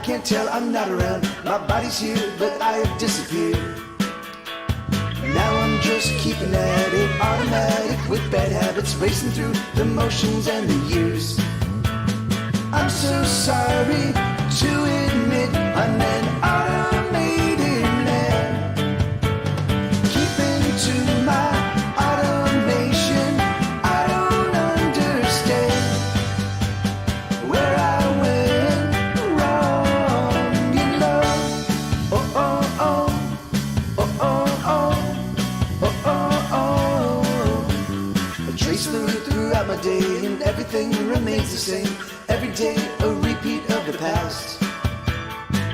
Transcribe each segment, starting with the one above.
can't tell, I'm not around. My body's here, but I have disappeared. Now I'm just keeping at it, automatic with bad habits, racing through the motions and the years. I'm so sorry to admit I'm an automated man. Keeping to my automation, I don't understand where I went wrong in love. Oh, oh, oh, oh, oh, oh, oh, oh, oh. I trace the route throughout my day and everything remains the same. Every day a repeat of the past.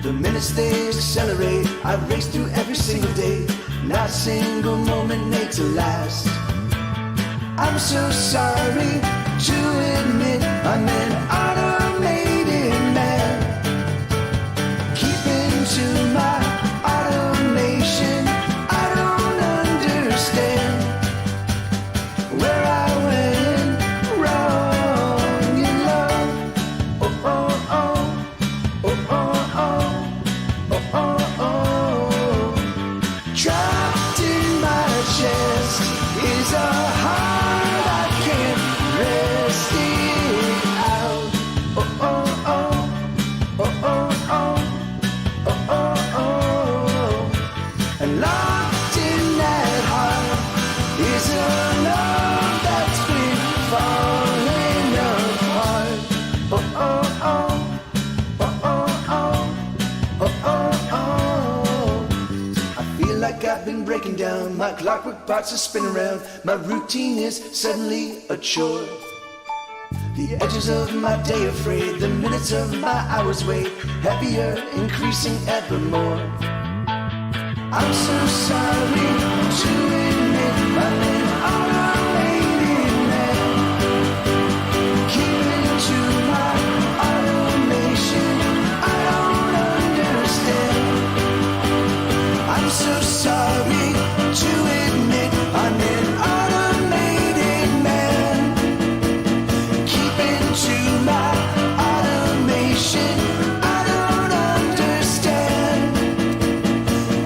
The minutes they accelerate, I race through every single day. Not a single moment makes it last. I'm so sorry to admit I'm an automated man. Keeping to my automation, I don't understand where I went wrong in love. Oh, oh, oh, oh, oh, oh, oh, oh, oh. Trapped in my chest is a heart I can't rest it out. Oh, oh, oh, oh, oh, oh, oh, oh, oh. And locked in that heart is a love that's been falling apart. Oh, oh, oh, oh, oh, oh, oh, oh, oh. I feel like I've been breaking down. My clockwork parts are spinning around. My routine is suddenly a chore. The edges of my day are frayed. The minutes of my hours wait. Heavier, increasing ever more. I'm so sorry to admit I'm an automated man. Keeping to my automation, I don't understand. I'm so sorry to admit I'm an automated man. Keeping to my automation, I don't understand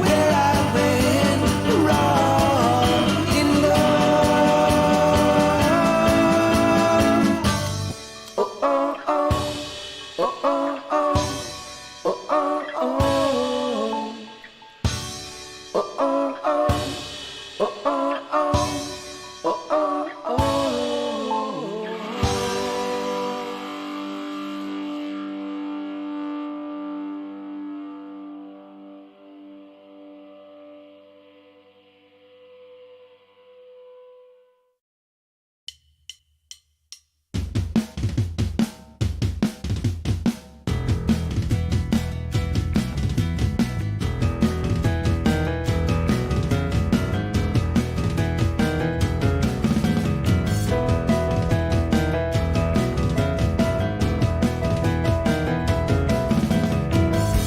where I went wrong in love. Oh, oh, oh, oh, oh, oh, oh, oh, oh. Oh, oh, oh, oh, oh, oh, oh, oh, oh.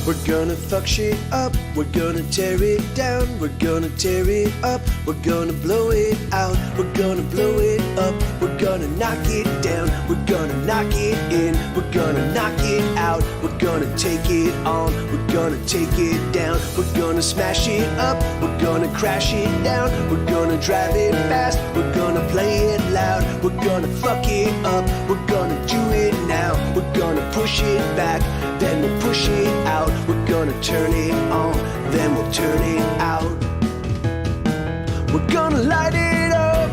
We're gonna fuck shit up, we're gonna tear it down, we're gonna tear it up, we're gonna blow it out, we're gonna blow it up, we're gonna knock it down, we're gonna knock it in, we're gonna knock it out, we're gonna take it on, we're gonna take it down, we're gonna smash it up, we're gonna crash it down, we're gonna drive it fast, we're gonna play it loud, we're gonna fuck it up, we're gonna do it now, we're gonna push it back, then we'll push it out, we're gonna turn it on, then we'll turn it out. We're gonna light it up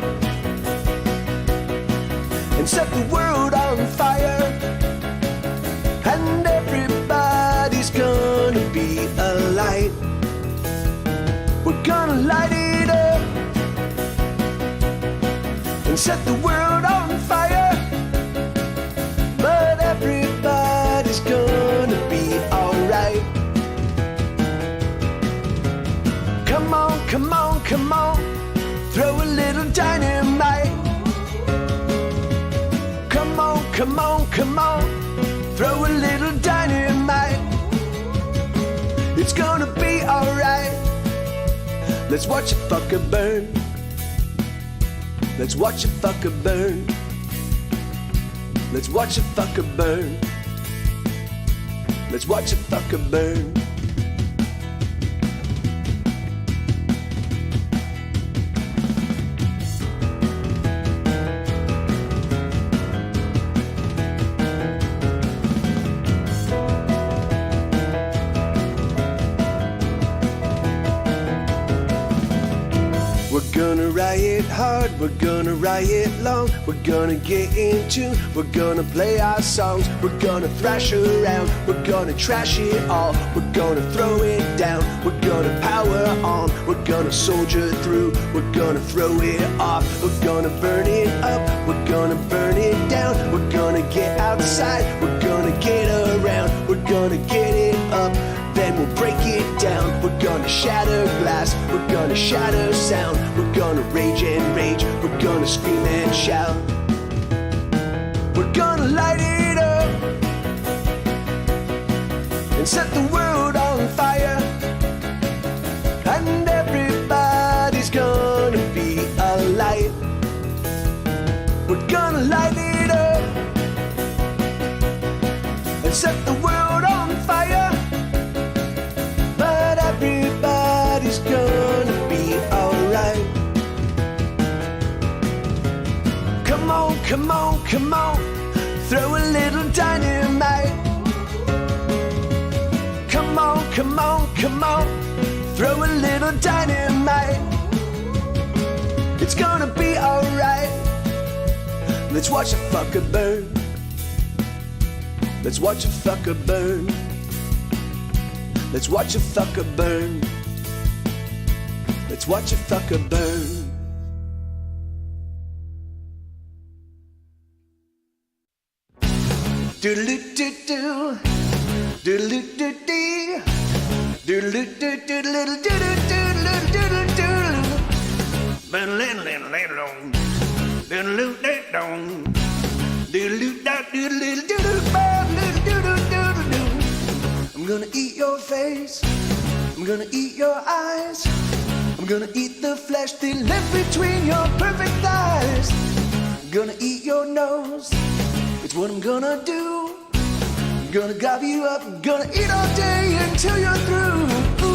and set the world on fire, and everybody's gonna be a light. We're gonna light it up and set the world on fire, but everybody's gonna be alright. Come on, come on, come on, throw a little dynamite. Come on, come on, come on, throw a little dynamite. It's gonna be alright. Let's watch a fucker burn. Let's watch a fucker burn. Let's watch a fucker burn. Let's watch a fucker burn. We're gonna riot hard, we're gonna riot long. We're gonna get into, we're gonna play our songs. We're gonna thrash around, we're gonna trash it all. We're gonna throw it down, we're gonna power on. We're gonna soldier through, we're gonna throw it off. We're gonna burn it up, we're gonna burn it down. We're gonna get outside, we're gonna get around. We're gonna get it up, then we'll break it down. We're gonna shatter glass, we're gonna shatter sound. We're gonna rage and rage, we're gonna scream and shout. We're gonna light it up and set the world on fire. And everybody's gonna be alive. We're gonna light it up and set the world on fire. But everybody's gonna be alright. Come on, come on, come on, throw a little dynamite. Come on, come on, come on, throw a little dynamite. It's gonna be alright. Let's watch a fucker burn. Let's watch a fucker burn. Let's watch a fucker burn. Let's watch a fucker burn. Doodle-doo-doo-doo, doodle-doo-doo-dee, doodle-doo-doo-doo-doo-doo-doo-doo-doo-doo-doo. Ba-da-la-la-la-la-dong, doodle-doo-doo-dong, doodle-doo-doo-doo-doo-doo-doo-doo-doo-doo-doo. I'm gonna eat your face, I'm gonna eat your eyes, I'm gonna eat the flesh that left between your perfect thighs. I'm gonna eat your nose, it's what I'm gonna do. I'm gonna gob you up, I'm gonna eat all day until you're through. Ooh,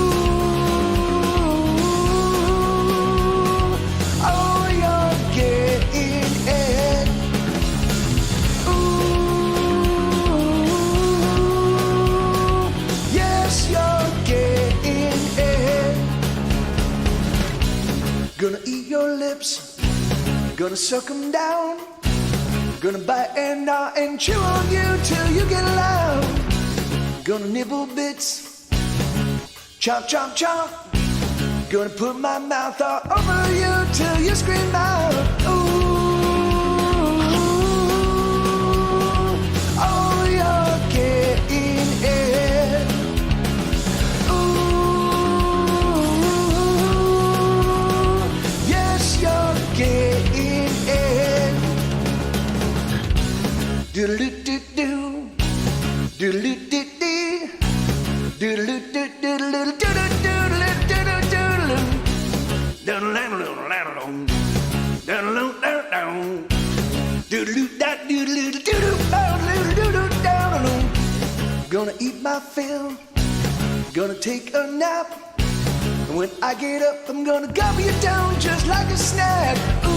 oh, you're getting it. Ooh, yes, you're getting it. Gonna eat your lips, gonna suck them down. Gonna bite and gnaw and chew on you till you get loud. Gonna nibble bits, chomp, chomp, chomp. Gonna put my mouth all over you till you scream out. Ooh, oh, you're getting it. Ooh, yes, you're getting it. Doodle-doo-doo-doo, doodle-doo-doo-dee, doodle-doo-doo-doo-doo-doo-doo-doo-doo-doo-doo-doo. Doodle-doo-doo-doo-doo-doo-doo-doo. Doodle-doo-doo-doo-doo-doo-doo-doo-doo-doo-doo-doo-doo. Gonna eat my fill, gonna take a nap. And when I get up, I'm gonna gobble you down just like a snack. Ooh.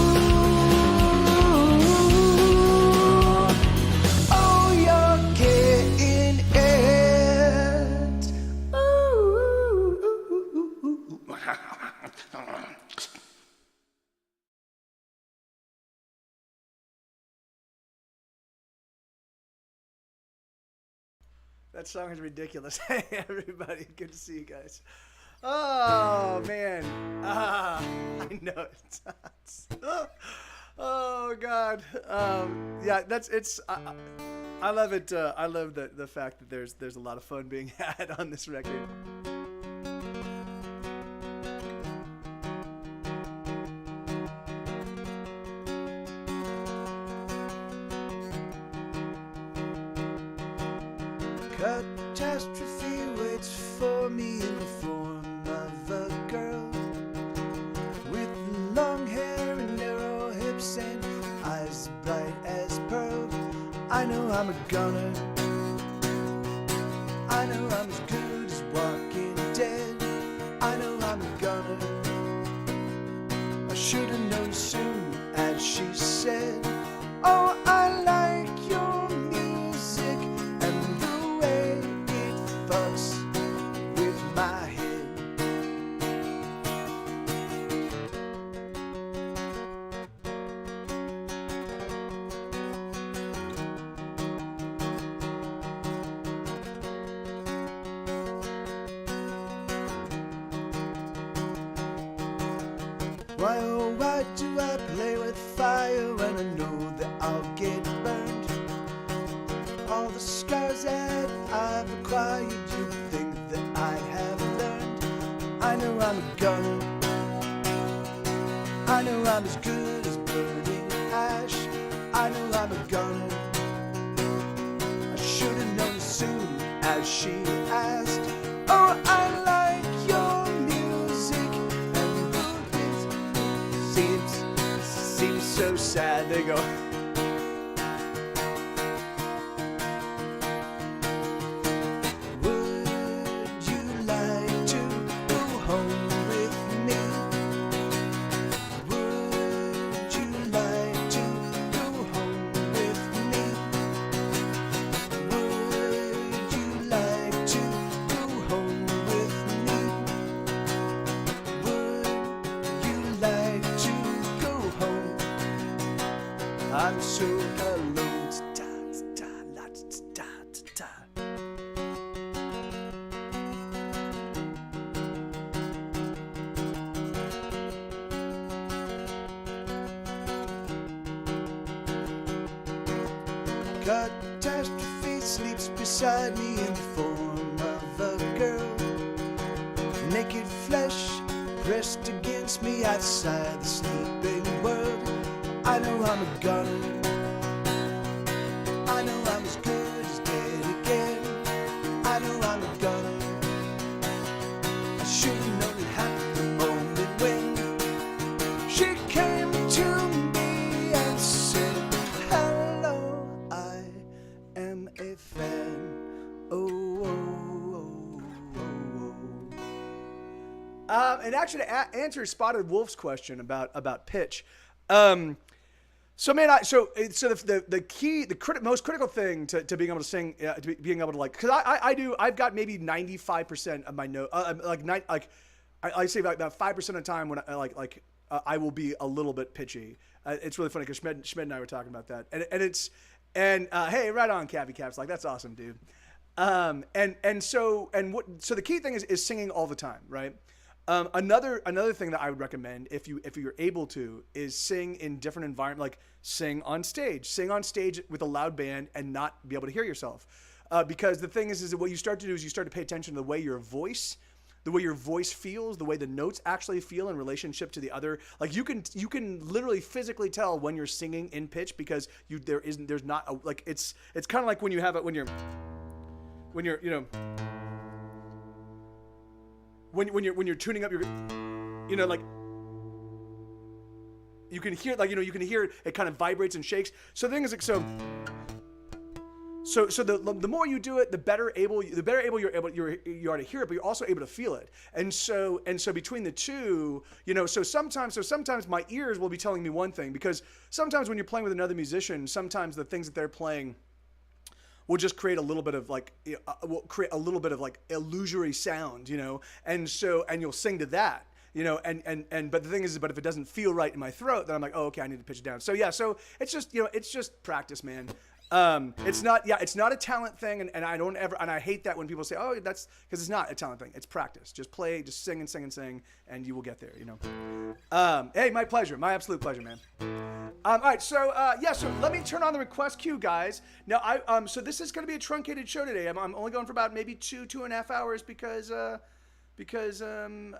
That song is ridiculous. Hey, everybody. Good to see you guys. Oh, man. I know it. Oh, God. Yeah, I love it. I love the fact that there's a lot of fun being had on this record. Catastrophe waits for me in the form of a girl with long hair and narrow hips and eyes bright as pearls. I know I'm a goner. fucks with my head. Why, oh, why do I play with fire when I know that I'll get burned? All the scars that I've acquired, you think that I have learned. I know I'm a gunner, I know I'm as good as burning ash. I know I'm a gunner, I should have known as soon as she asked. Oh, I like your music, and it seems so sad. There you go. Would you like to go home with me? Would you like to go home with me? Would you like to go home with me? Would you like to go home? I'm so alone. Catastrophe sleeps beside me in the form of a girl. Naked flesh pressed against me outside the sleeping world. I know I'm a gunner, I know I'm as good as dead again. I know I'm a gunner, I should have known it happened the moment when she came to me and said, hello, I am a fan. Oh, oh, oh, oh. And actually, to answer Spotted Wolf's question about pitch, so man, the key, most critical thing to being able to sing, to being able to like, because I've got maybe 95% of my note, I say about 5% of the time when I will be a little bit pitchy. It's really funny because Schmed and I were talking about that, and hey, right on, Cappy Caps, like that's awesome, dude. So the key thing is singing all the time, right? Another thing that I would recommend if you're able to is sing in different environments, like sing on stage with a loud band and not be able to hear yourself. Because the thing is that what you start to do is you start to pay attention to the way your voice feels, the way the notes actually feel in relationship to the other. Like you can literally physically tell when you're singing in pitch because there's not a, like it's kind of like when you have it when you're you know. When you're tuning up your, like you can hear you can hear it kind of vibrates and shakes. So the thing is like so the more you do it, the better able you are to hear it, but you're also able to feel it. And so between the two, so sometimes my ears will be telling me one thing, because sometimes when you're playing with another musician, sometimes the things that they're playing will just create a little bit of illusory sound, and you'll sing to that, but the thing is, but if it doesn't feel right in my throat, then I'm like, oh, okay, I need to pitch it down. So yeah, so it's just practice, man. It's not a talent thing, and I hate that when people say, oh, that's because it's not a talent thing. It's practice. Just play, just sing and sing and sing, and you will get there, Hey, my pleasure, my absolute pleasure, man. All right, so so let me turn on the request queue, guys. Now, so this is going to be a truncated show today. I'm only going for about maybe 2.5 hours because I'm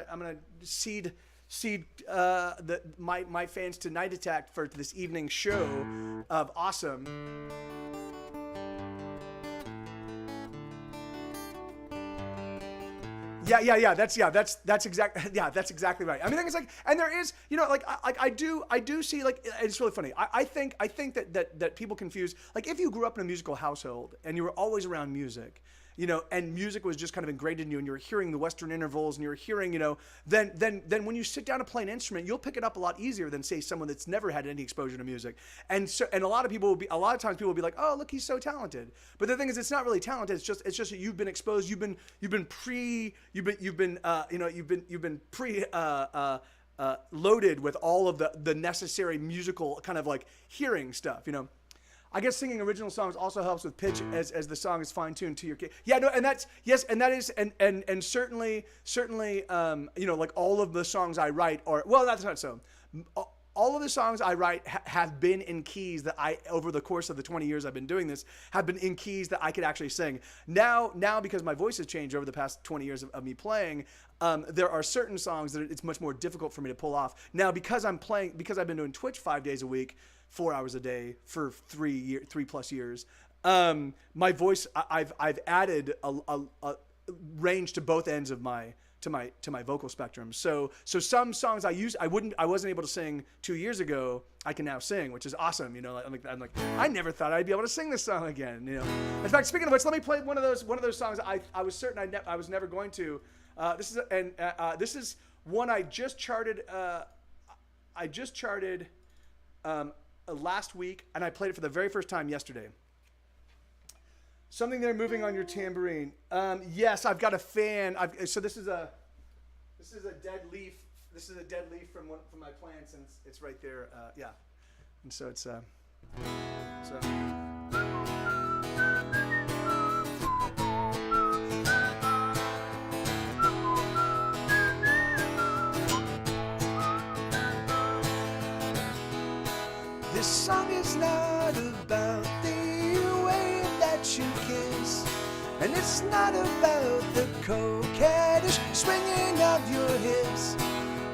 gonna seed my fans to Night Attack for this evening's show of awesome. Yeah. That's exactly right. I mean, it's like, and there is, I do see, like, it's really funny. I think that people confuse, like, if you grew up in a musical household and you were always around music, and music was just kind of ingrained in you, and you were hearing the Western intervals, and you were hearing, then when you sit down to play an instrument, you'll pick it up a lot easier than say someone that's never had any exposure to music. And a lot of times people will be like, oh, look, he's so talented. But the thing is, it's not really talented. It's just that you've been exposed. You've been loaded with all of the necessary musical kind of like hearing stuff. I guess singing original songs also helps with pitch as the song is fine-tuned to your key. Yeah, no, and that's, yes, and that is, and certainly, like all of the songs I write are, well, that's not so. All of the songs I write have been in keys that over the course of the 20 years I've been doing this, have been in keys that I could actually sing. Now because my voice has changed over the past 20 years of me playing, there are certain songs that it's much more difficult for me to pull off. Now, because I've been doing Twitch 5 days a week, 4 hours a day for 3+ years. My voice, I've added a range to both ends of my vocal spectrum. So some songs I wasn't able to sing 2 years ago, I can now sing, which is awesome. I'm like, I never thought I'd be able to sing this song again. In fact, speaking of which, let me play one of those songs I was certain I was never going to. This is one I just charted. Last week, and I played it for the very first time yesterday. Something there moving on your tambourine. Yes, I've got a fan. So this is a dead leaf. This is a dead leaf from my plants, and it's right there. Yeah, and so it's so. This song is not about the way that you kiss, and it's not about the coquettish swinging of your hips,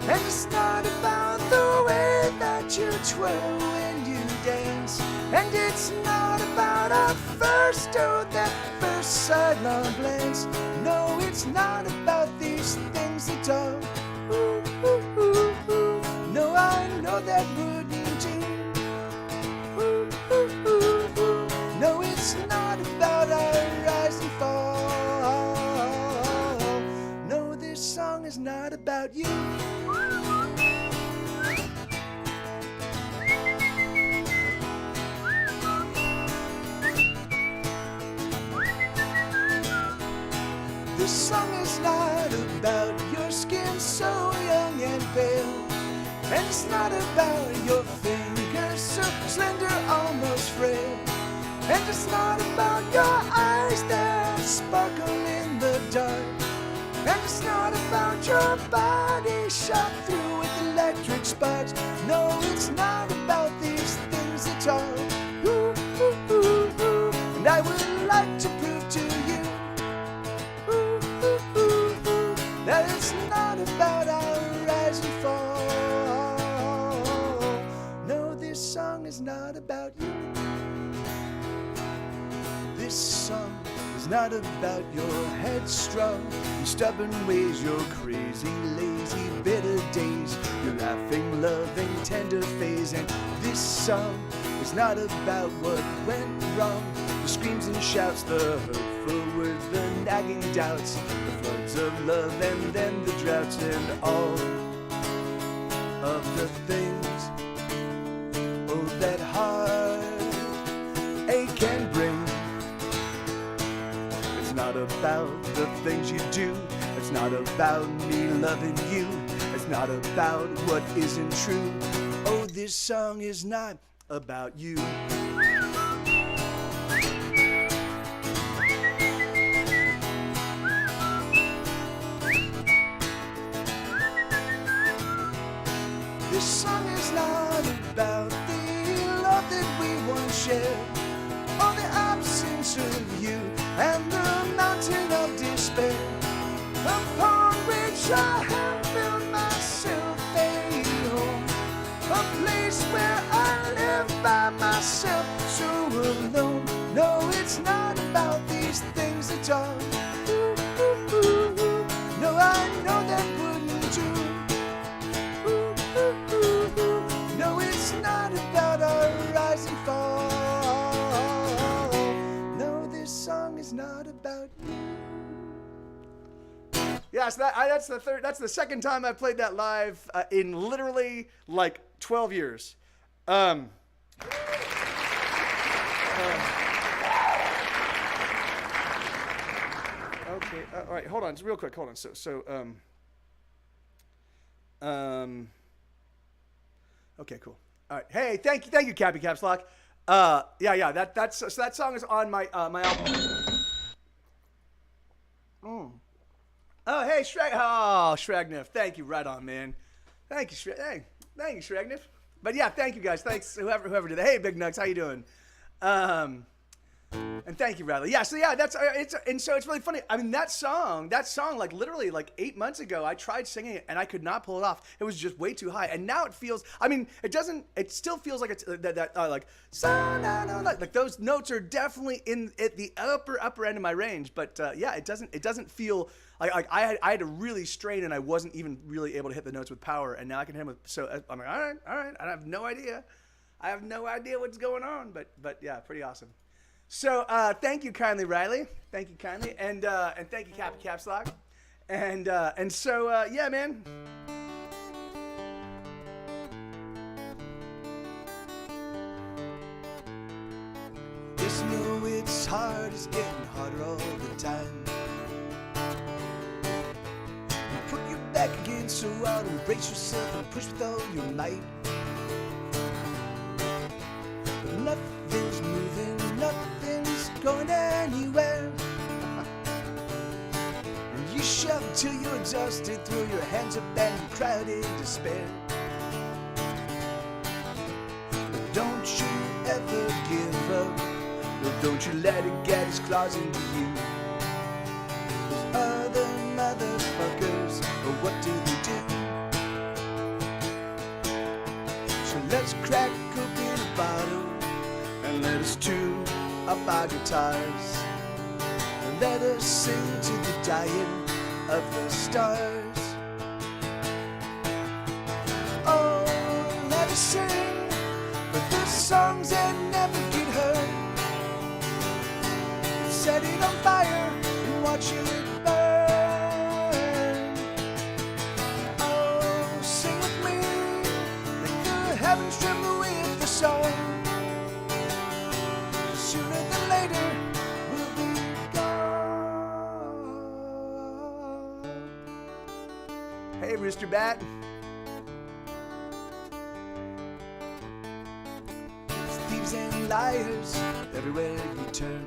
and it's not about the way that you twirl when you dance, and it's not about our first that first sidelong glance. No, it's not about these things at all. Ooh, ooh, ooh, ooh. No, I know that wouldn't do. No, it's not about our rise and fall. No, this song is not about you. This song is not about your skin so young and pale, and it's not about your fingers so slender, almost frail. And it's not about your eyes that sparkle in the dark, and it's not about your body shot through with electric sparks. No, it's not about these things at all. Ooh, ooh, ooh, ooh. And I would like to prove to you, ooh, ooh, ooh, ooh, that it's not about our rise and fall. No, this song is not about you. This song is not about your headstrong, your stubborn ways, your crazy, lazy, bitter days, your laughing, loving, tender phase. And this song is not about what went wrong, the screams and shouts, the hurtful words, the nagging doubts, the floods of love, and then the droughts, and all of the things, oh, that heartache can bring. It's not about the things you do. It's not about me loving you. It's not about what isn't true. Oh, this song is not about you. This song is not about the love that we once shared, or the absence of you, and the mountain of despair upon which I have built myself a home, a place where I live by myself, so alone. No, it's not about these things at all. Ooh, ooh, ooh, ooh. No, I know that wouldn't do. Ooh, ooh, ooh, ooh. No, it's not about our rise and fall. No, this song is is not about you. Yeah, so that's the second time I've played that live in literally like 12 years. Okay, all right, hold on, real quick, hold on. Okay, cool. All right, hey, thank you, Cappy Caps Lock. Yeah, so that song is on my my album. Oh, hey, Shragniff. Thank you. Right on, man. Thank you, thank you, Shragniff. But yeah, thank you guys. Thanks, whoever did that. Hey, Big Nugs, how you doing? And thank you, Riley. Yeah, so yeah, so it's really funny. I mean, that song, like literally like 8 months ago, I tried singing it and I could not pull it off. It was just way too high. And now it feels, I mean, it still feels like it's like, like those notes are definitely at the upper end of my range. But yeah, it doesn't feel like I had to really strain and I wasn't even really able to hit the notes with power. And now I can hit them with, so I'm like, all right. I have no idea. I have no idea what's going on, but yeah, pretty awesome. So thank you kindly, Riley. Thank you kindly, and thank you, Cappy Caps Lock. And so yeah, man. Just know it's hard, it's getting harder all the time. You put your back against so out, embrace yourself and push with all your might. But nothing's moving, nothing's going anywhere. And you shout till you're exhausted, throw your hands up and you cry out in despair. But don't you ever give up, no, don't you let it get its claws into you. Those other motherfuckers, but what do they do? So let's crack open a bottle and let us tune up our guitars, and let us sing to the dying of the stars. Oh, let us sing for the songs that never get heard. Set it on fire and watch it burn. Oh, sing with me, make the heavens tremble with the song. Sooner than later, we'll be gone. Hey, Rooster Bat. Thieves and liars everywhere you turn.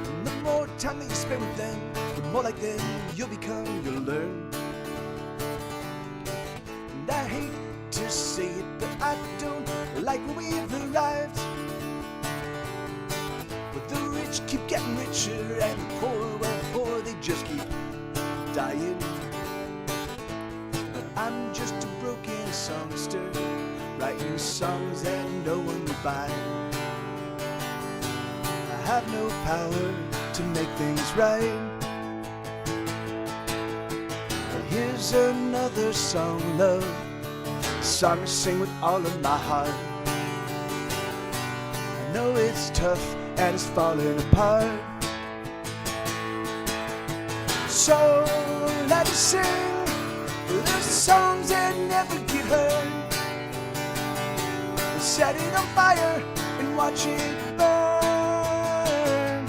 And the more time that you spend with them, the more like them you'll become, you'll learn. And I hate to say it, but I don't like where we've arrived. But the rich keep getting richer, and the poor, well, poor, they just keep dying. But I'm just a broken songster, writing songs that no one will buy. I have no power to make things right. But here's another song, love, a song I sing with all of my heart. I know it's tough and it's falling apart. So let us sing the songs that never get heard. Set it on fire and watch it burn.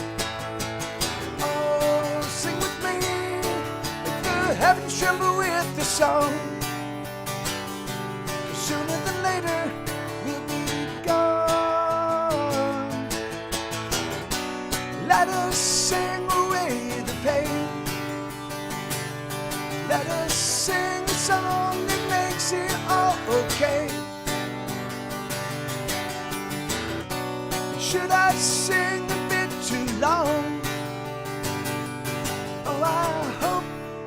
Oh, sing with me, make the heavens tremble with the song. Sooner than later, we'll be gone. Let us sing away the pain. Let us sing the song that makes it all okay. Should I sing a bit too long? Oh, I hope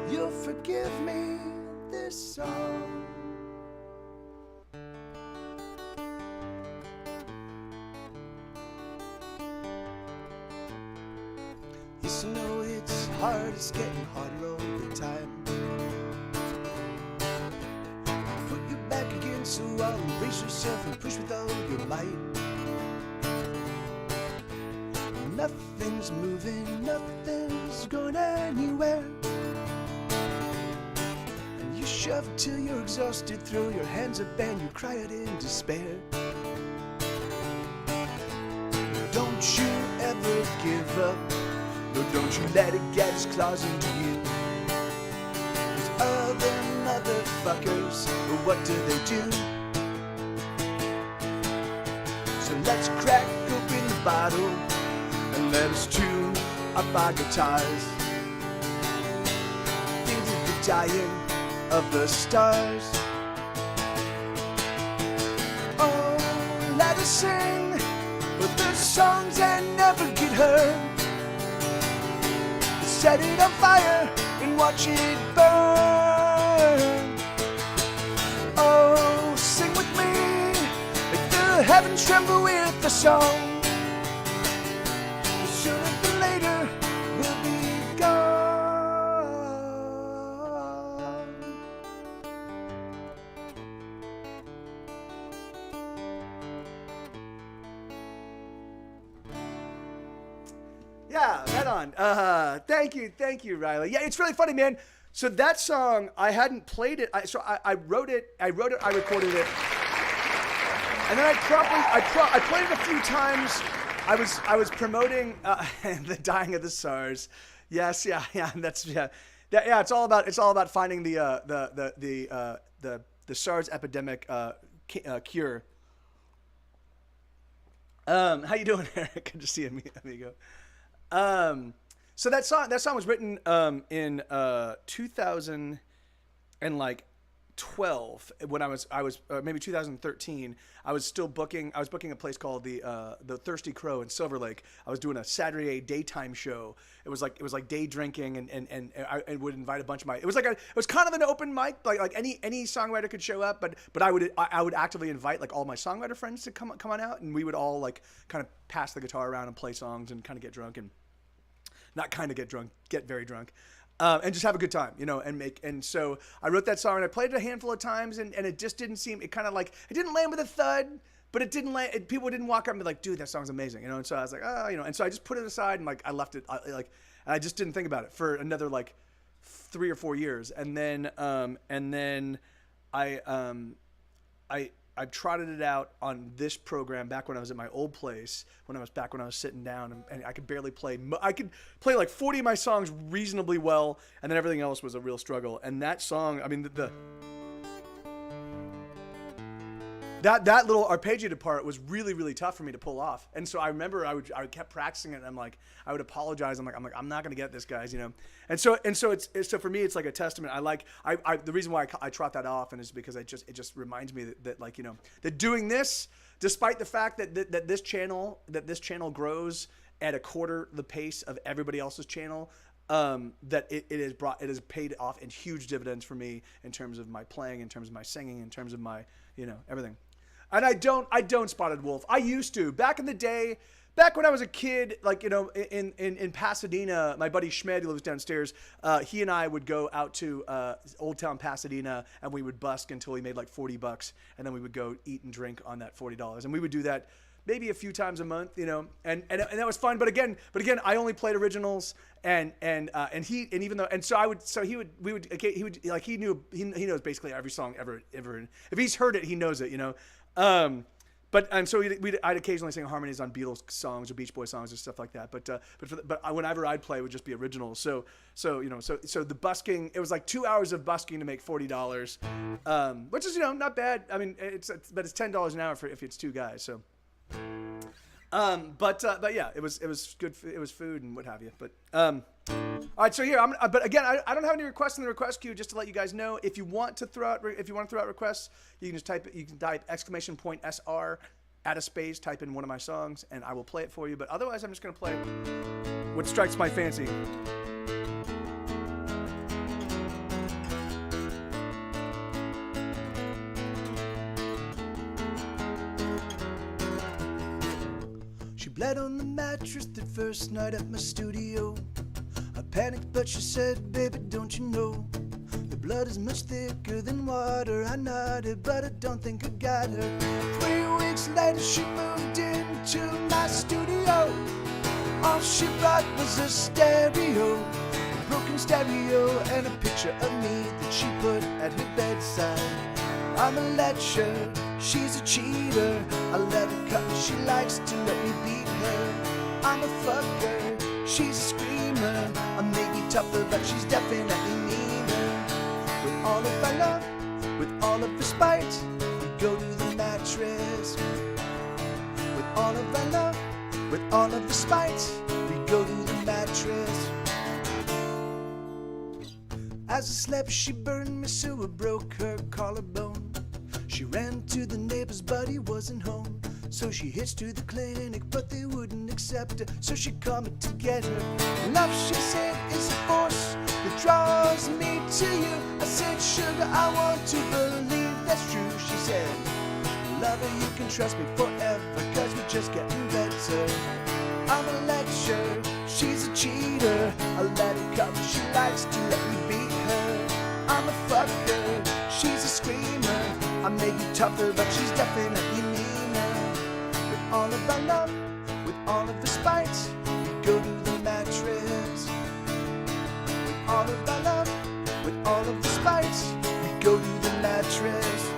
you'll forgive me this song. Yes, I know it's hard, it's getting harder all the time. Put your back against the wall, embrace yourself and push with all your might. nothing's moving, nothing's going anywhere. And you shove till you're exhausted, throw your hands up and you cry out in despair. Don't you ever give up, no, don't you let it get its claws into you. Those other motherfuckers, what do they do? So let's crack open the bottle and let us tune up our guitars. Think of the dying of the stars. Oh, let us sing with the songs that never get heard. Set it on fire and watch it burn. Oh, sing with me, make the heavens tremble with the song. Sooner than later, we'll be gone. Yeah, right on. Thank you, Riley. Yeah, it's really funny, man. So that song, I hadn't played it. I wrote it, I recorded it, and then I played it a few times. I was promoting the dying of the SARS. Yes, yeah. It's all about finding the SARS epidemic cure. How you doing, Eric? Good to see you, amigo. So that song was written in 2012 when I was maybe 2013. I was booking a place called the Thirsty Crow in Silver Lake. I was doing a Saturday daytime show. It was like day drinking and I would invite a bunch of it was kind of an open mic, like any songwriter could show up, but I would actively invite like all my songwriter friends to come on out, and we would all like kind of pass the guitar around and play songs and kind of get drunk, and not kind of get drunk, get very drunk. And just have a good time, and so I wrote that song and I played it a handful of times, and it just didn't seem, it kind of like, it didn't land with a thud, but it didn't land, people didn't walk up and be like, dude, that song's amazing, and so I was like, and so I just put it aside and like, I left it, and I just didn't think about it for another like 3 or 4 years. And then I trotted it out on this program back when I was at my old place, when I was sitting down and I could barely play. I could play like 40 of my songs reasonably well, and then everything else was a real struggle. And that song, I mean, that little arpeggiated part was really, really tough for me to pull off. And so I remember I kept practicing it, and I'm like, I would apologize. I'm like, I'm not going to get this, guys, And so so for me, it's like a testament. The reason why I trot that off, and is because it just reminds me that like, that doing this, despite the fact that this channel grows at a quarter the pace of everybody else's channel, that it has paid off in huge dividends for me in terms of my playing, in terms of my singing, in terms of my, everything. And I don't Spotted Wolf. I used to back in the day, back when I was a kid, like, in Pasadena, my buddy Schmed, who lives downstairs, he and I would go out to Old Town Pasadena, and we would busk until we made like $40, and then we would go eat and drink on that $40, and we would do that maybe a few times a month, and that was fun. But again, I only played originals, he knows basically every song ever. If he's heard it, he knows it, So I'd occasionally sing harmonies on Beatles songs or Beach Boys songs or stuff like that. But whenever I'd play, it would just be originals. So the busking, it was like 2 hours of busking to make $40, which is not bad. I mean, it's $10 an hour if it's two guys. So, but yeah, it was good. It was food and what have you. But all right, so here but again, I don't have any requests in the request queue. Just to let you guys know, if you want to throw out requests, you can just type !SR, add a space, type in one of my songs, and I will play it for you. But otherwise, I'm just gonna play what strikes my fancy. She bled on the mattress that first night at my studio. I panicked, but she said, baby, don't you know the blood is much thicker than water? I nodded, but I don't think I got her. 3 weeks later, she moved into my studio. All she brought was a stereo, a broken stereo, and a picture of me that she put at her bedside. I'm a lecher, she's a cheater. I let her cut me, she likes to let me beat her. I'm a fucker, she's a screamer. I may be tougher, but she's definitely meaner. With all of our love, with all of her spite, we go to the mattress. With all of our love, with all of the spite, we go to the mattress. As I slept, she burned me so I broke her collarbone. She ran to the neighbor's, but he wasn't home. So she hitched to the clinic, but they wouldn't accept her. So she called me to get her. Love, she said, is a force that draws me to you. I said, sugar, I want to believe that's true. She said, lover, you can trust me forever, cause we're just getting better. I'm a lecher, she's a cheater. I let her come, she likes to let me beat her. I'm a fucker, she's a screamer. I may be tougher, but she's definitely meaner. With all of our love, with all of the spite, we go to the mattress. With all of our love, with all of the spite, we go to the mattress.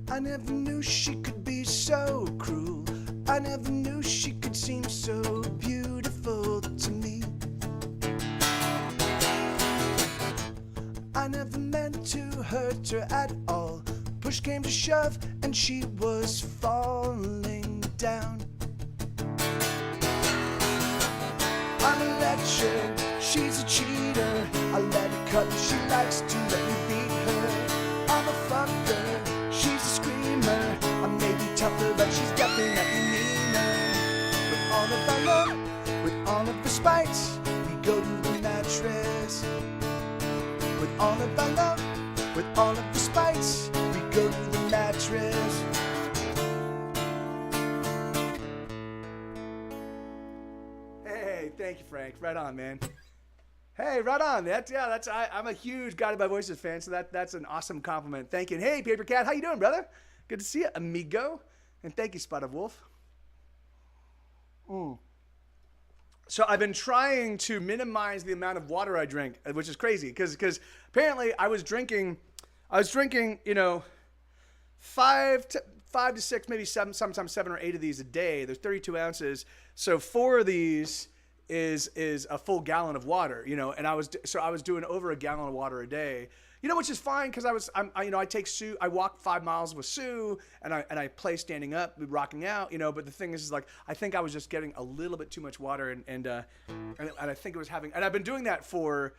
I never knew she could be so cruel. I never knew she could seem so beautiful to me. I never meant to hurt her at all. Push came to shove and she was falling down. I'm a lecher, she's a cheater. I let her cut, she likes to let me beat her. I'm a fucker, she's a screamer. I may be tougher, but she's definitely meaner. With all of our love, with all of the spite, we go to the mattress. With all of our love, with all of the spite, we go to the mattress. Hey, thank you, Frank. Right on, man. Hey, right on. I'm a huge Guided by Voices fan, so that's an awesome compliment. Thank you. And hey, Paper Cat, how you doing, brother? Good to see you, amigo. And thank you, Spotted Wolf. So I've been trying to minimize the amount of water I drink, which is crazy, because apparently I was drinking, you know, five to six, maybe seven, sometimes 7 or 8 of these a day. There's 32 ounces, so 4 of these is a full gallon of water, you know, and I was doing over a gallon of water a day, you know, which is fine because I take Sue, I walk 5 miles with Sue, and I play standing up, rocking out, you know. But the thing is like I think I was just getting a little bit too much water, and I think it was having, and I've been doing that for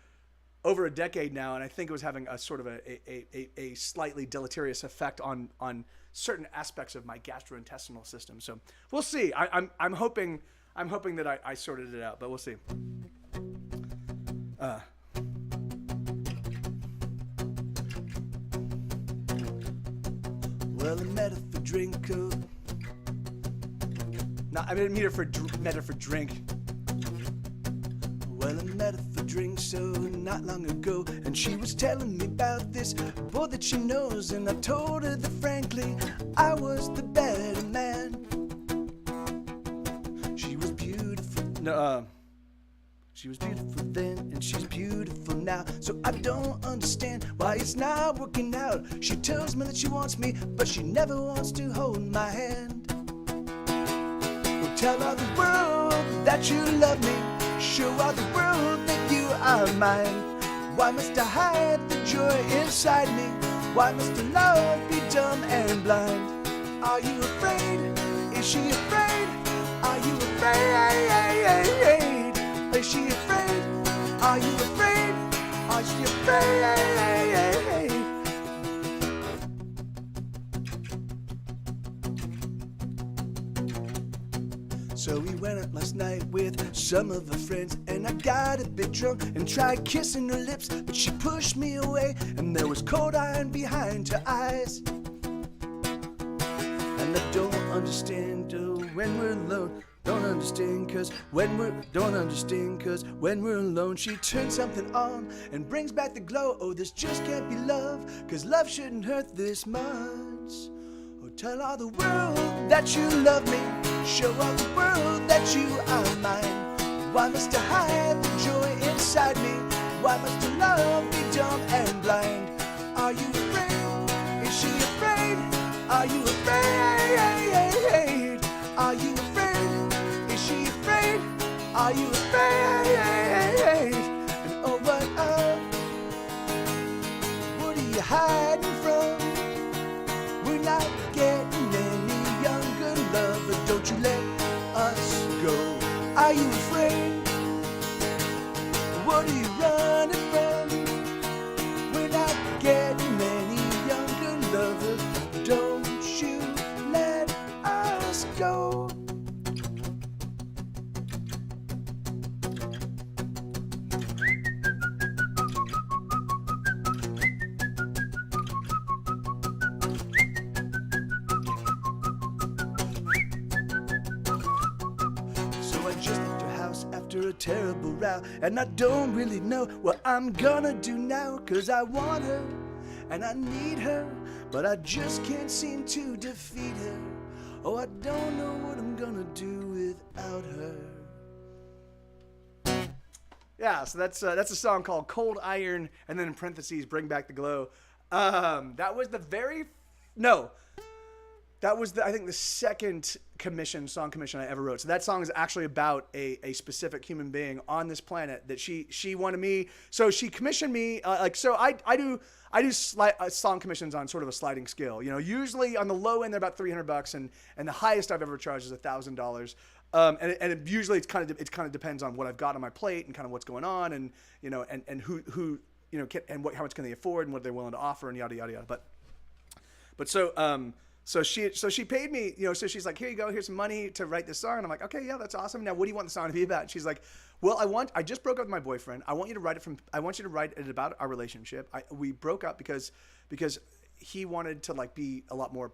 over a decade now, and I think it was having a sort of a slightly deleterious effect on certain aspects of my gastrointestinal system. So we'll see. I'm hoping that I sorted it out, but we'll see. Well, I met her for drink. No, I didn't meet her met her for drink. Well, I met her for drink so not long ago, and she was telling me about this boy that she knows, and I told her that frankly I was the better man. She was beautiful. She was beautiful then, and she's beautiful now. So I don't understand why it's not working out. She tells me that she wants me, but she never wants to hold my hand. Well, tell all the world that you love me. Show all the world that you are mine. Why must I hide the joy inside me? Why must the love be dumb and blind? Are you afraid? Is she afraid? Are you afraid? Is she afraid? Are you afraid? Are she afraid? So we went out last night with some of her friends, and I got a bit drunk and tried kissing her lips, but she pushed me away, and there was cold iron behind her eyes. And I don't understand when we're alone, don't understand, cause when we're alone, she turns something on and brings back the glow. Oh, this just can't be love, cause love shouldn't hurt this much. Oh, tell all the world that you love me, show all the world that you are mine. Why must I hide the joy inside me? Why must the love be dumb and blind? Are you afraid? Is she afraid? Are you afraid? Are you afraid? Is she afraid? Are you afraid? And oh, what are you hiding from? We're not getting any younger, lover. Don't you let us go. Are you afraid? What are you running from? We're not getting any younger, lover. Don't you let us go. After a terrible row, and I don't really know what I'm gonna do now, cause I want her and I need her, but I just can't seem to defeat her. Oh, I don't know what I'm gonna do without her. Yeah, so that's a song called Cold Iron, and then in parentheses, Bring Back the Glow. That was I think the second song commission I ever wrote. So that song is actually about a specific human being on this planet that she wanted me. So she commissioned me. I do song commissions on sort of a sliding scale. You know, usually on the low end they're about $300, and the highest I've ever charged is $1,000. Usually it kind of depends on what I've got on my plate and kind of what's going on, and you know, and who you know and how much can they afford and what they're willing to offer and yada yada yada. So she paid me, you know, so she's like, here you go, here's some money to write this song. And I'm like, okay, yeah, that's awesome. Now, what do you want the song to be about? And she's like, well, I just broke up with my boyfriend. I want you to write it about our relationship. We broke up because he wanted to like be a lot more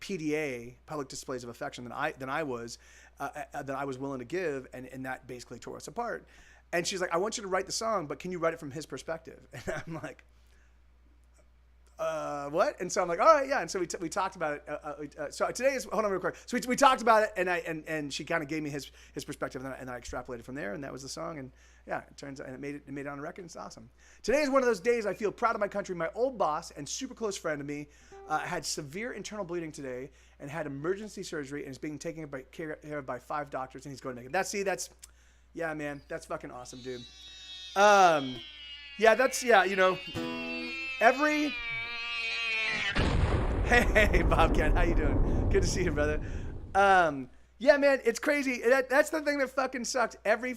PDA, public displays of affection, than I was willing to give. And that basically tore us apart. And she's like, I want you to write the song, but can you write it from his perspective? And I'm like, what? And so I'm like, all right, yeah. And so we talked about it. So today is, hold on real quick. So we talked about it, and she kind of gave me his perspective, and I extrapolated from there, and that was the song. And yeah, it turns out, and it made it on a record. It's awesome. Today is one of those days I feel proud of my country. My old boss and super close friend of me had severe internal bleeding today and had emergency surgery and is being taken care of by 5 doctors, and he's going to make it. Yeah, man, that's fucking awesome, dude. You know, Hey, Bobcat, how you doing? Good to see you, brother. Yeah, man, it's crazy. That's the thing that fucking sucked. Every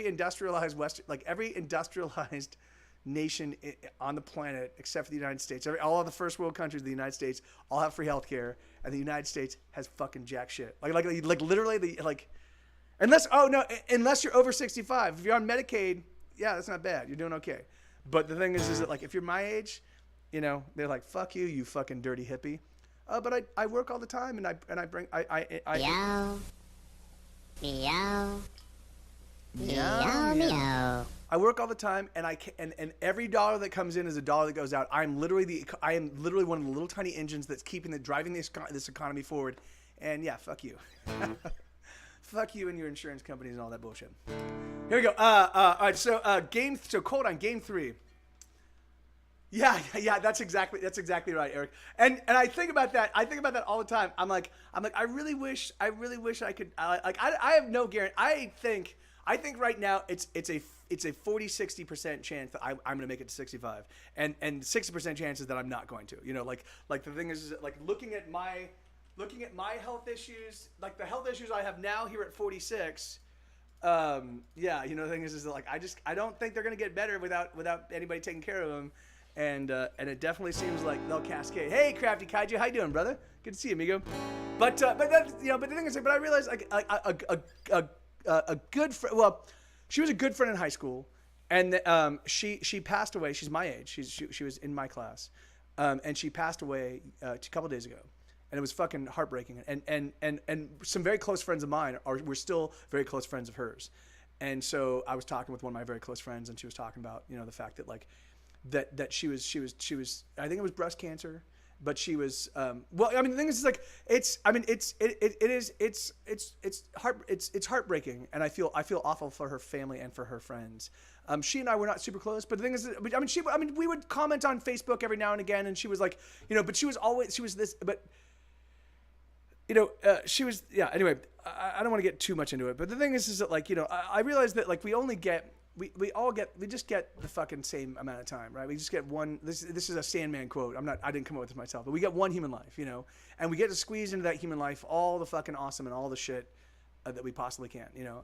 industrialized every industrialized nation on the planet, except for the United States, all of the first world countries of the United States, all have free healthcare, and the United States has fucking jack shit. Like literally, unless you're over 65. If you're on Medicaid, yeah, that's not bad. You're doing okay. But the thing is that like if you're my age, you know, they're like, fuck you, you fucking dirty hippie. But I work all the time, and I bring meow meow. I work all the time, and every dollar that comes in is a dollar that goes out. I am literally one of the little tiny engines that's driving this economy forward. And yeah, fuck you. Fuck you and your insurance companies and all that bullshit. Here we go. All right, so Cold on game 3. Yeah, that's exactly right, Eric. And I think about that. I think about that all the time. I'm like, I really wish I could. I have no guarantee. I think right now it's a 40-60% chance that I'm going to make it to 65, and 60% chances that I'm not going to. You know, like the thing is like looking at my health issues, like the health issues I have now here at 46. Yeah, you know, the thing is that like I don't think they're going to get better without anybody taking care of them. And it definitely seems like they'll cascade. Hey, Crafty Kaiju, how you doing, brother? Good to see you, amigo. But that's, you know, but the thing is, but I realized like a good friend. Well, she was a good friend in high school, and she passed away. She's my age. She was in my class, and she passed away a couple days ago. And it was fucking heartbreaking. And some very close friends of mine were still very close friends of hers. And so I was talking with one of my very close friends, and she was talking about, you know, the fact that like that she was I think it was breast cancer, but she was well, I mean, the thing is like it's heartbreaking, and I feel awful for her family and for her friends. She and I were not super close, but the thing is, we would comment on Facebook every now and again, and she was like, you know, but she was this, but you know, she was, yeah, anyway, I don't want to get too much into it, but the thing is that like, you know, I realized that like we just get the fucking same amount of time, right? We just get one, this is a Sandman quote. I didn't come up with this myself, but we get one human life, you know, and we get to squeeze into that human life all the fucking awesome and all the shit that we possibly can, you know?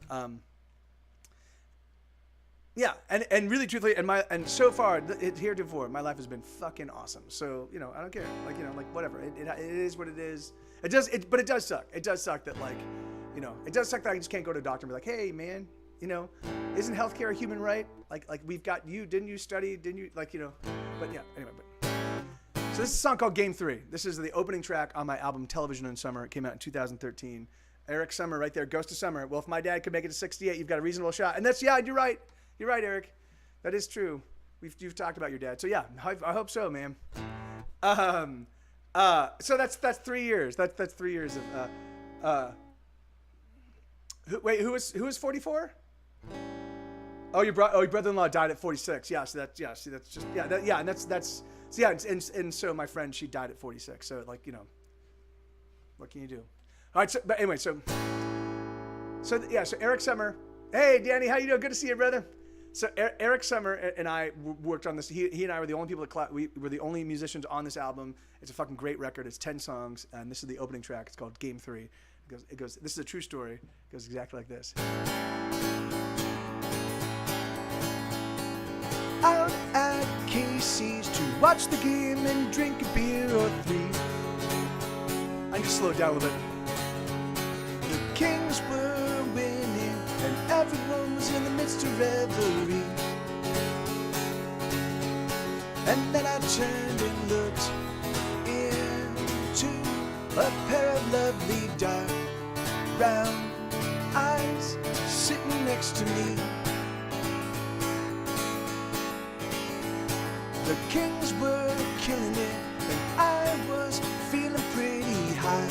Yeah, and really truthfully, and so far, heretofore, my life has been fucking awesome. So, you know, I don't care. Like, you know, like whatever. It is what it is. But it does suck. It does suck that like, you know, it does suck that I just can't go to a doctor and be like, hey man, you know, isn't healthcare a human right? Like we've got you, didn't you study? Didn't you, like, you know, but yeah, anyway, so this is a song called Game 3. This is the opening track on my album Television in Summer. It came out in 2013. Eric Summer right there, Ghost of Summer. Well, if my dad could make it to 68, you've got a reasonable shot. And that's, yeah, you're right. You're right, Eric. That is true. You've talked about your dad. So yeah, I hope so, man. So that's 3 years. That's 3 years of who was 44? Oh, your brother-in-law died at 46. Yeah, so that's, yeah, see, that's just, yeah, and that's so yeah, and so my friend, she died at 46. So like, you know, what can you do? All right, so, but anyway, so yeah, so Eric Summer. Hey, Danny, how you doing? Good to see you, brother. So Eric Summer and I worked on this. He and I were the only people we were the only musicians on this album. It's a fucking great record. It's 10 songs, and this is the opening track. It's called Game 3. It goes. This is a true story. It goes exactly like this. Out at Casey's to watch the game and drink a beer or 3. I need to slow it down a little bit. The Kings were winning and everyone was in the midst of revelry. And then I turned and looked into a pair of lovely dark brown eyes sitting next to me. The Kings were killing it and I was feeling pretty high.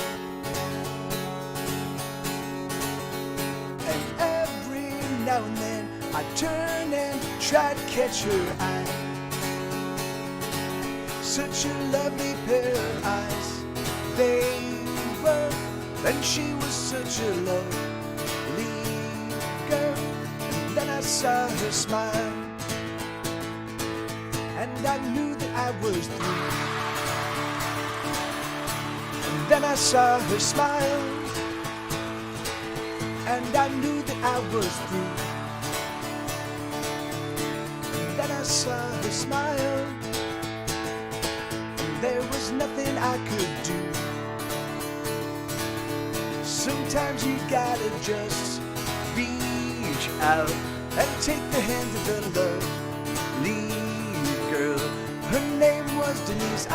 And every now and then I turn and try to catch her eye. Such a lovely pair of eyes they were, and she was such a lovely girl. And then I saw her smile, and I knew that I was through. And then I saw her smile, and I knew that I was through. And then I saw her smile, and there was nothing I could do. Sometimes you gotta just reach out and take the hand of the lovely girl. Her name was Denise.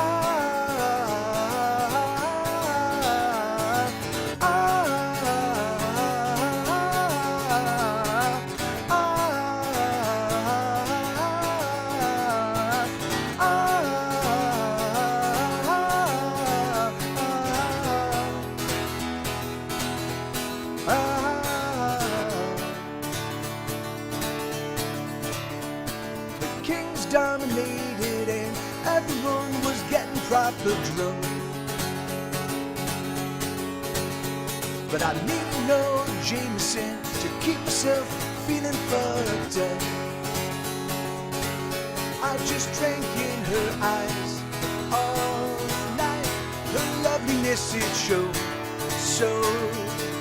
The Kings dominated and everyone was getting proper drunk. But I need no Jameson to keep myself feeling fucked up. I just drank in her eyes all night. Her loveliness it showed so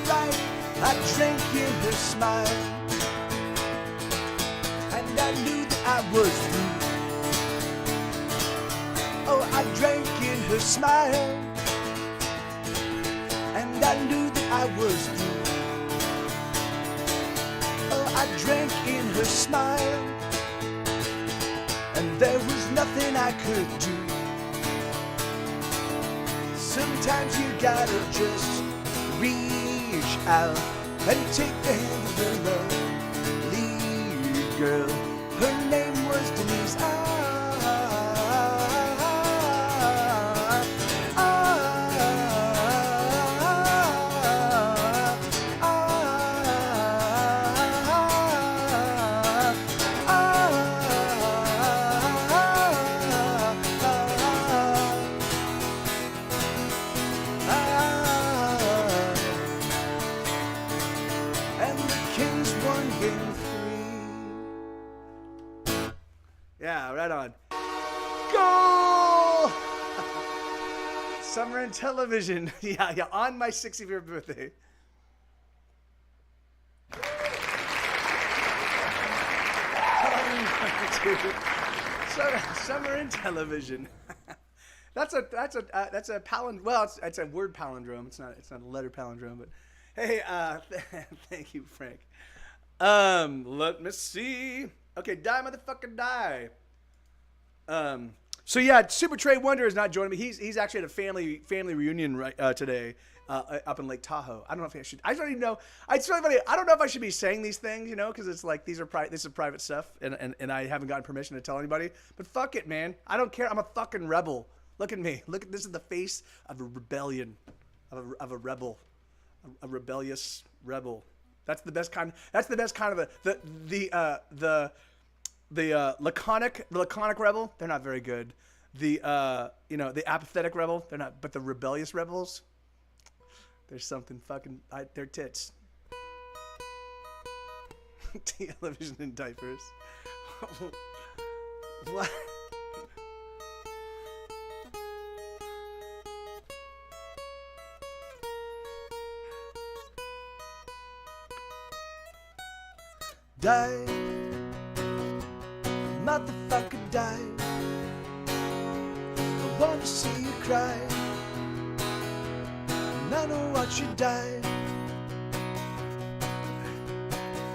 bright. I drank in her smile, and I knew that I was through. Oh, I drank in her smile, and I knew that I was through. Oh, I drank in her smile, and there was nothing I could do. Sometimes you gotta just reach out and take the hand of the lovely girl. Her name was Denise. And the Kings won game 3. Yeah, right on. Goal! Summer in television. Yeah, on my 65th birthday. Summer in television. That's a palindrome. Well, it's a word palindrome. It's not a letter palindrome. But hey, thank you, Frank. Let me see. Okay, die motherfucker die. So yeah, Super Trey Wonder is not joining me. He's actually at a family reunion today up in Lake Tahoe. I don't know if I should. I don't even know. It's really funny. I don't know if I should be saying these things, because it's like this is private stuff, and I haven't gotten permission to tell anybody. But fuck it, man. I don't care. I'm a fucking rebel. Look at me. Look at this is the face of a rebellion, of a rebel, a rebellious rebel. That's the best kind. That's the best kind of the laconic rebel. They're not very good. The apathetic rebel. They're not. But the rebellious rebels. There's something fucking. They're tits. Television in diapers. What? Die, motherfucker, die. I wanna see you cry, and I know what you die.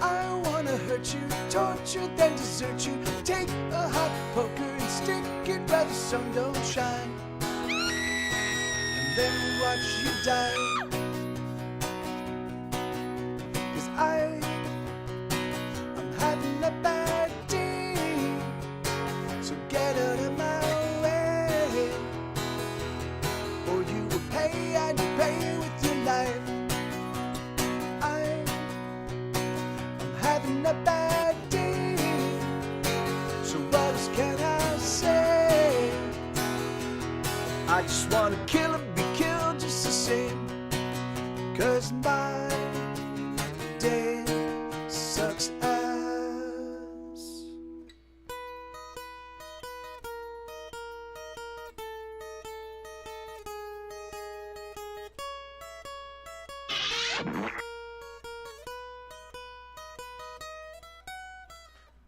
I wanna hurt you, torture, then desert you. Take a hot poker and stick it where the sun don't shine, and then watch you die. 'Cause I'm having a bad day, so get out of my way, or you will pay and you pay with your life. I'm having a bad day, so what else can I say? I just wanna kill and be killed just the same, 'cause my day sucks ass.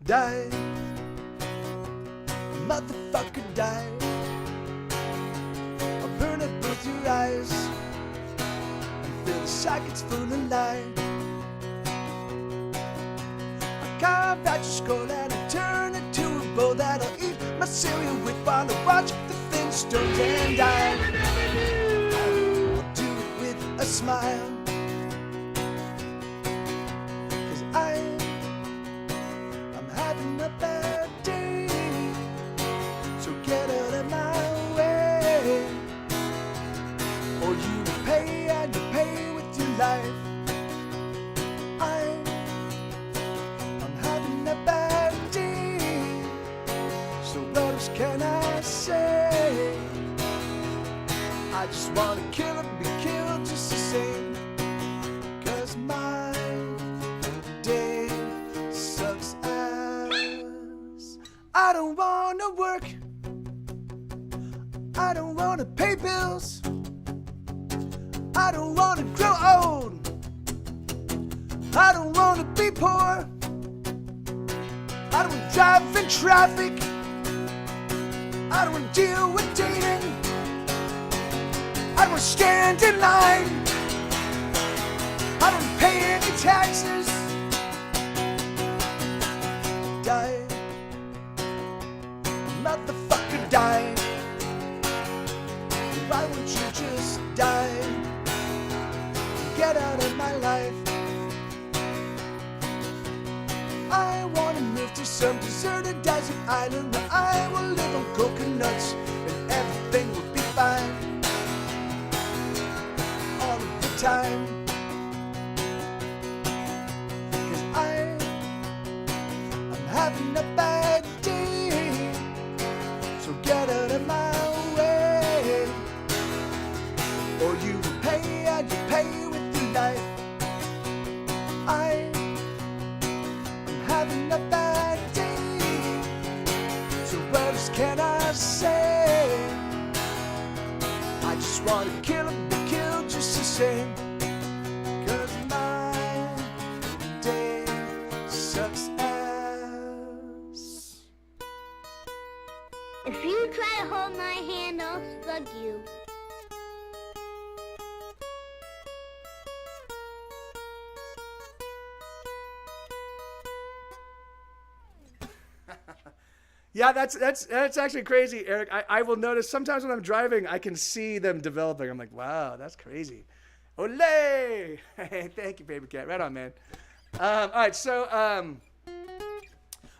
Die, motherfucker, die. I'll burn up both your eyes and fill the sockets full of light. I'll carve out your skull and I'll turn it to a bowl that I'll eat my cereal with while I watch the Flintstones and die. I'll do it with a smile, 'cause I'm having a bad day, so get out of my way, or you will pay and you pay with your life. I'm having a bad day, so what else can I say? I just wanna kill and be killed just the same, 'cause my day sucks ass. I don't wanna work, I don't wanna pay bills, I don't wanna grow old, I don't wanna be poor, I don't wanna drive in traffic, I don't wanna deal with dating, I don't wanna stand in line, I don't wanna pay any taxes. Die, motherfucker, die. Why won't you just some deserted desert island where I will live on coconuts and everything will be fine all of the time. 'Cause I'm having a bad day, so get out of my way, or you will pay and you pay with your life. I'm having a bad day, so what else can I say? I just want to kill and be killed just the same, 'cause my day sucks ass. If you try to hold my hand, I'll slug you. Yeah, that's actually crazy, Eric. I will notice sometimes when I'm driving, I can see them developing. I'm like, wow, that's crazy. Olay! Thank you, Baby Cat. Right on, man. All right, so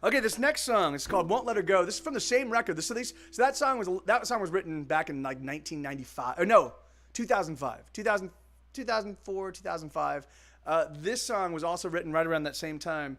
okay, this next song is called "Won't Let Her Go." This is from the same record. So that song was written back in like 1995. Or no, 2005, 2004, 2005. This song was also written right around that same time.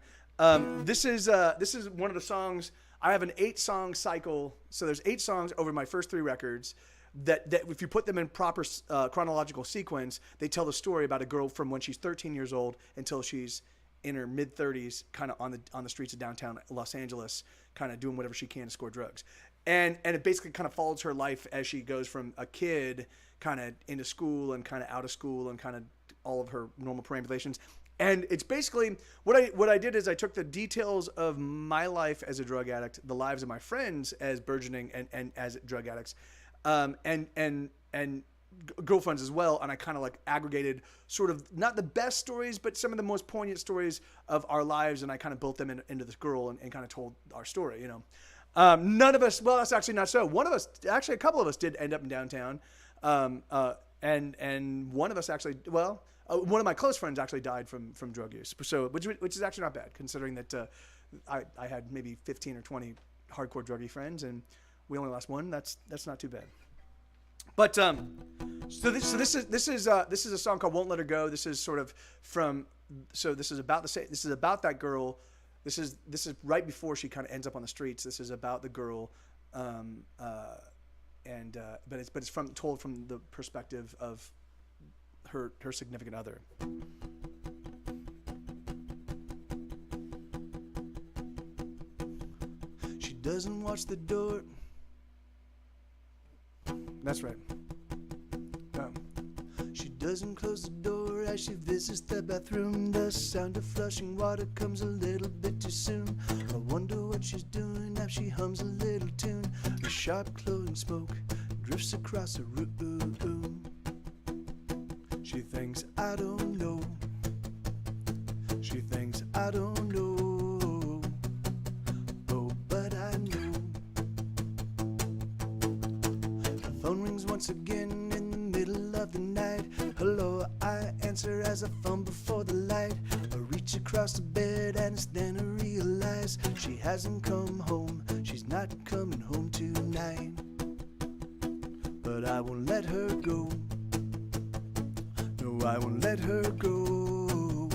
This is one of the songs. I have an 8-song cycle, so there's 8 songs over my first 3 records that if you put them in proper chronological sequence, they tell the story about a girl from when she's 13 years old until she's in her mid-30s, kind of on the streets of downtown Los Angeles, kind of doing whatever she can to score drugs. And it basically kind of follows her life as she goes from a kid kind of into school and kind of out of school and kind of all of her normal perambulations. And it's basically what I did is I took the details of my life as a drug addict, the lives of my friends as burgeoning and as drug addicts, and girlfriends as well, and I kind of like aggregated sort of not the best stories, but some of the most poignant stories of our lives, and I kind of built them into this girl and kind of told our story. You know, none of us. Well, that's actually not so. One of us, actually, a couple of us did end up in downtown, and one of us actually, well. One of my close friends actually died from drug use, so which is actually not bad considering that I had maybe 15 or 20 hardcore druggy friends and we only lost one. That's not too bad. But so this is a song called "Won't Let Her Go." This is sort of this is about that girl. This is right before she kind of ends up on the streets. This is about the girl, but it's told from the perspective of her significant other. She doesn't watch the door. That's right. She doesn't close the door as she visits the bathroom. The sound of flushing water comes a little bit too soon. I wonder what she's doing as she hums a little tune. The sharp clothing smoke drifts across the room. She thinks I don't know. She thinks I don't know. Oh, but I know. The phone rings once again in the middle of the night. Hello, I answer as I fumble for the light. I reach across the bed and it's then I realize she hasn't come home. She's not coming home tonight. But I won't let her go. No, I won't let her go.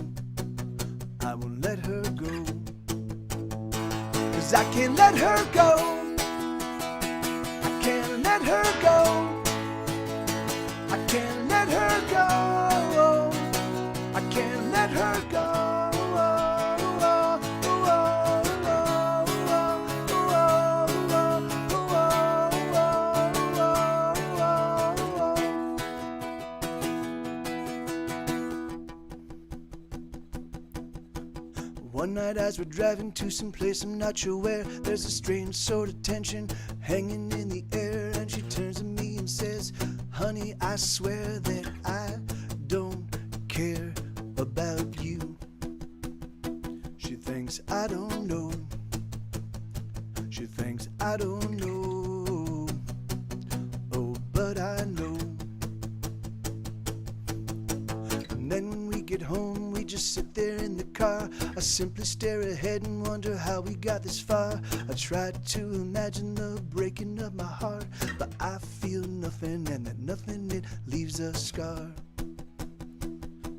I won't let her go. 'Cause I can't let her go. I can't let her go. I can't let her go. I can't let her go. One night as we're driving to some place I'm not sure where, there's a strange sort of tension hanging in the air, and she turns to me and says, honey, I swear that I don't care about you. She thinks I don't know. She thinks I don't know. Oh, but I know. And then when we get home, we just sit there in the car. I I simply stare ahead and wonder how we got this far. I try to imagine the breaking of my heart, but I feel nothing, and that nothing, it leaves a scar.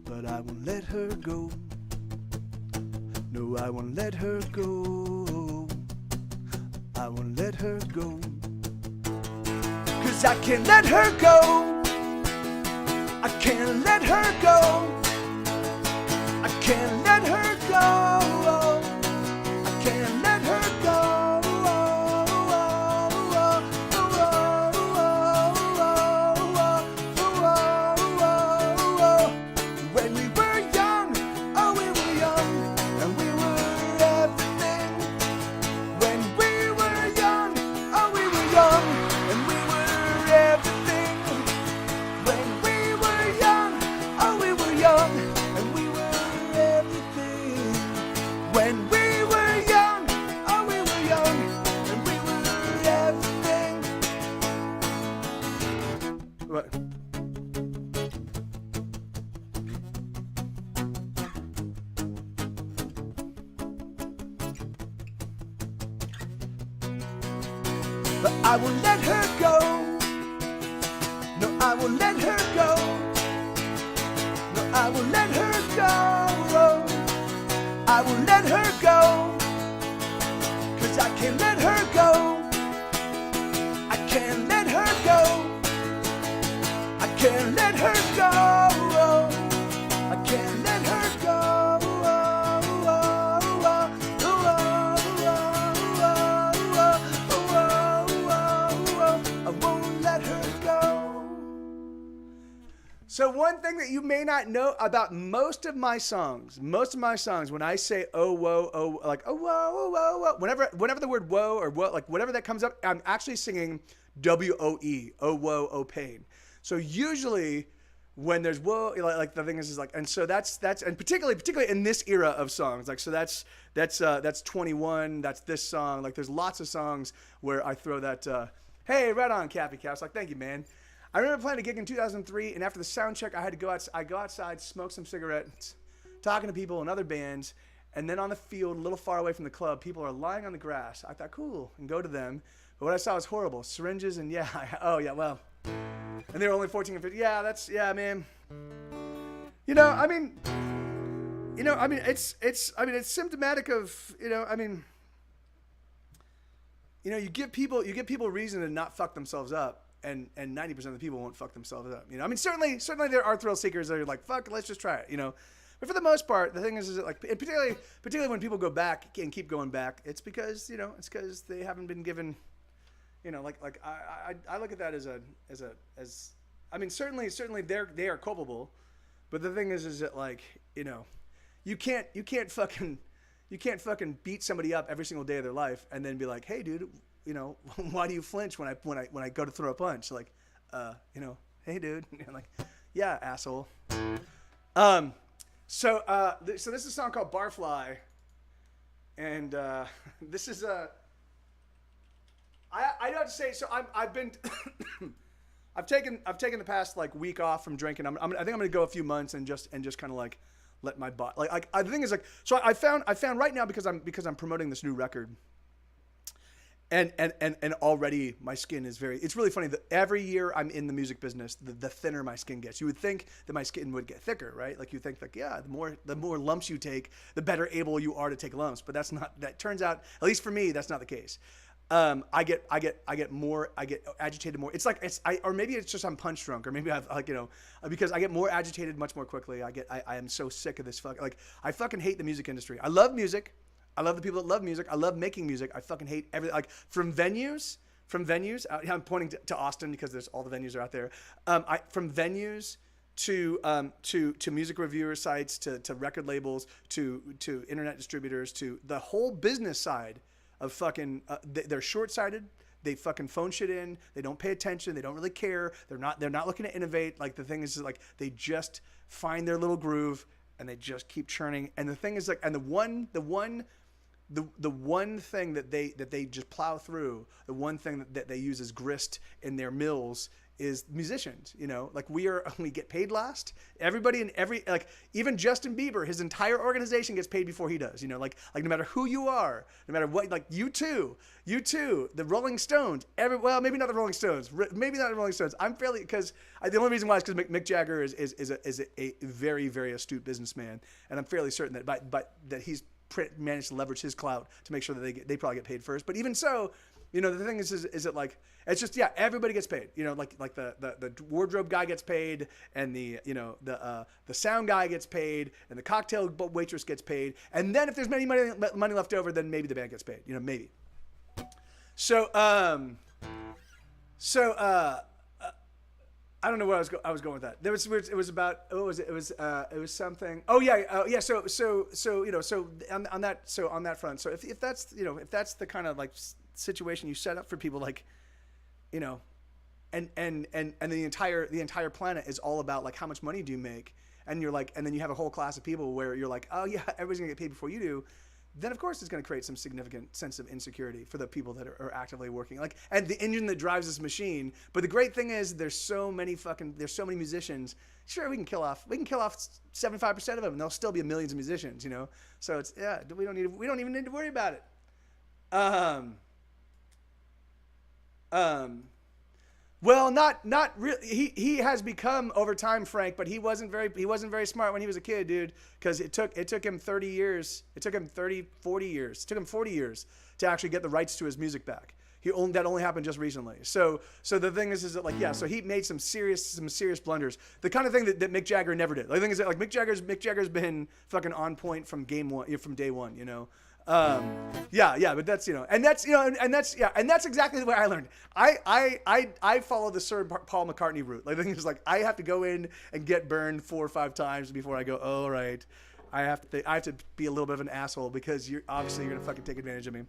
But I won't let her go. No, I won't let her go. I won't let her go. 'Cause I can't let her go. I can't let her go. I can't let her go. I can't let her go. When we were young, oh we were young, and we were everything. When we were young, oh we were young, and we were everything. When we were young, oh we were young, and we were everything. When we were young, oh we were young, and we were everything. What? But I won't let her go. No, I won't let her go. No, I won't let her go. I won't let her go. 'Cause I can't let her go. I can't let her go. I can't let her go. I can't let her go. I won't let her go. So one thing that you may not know about most of my songs, when I say oh whoa, oh like oh whoa, oh whoa, whoa, whenever the word whoa or whoa, like whatever that comes up, I'm actually singing W-O-E, oh whoa, oh pain. So usually when there's whoa, like the thing is like, and so that's and particularly in this era of songs, like so that's 21, that's this song, like there's lots of songs where I throw that hey, right on, Cappy Caps, like thank you, man. I remember playing a gig in 2003, and after the sound check, I had to go outside, smoke some cigarettes, talking to people in other bands, and then on the field, a little far away from the club, people are lying on the grass. I thought, cool, and go to them. But what I saw was horrible. Syringes and well. And they were only 14 and 15. Yeah, man. It's symptomatic of, you give people reason to not fuck themselves up. And 90% of the people won't fuck themselves up. Certainly there are thrill seekers that are like, fuck, let's just try it, But for the most part, the thing is that like, and particularly when people go back and keep going back, it's because, it's because they haven't been given, I look at that as certainly they are culpable, but the thing is that like, you can't fucking beat somebody up every single day of their life and then be like, hey, dude, why do you flinch when I go to throw a punch? Like, hey, dude, like, yeah, asshole. So this is a song called Barfly, and this is I have to say, so I've been I've taken the past like week off from drinking. I think I'm gonna go a few months and just kind of like let my body like the thing is like, so I found right now because I'm promoting this new record. And already my skin is it's really funny that every year I'm in the music business, the thinner my skin gets. You would think that my skin would get thicker, right? Like you think like, yeah, the more lumps you take, the better able you are to take lumps. But that turns out, at least for me, that's not the case. I get agitated more. Or maybe it's just I'm punch drunk, or maybe I've because I get more agitated much more quickly. I am so sick of this I fucking hate the music industry. I love music. I love the people that love music. I love making music. I fucking hate everything. Like from venues. I'm pointing to Austin because there's all the venues are out there. From venues to music reviewer sites to record labels to internet distributors to the whole business side of fucking. They're short-sighted. They fucking phone shit in. They don't pay attention. They don't really care. They're not looking to innovate. Like the thing is like they just find their little groove and they just keep churning. And the thing is like, and the one thing that they just plow through, the one thing that they use as grist in their mills is musicians. You know, like we get paid last. Everybody in like even Justin Bieber, his entire organization gets paid before he does. You know, like no matter who you are, no matter what, like you too, the Rolling Stones, well maybe not the Rolling Stones, maybe not the Rolling Stones. I'm fairly because the only reason why is because Mick Jagger is a very very astute businessman, and I'm fairly certain that that he's managed to leverage his clout to make sure that they probably get paid first. But even so, you know, the thing is it like it's just everybody gets paid. You know, like the wardrobe guy gets paid, and the sound guy gets paid, and the cocktail waitress gets paid, and then if there's money left over, then maybe the band gets paid. You know, maybe. So I don't know where I was going with that. It was about it was something. Oh yeah. So you know, on that front. So if that's the kind of like situation you set up for people, like, you know, and the entire planet is all about like how much money do you make, and you're like, and then you have a whole class of people where you're like, oh yeah, everybody's gonna get paid before you do. Then of course it's going to create some significant sense of insecurity for the people that are actively working, like, and the engine that drives this machine. But the great thing is there's so many musicians. Sure, we can kill off 75% of them, and there'll still be millions of musicians, you know. So it's we don't even need to worry about it. Well, not really. He has become over time, Frank, but he wasn't very smart when he was a kid, dude. Because it took him 30 years. It took him 40 years. It took him 40 years to actually get the rights to his music back. That only happened just recently. So the thing is that like so he made some serious blunders. The kind of thing that Mick Jagger never did. The thing is that like Mick Jagger's been fucking on point from day one, you know. But that's, you know, and that's exactly the way I learned. I follow the Sir Paul McCartney route. Like the thing is like I have to go in and get burned 4 or 5 times before I go, oh right, I have to be a little bit of an asshole because you're gonna fucking take advantage of me.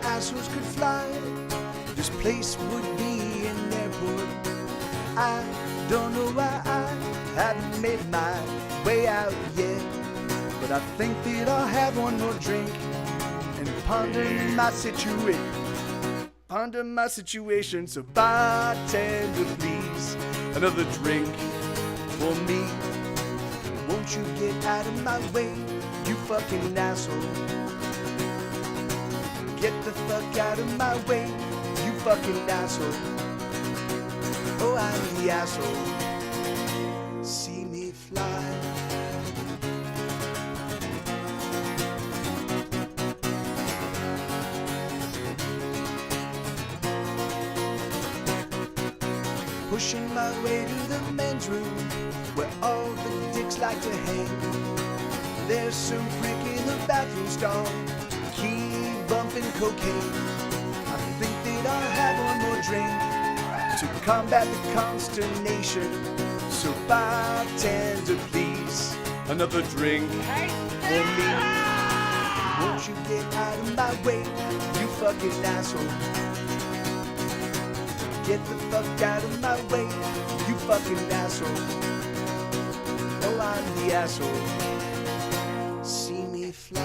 Assholes could fly, this place would be an airport. I don't know why I haven't made my way out yet, but I think that I'll have one more drink and ponder my situation. So bartender, please, another drink for me. Won't you get out of my way, you fucking asshole? Get the fuck out of my way, you fucking asshole. Oh, I'm the asshole. See me fly. Pushing my way to the men's room, where all the dicks like to hang. There's some prick in the bathroom stall, bumping cocaine. I think that I'll have one more drink to combat the consternation. So bartender, please, another drink for me. Won't you get out of my way, you fucking asshole? Get the fuck out of my way, you fucking asshole. Oh, I'm the asshole. See me fly.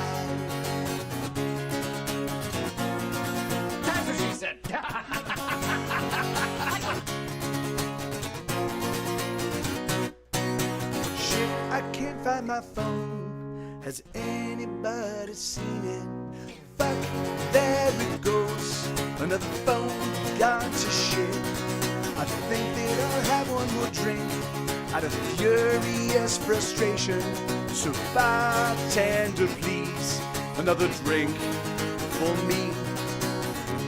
Shit, I can't find my phone. Has anybody seen it? Fuck, there it goes. Another phone gone to shit. I think that I'll have one more drink out of furious frustration. So bartender, please, another drink for me.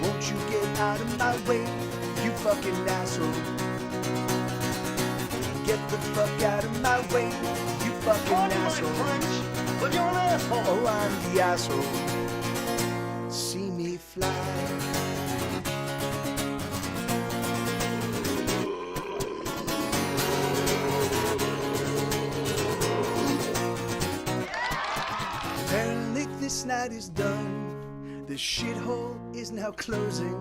Won't you get out of my way, you fucking asshole? Get the fuck out of my way, you fucking asshole. But you're an asshole. Oh, I'm the asshole. See me fly. this night is done. This shithole is now closing.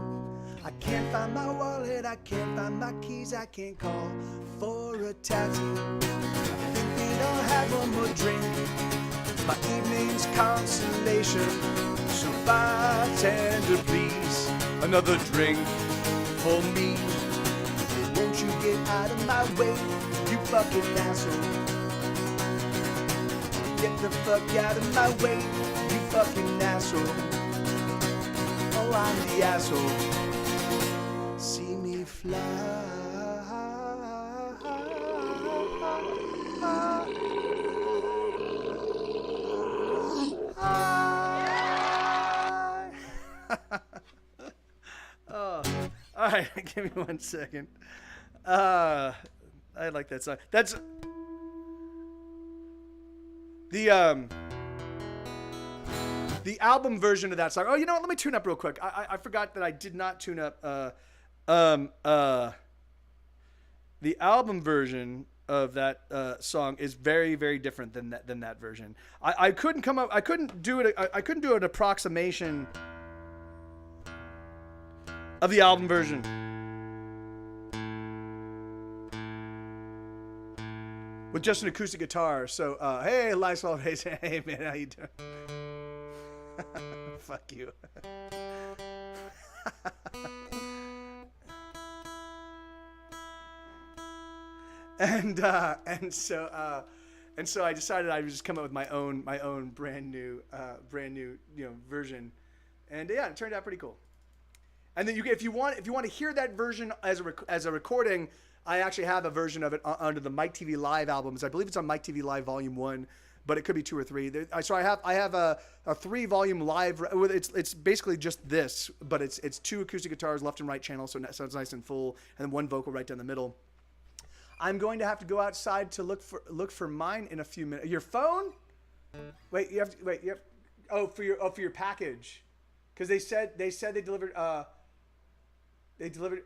I can't find my wallet, I can't find my keys, I can't call for a taxi. I think we don't have one more drink. My evening's consolation. So bartender, please, another drink for me. Won't you get out of my way, you fucking asshole? Get the fuck out of my way, you fucking asshole. Oh, I'm the asshole. See me fly. Oh, all right, give me 1 second. I like that song. That's the album version of that song. Oh, you know what? Let me tune up real quick. I forgot that I did not tune up. The album version of that song is very, very different than that version. I couldn't come up. I couldn't do it. I couldn't do an approximation of the album version. With just an acoustic guitar. So, hey, Lysol, hey, man, how you doing? Fuck you. and so I decided I would just come up with my own brand new version, and yeah, it turned out pretty cool. And then if you want to hear that version as a recording, I actually have a version of it under the Mike TV Live albums. I believe it's on Mike TV Live Volume 1, but it could be 2 or 3. So I have a 3-volume live. It's basically just this, but it's 2 acoustic guitars, left and right channel, so it's nice and full, and then 1 vocal right down the middle. I'm going to have to go outside to look for mine in a few minutes. Your phone? Wait, you have. Oh, for your package, because they said they delivered.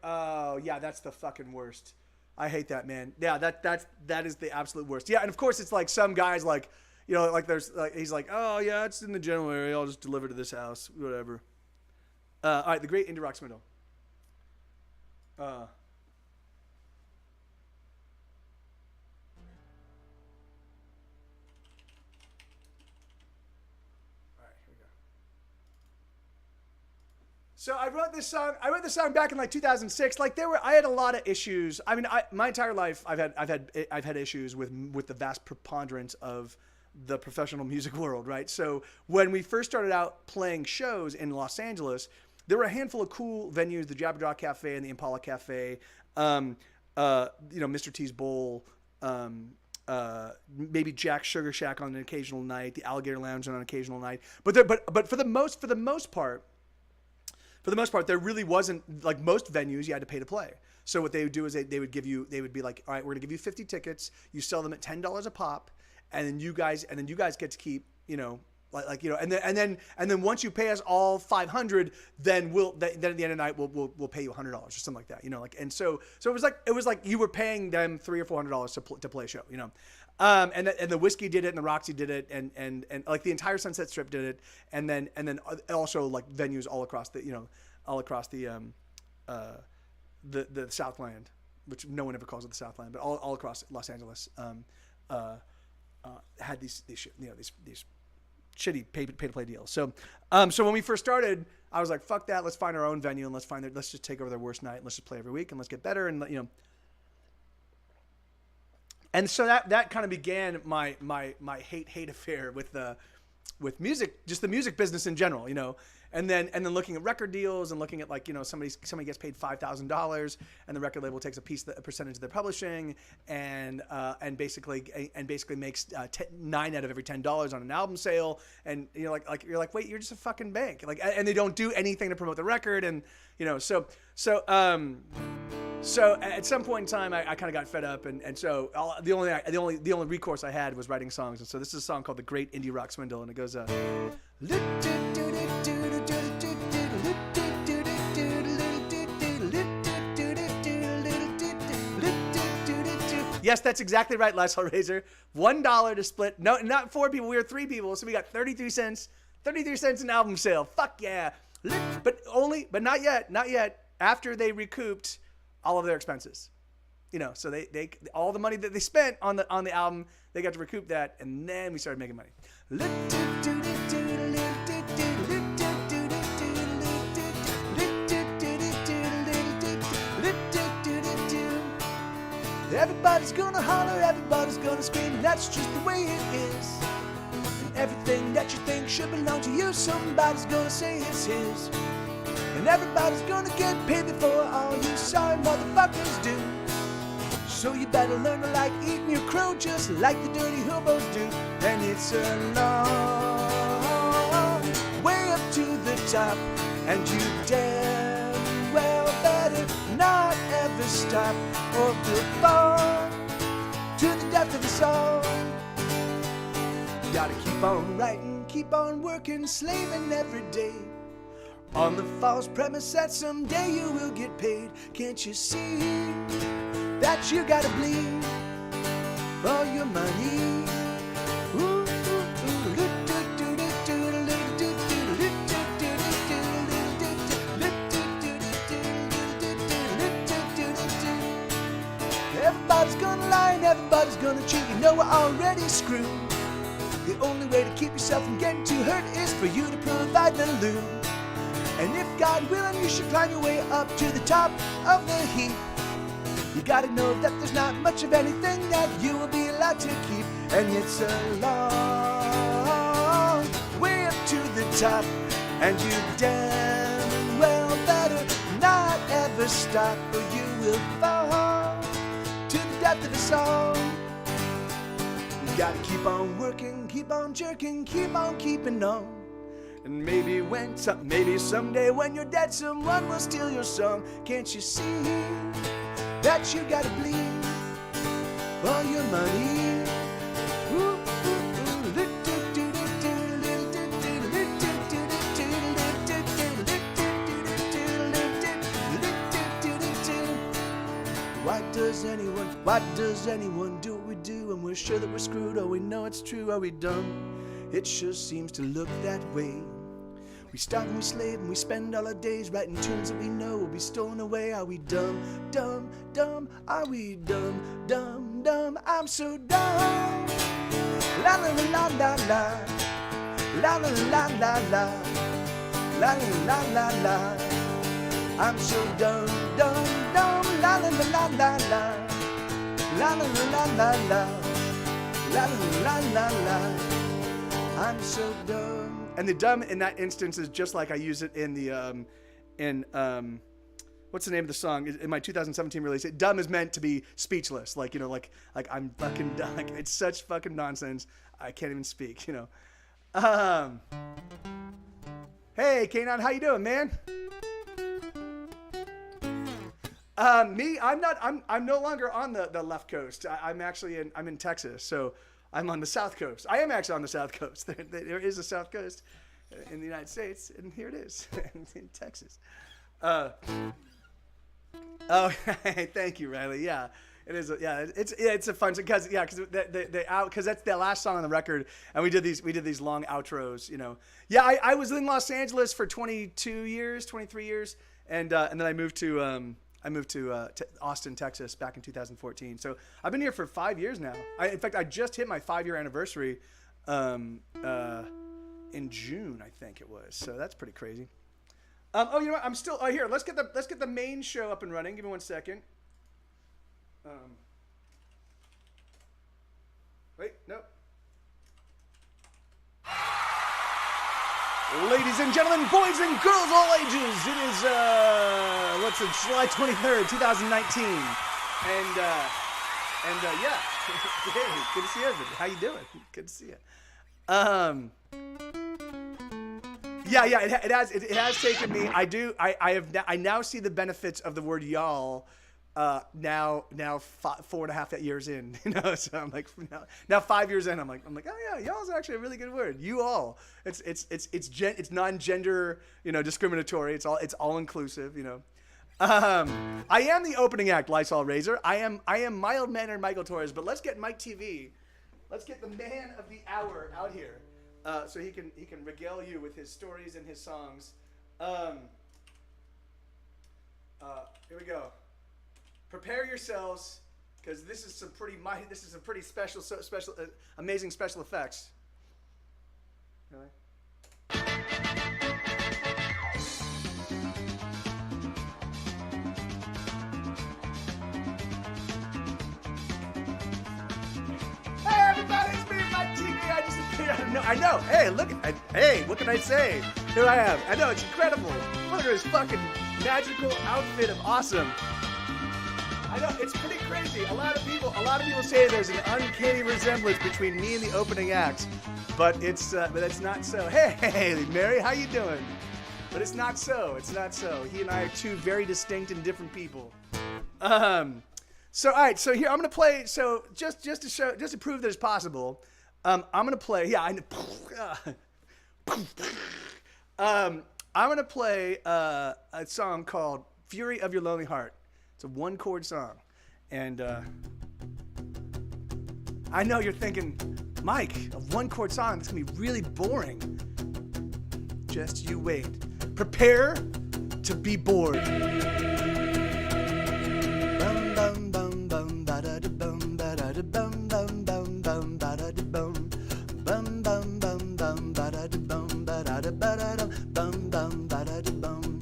Oh yeah, that's the fucking worst. I hate that, man. Yeah, that is the absolute worst. Yeah, and of course it's like some guys like, like there's like he's like, oh yeah, it's in the general area. I'll just deliver to this house, whatever. All right, the Great Indie Rock Swindle. All right, here we go. So I wrote this song back in like 2006. Like I had a lot of issues. I mean, my entire life I've had issues with the vast preponderance of the professional music world, right? So when we first started out playing shows in Los Angeles, there were a handful of cool venues: the Jabberjaw Cafe and the Impala Cafe, Mr. T's Bowl, maybe Jack's Sugar Shack on an occasional night, the Alligator Lounge on an occasional night. But for the most part, there really wasn't, like most venues, you had to pay to play. So what they would do is they would be like, all right, we're gonna give you 50 tickets. You sell them at $10 a pop, and then you guys get to keep, and then once you pay us all $500, then at the end of the night we'll pay you $100 or something like that, and so it was like you were paying them $300 or $400 to play a show, and the Whiskey did it, and the Roxy did it, and like the entire Sunset Strip did it, and then also like venues all across the Southland, which no one ever calls it the Southland, but all across Los Angeles had these shitty pay to play deals. So when we first started, I was like, fuck that, let's find our own venue and let's just take over their worst night and let's just play every week and let's get better, and And so that kind of began my hate affair with music, just the music business in general, and then looking at record deals and looking at like, somebody gets paid $5,000 and the record label takes a percentage of their publishing and basically makes 9 out of every $10 on an album sale, and you're like wait, you're just a fucking bank, and they don't do anything to promote the record, and so at some point in time, I kind of got fed up, and so the only recourse I had was writing songs, and so this is a song called "The Great Indie Rock Swindle," and it goes. Yes, that's exactly right, Lysol Razor. $1 to split. No, not 4 people. We were 3 people, so we got 33 cents 33 cents an album sale. Fuck yeah. But not yet. After they recouped all of their expenses. You know, so they all the money that they spent on the album, they got to recoup that, and then we started making money. Everybody's gonna holler, everybody's gonna scream, that's just the way it is. And everything that you think should belong to you, somebody's gonna say it's his. And everybody's gonna get paid before all you sorry motherfuckers do. So you better learn to like eating your crow just like the dirty hobos do. And it's a long way up to the top, and you damn well better not ever stop, or we'll fall to the depth of the soul. You gotta keep on writing, keep on working, slaving every day, on the false premise that someday you will get paid. Can't you see that you gotta bleed for your money? Ooh, everybody's gonna lie and everybody's gonna cheat. You know we're already screwed. The only way to keep yourself from getting too hurt is for you to provide the loot. And if God willing, you should climb your way up to the top of the heap. You gotta know that there's not much of anything that you will be allowed to keep. And it's a long way up to the top, and you damn well better not ever stop, or you will fall to the depth of the soul. You gotta keep on working, keep on jerking, keep on keeping on. And maybe someday when you're dead, someone will steal your song. Can't you see that you gotta bleed for your money? Ooh, Why does anyone do what we do, and we're sure that we're screwed? Oh, we know it's true. Are we dumb? It sure seems to look that way. We start and we slave and we spend all our days writing tunes that we know will be stolen away. Are we dumb, dumb, dumb? Are we dumb, dumb, dumb? I'm so dumb. La la la la la, la la la la la, la la la la la. I'm so dumb, dumb, dumb. La la la la la la, la la la la la, la la la la. I'm so dumb. And the dumb in that instance is just like I use it in the what's the name of the song in my 2017 release? Dumb is meant to be speechless, like, you know, like I'm fucking dumb. Like, it's such fucking nonsense. I can't even speak, you know. Hey, Kanon, how you doing, man? I'm no longer on the left coast. I'm in Texas, so I'm on the South Coast. I am actually on the South Coast. There is a South Coast in the United States, and here it is in Texas. Oh, thank you, Riley. Yeah, it is. It's a fun because because that's the last song on the record, and we did these long outros. You know, yeah. I was in Los Angeles for 23 years, and then I moved to Austin, Texas back in 2014. So I've been here for 5 years now. In fact, I just hit my 5-year anniversary in June, I think it was. So that's pretty crazy. You know what? I'm still here. Let's get the main show up and running. Give me 1 second. Wait, no. Ladies and gentlemen, boys and girls, all ages, it is, July 23rd, 2019, and yeah, hey, good to see everybody. How you doing? Good to see you. It has taken me, I now see the benefits of the word y'all, now 4.5 years in, you know, so I'm like, now 5 years in, I'm like, oh yeah, y'all's actually a really good word. You all, it's non-gender, you know, discriminatory. It's all inclusive, you know. I am the opening act, Lysol Razor. I am mild-mannered Michael Torres, but let's get Mike TV. Let's get the man of the hour out here. so he can regale you with his stories and his songs. Here we go. Prepare yourselves, because this is some pretty special, amazing special effects. Really? Hey everybody, it's me, my TV. I just appeared. I know. Hey, look. Hey, what can I say? Here I am. I know, it's incredible. Look at this fucking magical outfit of awesome. I know, it's pretty crazy. A lot of people say there's an uncanny resemblance between me and the opening acts, but it's not so. Hey, Mary, how you doing? But it's not so. It's not so. He and I are two very distinct and different people. So all right. So here I'm gonna play. So just to prove that it's possible, I'm gonna play. Yeah, I know. I'm gonna play a song called "Fury of Your Lonely Heart." It's a one-chord song, and I know you're thinking, Mike, a one-chord song, that's gonna be really boring. Just you wait. Prepare to be bored. Bum bum bum bum ba da da bum ba da da bum bum bum bum ba da da bum bum bum bum bum ba da da bum ba da da ba da da bum bum ba da da bum.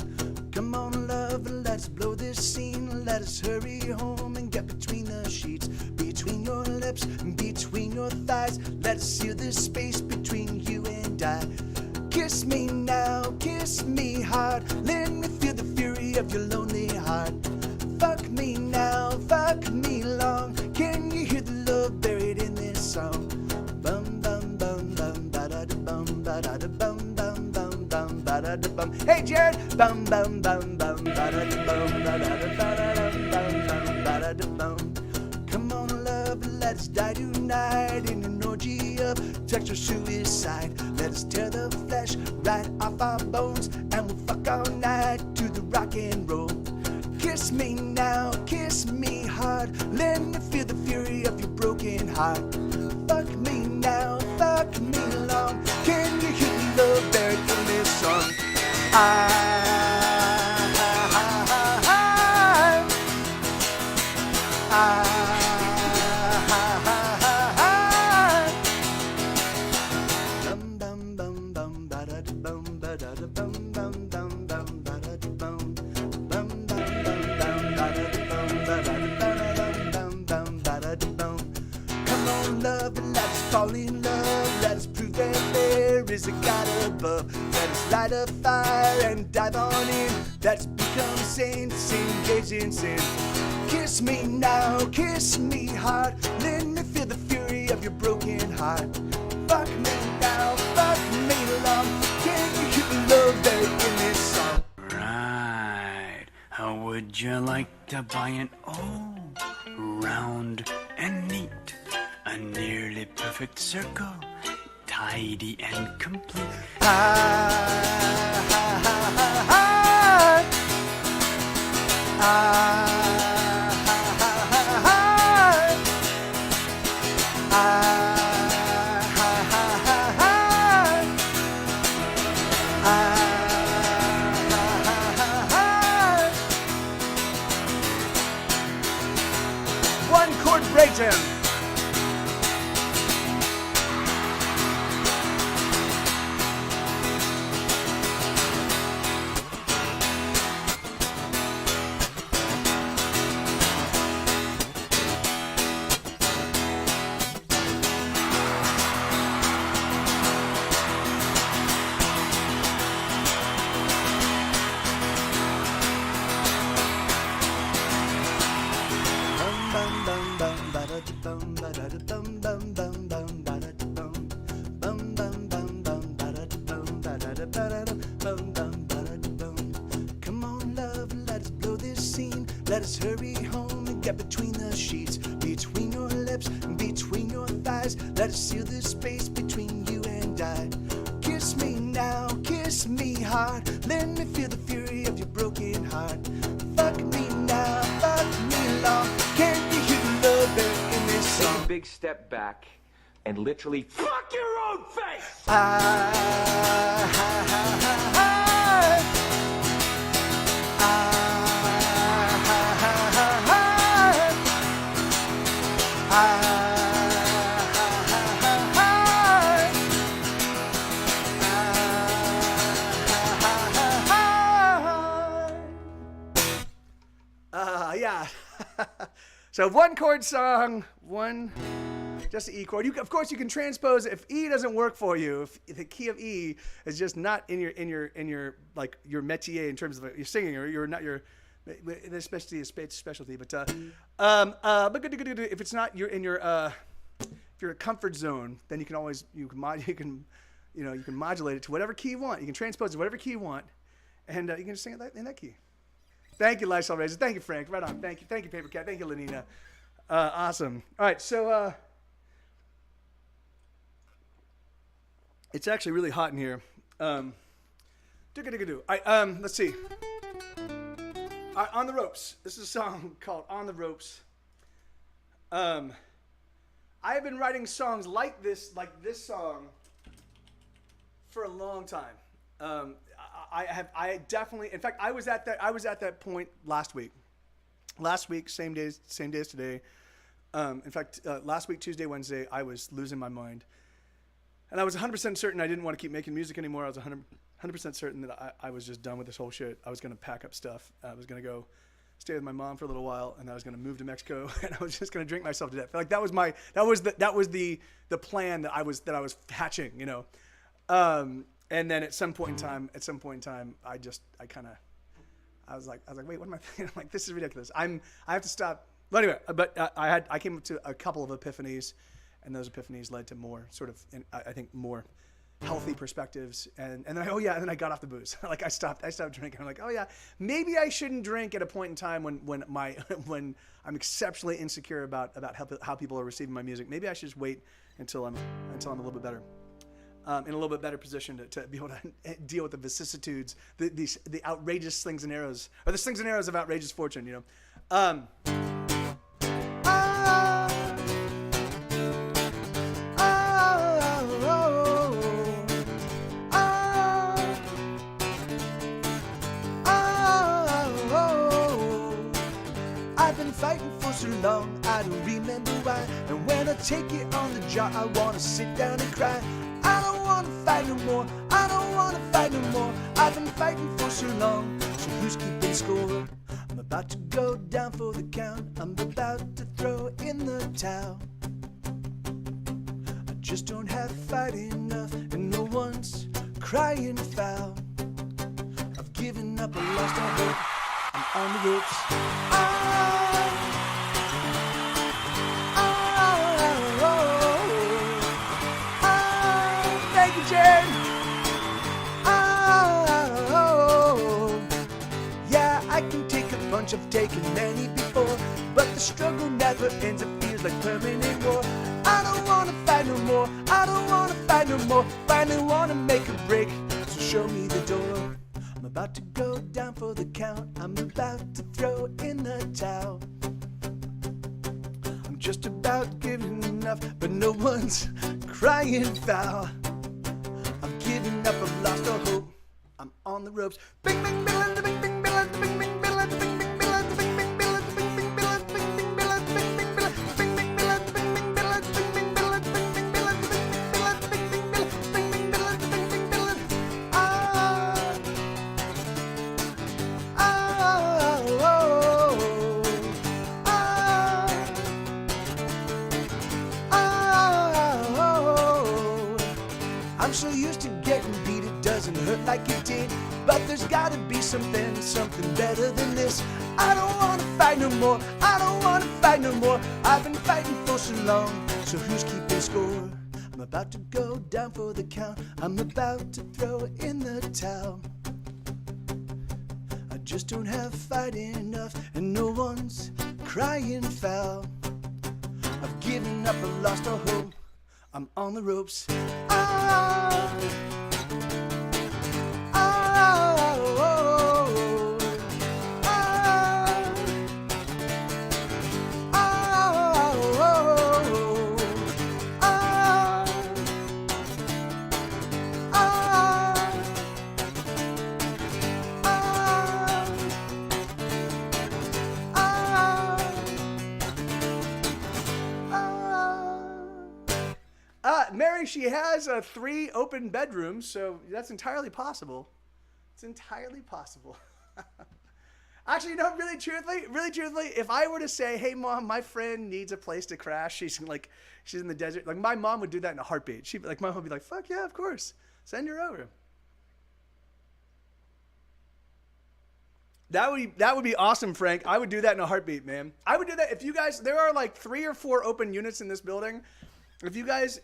Come on, love, let's blow this scene. Let us hurry home and get between the sheets, between your lips and between your thighs. Let us seal this space between you and I. Kiss me now, kiss me hard. Let me feel the fury of your lonely heart. Fuck me now, fuck me long. Can you hear the love buried in this song? Bum bum bum bum ba da da bum ba da da bum bum bum bum ba da da bum. Hey Jared, bum bum bum bum ba da da bum ba da da ba da da bum bum ba da da bum. Come on, love, let's die tonight in an orgy of texture suicide. Let us tear the flesh right off our bones, and we'll fuck all night to the rock and roll. Kiss me now, kiss me hard. Let me feel the fury of your broken heart. Fuck me now, fuck me long. Can you hear the love buried in this song? Bum bum bum bum ba da da bum ba da da bum bum bum bum ba da da bum bum bum bum ba da da bum ba da da bum bum ba da da bum. Come on, love, let's fall in love. Let us prove that there is a God above. Let us light a fire and dive on in. Let's become saints, engaged in sin. Kiss me now, kiss me hard. Let me feel the fury of your broken heart. Fuck me now, fuck me long. Can you hear the love buried in this song? Right. How would you like to buy an all round and neat, a nearly perfect circle, tidy and complete? One chord breakdown. Come on, love, let's blow this scene. Let us hurry home and get between the sheets, between your lips and between your thighs. Let us seal this space between you and I. Kiss me now, kiss me hard. Let me feel the fury of your broken heart. Fuck me now, fuck me long. Can you hear the love buried in this Take song? a big step back. and literally fuck your own face! Yeah. So one chord song, just the E chord. Of course, you can transpose it. If E doesn't work for you, if the key of E is just not in your like your métier in terms of your singing, or you're not your, especially a specialty. But if it's not in your if you're a comfort zone, then you can always you can modulate it to whatever key you want. You can transpose it to whatever key you want, and you can just sing it in that key. Thank you, Lifestyle Razor. Thank you, Frank. Right on. Thank you, Paper Cat. Thank you, Lenina. Awesome. All right, so it's actually really hot in here. All right, let's see. All right, On the Ropes. This is a song called On the Ropes. I have been writing songs like this song for a long time. I definitely, in fact, I was at that point last week. Same days as today. In fact, last week, Tuesday, Wednesday, I was losing my mind. And I was 100% certain I didn't want to keep making music anymore. I was 100% certain that I was just done with this whole shit. I was going to pack up stuff. I was going to go stay with my mom for a little while, and I was going to move to Mexico, and I was just going to drink myself to death. Like that was the plan that I was hatching, you know. And then at some point in time, I was like, wait, what am I thinking? I'm like, this is ridiculous. I have to stop. But anyway, I came up to a couple of epiphanies, and those epiphanies led to more sort of, I think, more healthy perspectives. And then and then I got off the booze. Like I stopped drinking. I'm like, oh yeah, maybe I shouldn't drink at a point in time when I'm exceptionally insecure about how people are receiving my music. Maybe I should just wait until I'm a little bit better. In a little bit better position to be able to deal with the vicissitudes, the outrageous slings and arrows, or the slings and arrows of outrageous fortune, you know. I've been fighting for so long, I don't remember why. And when I take it on the jaw, I wanna sit down and cry. I don't wanna fight no more, I don't wanna fight no more. I've been fighting for so long, so who's keeping score? I'm about to go down for the count, I'm about to throw in the towel. I just don't have fight enough, and no one's crying foul. I've given up, I lost all hope, I'm on the ropes. Thank you, Jen. Yeah, I can take a punch, I've taken many before, but the struggle never ends, it feels like permanent war. I don't wanna fight no more, I don't wanna fight no more. Finally wanna make a break, so show me the door. I'm about to go down for the count, I'm about to throw in the towel. I'm just about giving enough, but no one's crying foul. I've given up, I've lost all hope, I'm on the ropes. Bing, bing, bing, bing, bing, bing, bing, bing, bing, bing, bing, bing, bing, bing, I'm so used to getting beat, it doesn't hurt like it did. But there's gotta be something better than this. I don't wanna fight no more, I don't wanna fight no more. I've been fighting for so long, so who's keeping score? I'm about to go down for the count, I'm about to throw in the towel. I just don't have fight enough, and no one's crying foul. I've given up, I've lost all hope, I'm on the ropes. Mary, she has 3 open bedrooms, so that's entirely possible. It's entirely possible. Actually, really truthfully, if I were to say, "Hey, Mom, my friend needs a place to crash. She's in the desert." Like, my mom would do that in a heartbeat. My mom would be like, "Fuck yeah, of course. Send her over." That would be awesome, Frank. I would do that in a heartbeat, man. I would do that if you guys. There are like 3 or 4 open units in this building. If you guys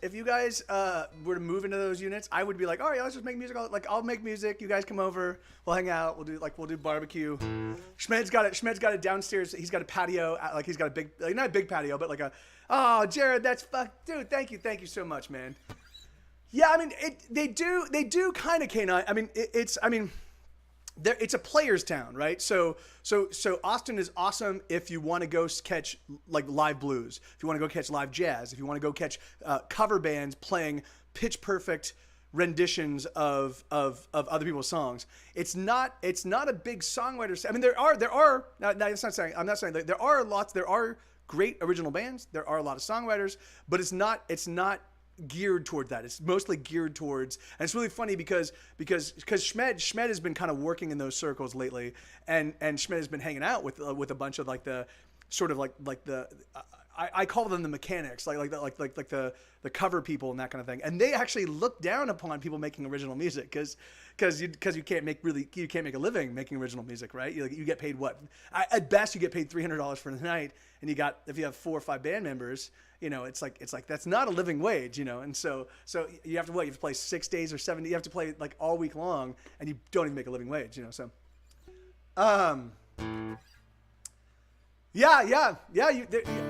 were to move into those units, I would be like, all right, let's just make music. I'll make music. You guys come over. We'll hang out. We'll do barbecue. Schmed's got it downstairs. He's got a patio. Like, he's got a big, like, not a big patio, but like oh, Jared, dude, thank you so much, man. Yeah, I mean, they do kind of canine. I mean, it's a player's town, right? So Austin is awesome if you want to go catch like live blues, if you want to go catch live jazz, if you want to go catch cover bands playing pitch perfect renditions of other people's songs. It's not a big songwriter. I mean, there are. Now, I'm not saying that there are great original bands. There are a lot of songwriters, but it's not geared toward that. It's mostly geared towards, and it's really funny because Schmed has been kind of working in those circles lately, and Schmed has been hanging out with a bunch of like the sort of like the I call them the mechanics, like the cover people and that kind of thing, and they actually look down upon people making original music because you can't make a living making original music, right? You get paid what? At best you get paid $300 for the night, and if you have 4 or 5 band members, you know, it's like that's not a living wage, you know, and so you have to play 6 days or 7 days, you have to play like all week long, and you don't even make a living wage, you know, so yeah,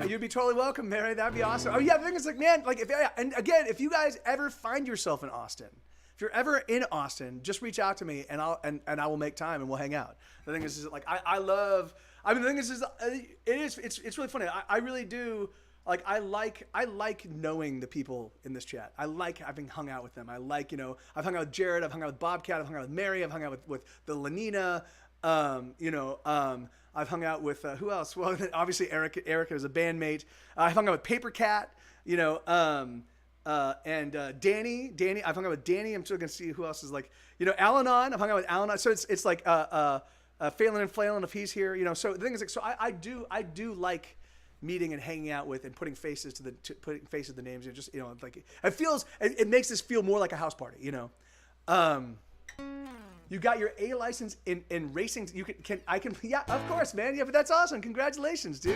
you'd be totally welcome, Mary. That'd be awesome. Oh yeah, the thing is, like, man, like, if you guys ever find yourself in Austin, if you're ever in Austin, just reach out to me, and I will make time, and we'll hang out. The thing is like, the thing is it's really funny. I really do. Like, I like knowing the people in this chat. I like having hung out with them. I like, you know, I've hung out with Jared, I've hung out with Bobcat, I've hung out with Mary, I've hung out with the Lenina, I've hung out with, who else? Well, obviously Erica is a bandmate. I've hung out with Paper Cat, you know, and Danny, I've hung out with Danny. I'm still going to see who else is, like, you know, Al-Anon, I've hung out with Al-Anon. So it's like Phelan and Flailin, if he's here, you know. So the thing is, like, so I do like meeting and hanging out with and putting faces to the names, and just, you know, like, it makes this feel more like a house party, you know. You got your A license in racing. You can yeah, of course, man. Yeah, but that's awesome. Congratulations, dude.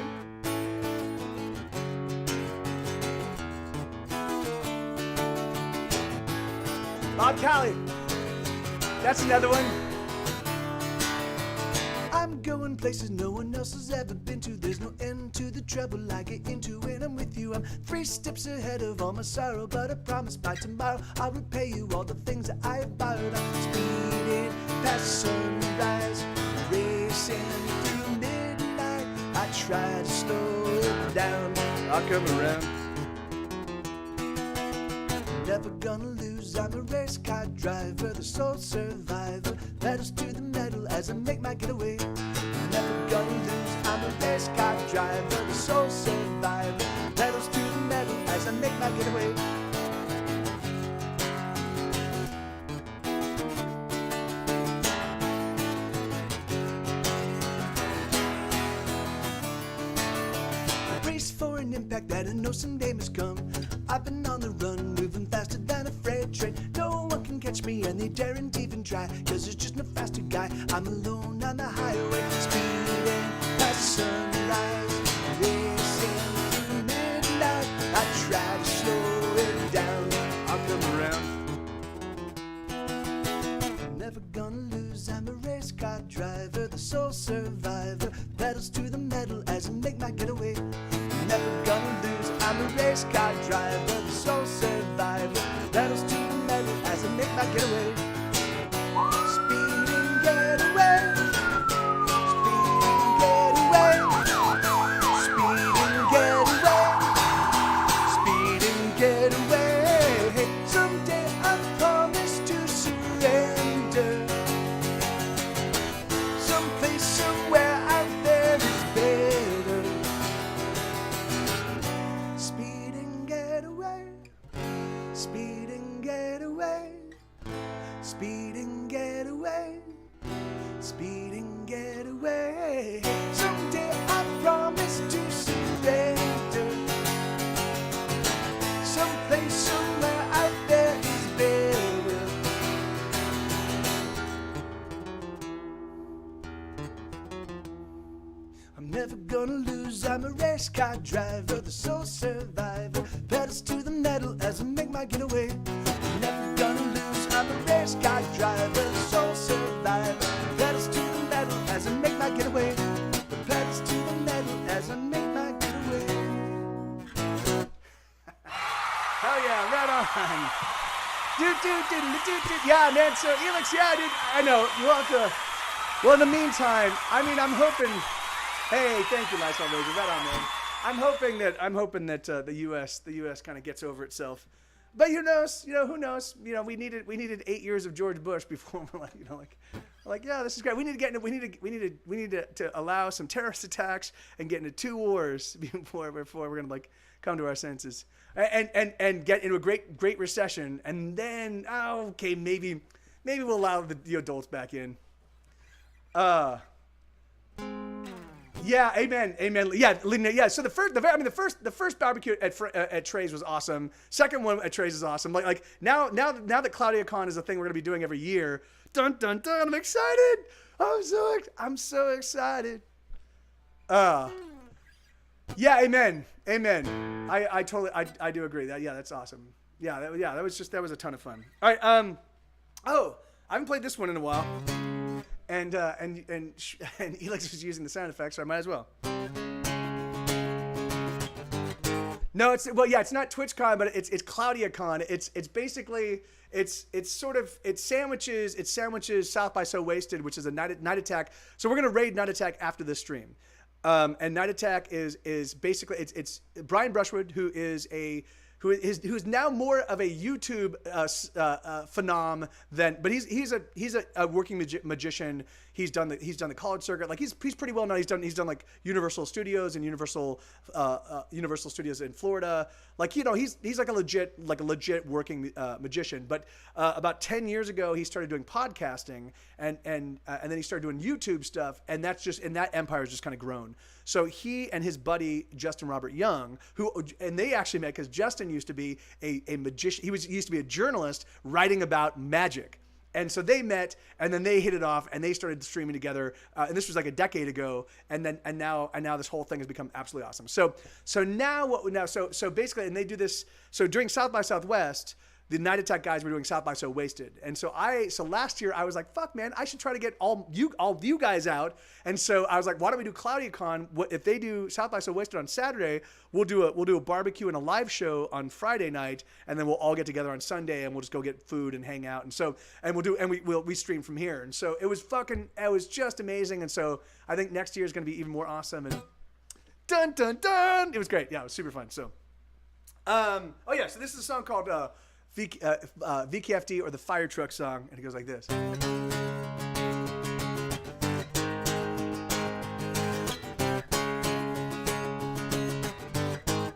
Bob Callie. That's another one. I'm going places no one else has ever been to. There's no end to the trouble I get into when I'm with you. I'm 3 steps ahead of all my sorrow, but I promise by tomorrow I'll repay you all the things that I have borrowed. I'm speeding past sunrise, racing through midnight. I try to slow it down, I'll come around. Never gonna lose, I'm a race car driver, the sole survivor. Pedals to the metal as I make my getaway. Never gonna lose, I'm a race car driver, the sole survivor. Pedals to the metal as I make my getaway. Brace for an impact that I know someday must come. I've been on the run, moving faster than a freight train. No one can catch me, and they daren't even try, 'cause there's just no faster guy. I'm alone on the highway, speeding past sunrise, racing through midnight. I try to slow it down, I'll come around. Never gonna lose, I'm a race car driver, the sole survivor. Pedals to the metal as I make my getaway. Never gonna lose, I'm a race car driver, the sole survivor. Pedals to the metal as I make my getaway. Speeding getaway, speeding getaway, speeding getaway, speeding getaway. Someday I promise to surrender. Someplace, somewhere out there is better. Speeding getaway, speeding getaway. Someday I promise to surrender. Someplace, somewhere out there is better. I'm never gonna lose, I'm a race car driver, the sole survivor. Pedals to the metal as I make my getaway. I'm never gonna lose, I'm a race car driver, sole survivor. Pedals to the metal as I make my getaway. The pedals to the metal as I make my getaway. Hell yeah, right on. Yeah, man, so Elix, yeah, dude, I know, you'll have to, well, in the meantime, I mean, I'm hoping, hey, thank you, Lysol Major, right on, man. I'm hoping that the U.S. kind of gets over itself. But who knows? Who knows? We needed 8 years of George Bush before we're like, yeah, this is great. We need to allow some terrorist attacks and get into 2 wars before we're gonna come to our senses and get into a great recession, and then okay, maybe we'll allow the adults back in. Yeah, amen. Yeah. So the first barbecue at Trey's was awesome. Second one at Trey's is awesome. Like now that Claudia Con is a thing we're gonna be doing every year. Dun dun dun! I'm excited. I'm so excited. Yeah, amen. I totally do agree. That's awesome. That was a ton of fun. All right. I haven't played this one in a while. And Elix was using the sound effects, so I might as well. No, it's not TwitchCon, but it's ClaudiaCon. It's basically it's sandwiches South by So Wasted, which is a night attack. So we're gonna raid Night Attack after this stream. And Night Attack is basically it's Brian Brushwood, who is now more of a YouTube phenom than, but he's a working magician. He's done the college circuit. Like he's pretty well known. He's done like Universal Studios and Universal Studios in Florida. Like he's like a legit working magician. But about 10 years ago he started doing podcasting and then he started doing YouTube stuff, and that empire's just kind of grown. So he and his buddy Justin Robert Young, and they actually met because Justin used to be a magician. He used to be a journalist writing about magic. And so they met, and then they hit it off, and they started streaming together. And this was like a decade ago. And now this whole thing has become absolutely awesome. So basically, and they do this. So during South by Southwest, the Night Attack guys were doing South by So Wasted. And so last year I was like, fuck man, I should try to get all you guys out. And so I was like, why don't we do ClaudiaCon? If they do South by So Wasted on Saturday, we'll do a barbecue and a live show on Friday night, and then we'll all get together on Sunday and we'll just go get food and hang out. And we stream from here. And so it was just amazing. And so I think next year is going to be even more awesome. And dun dun dun, it was great. Yeah, it was super fun. So so this is a song called VKFD, or the Fire Truck Song, and it goes like this.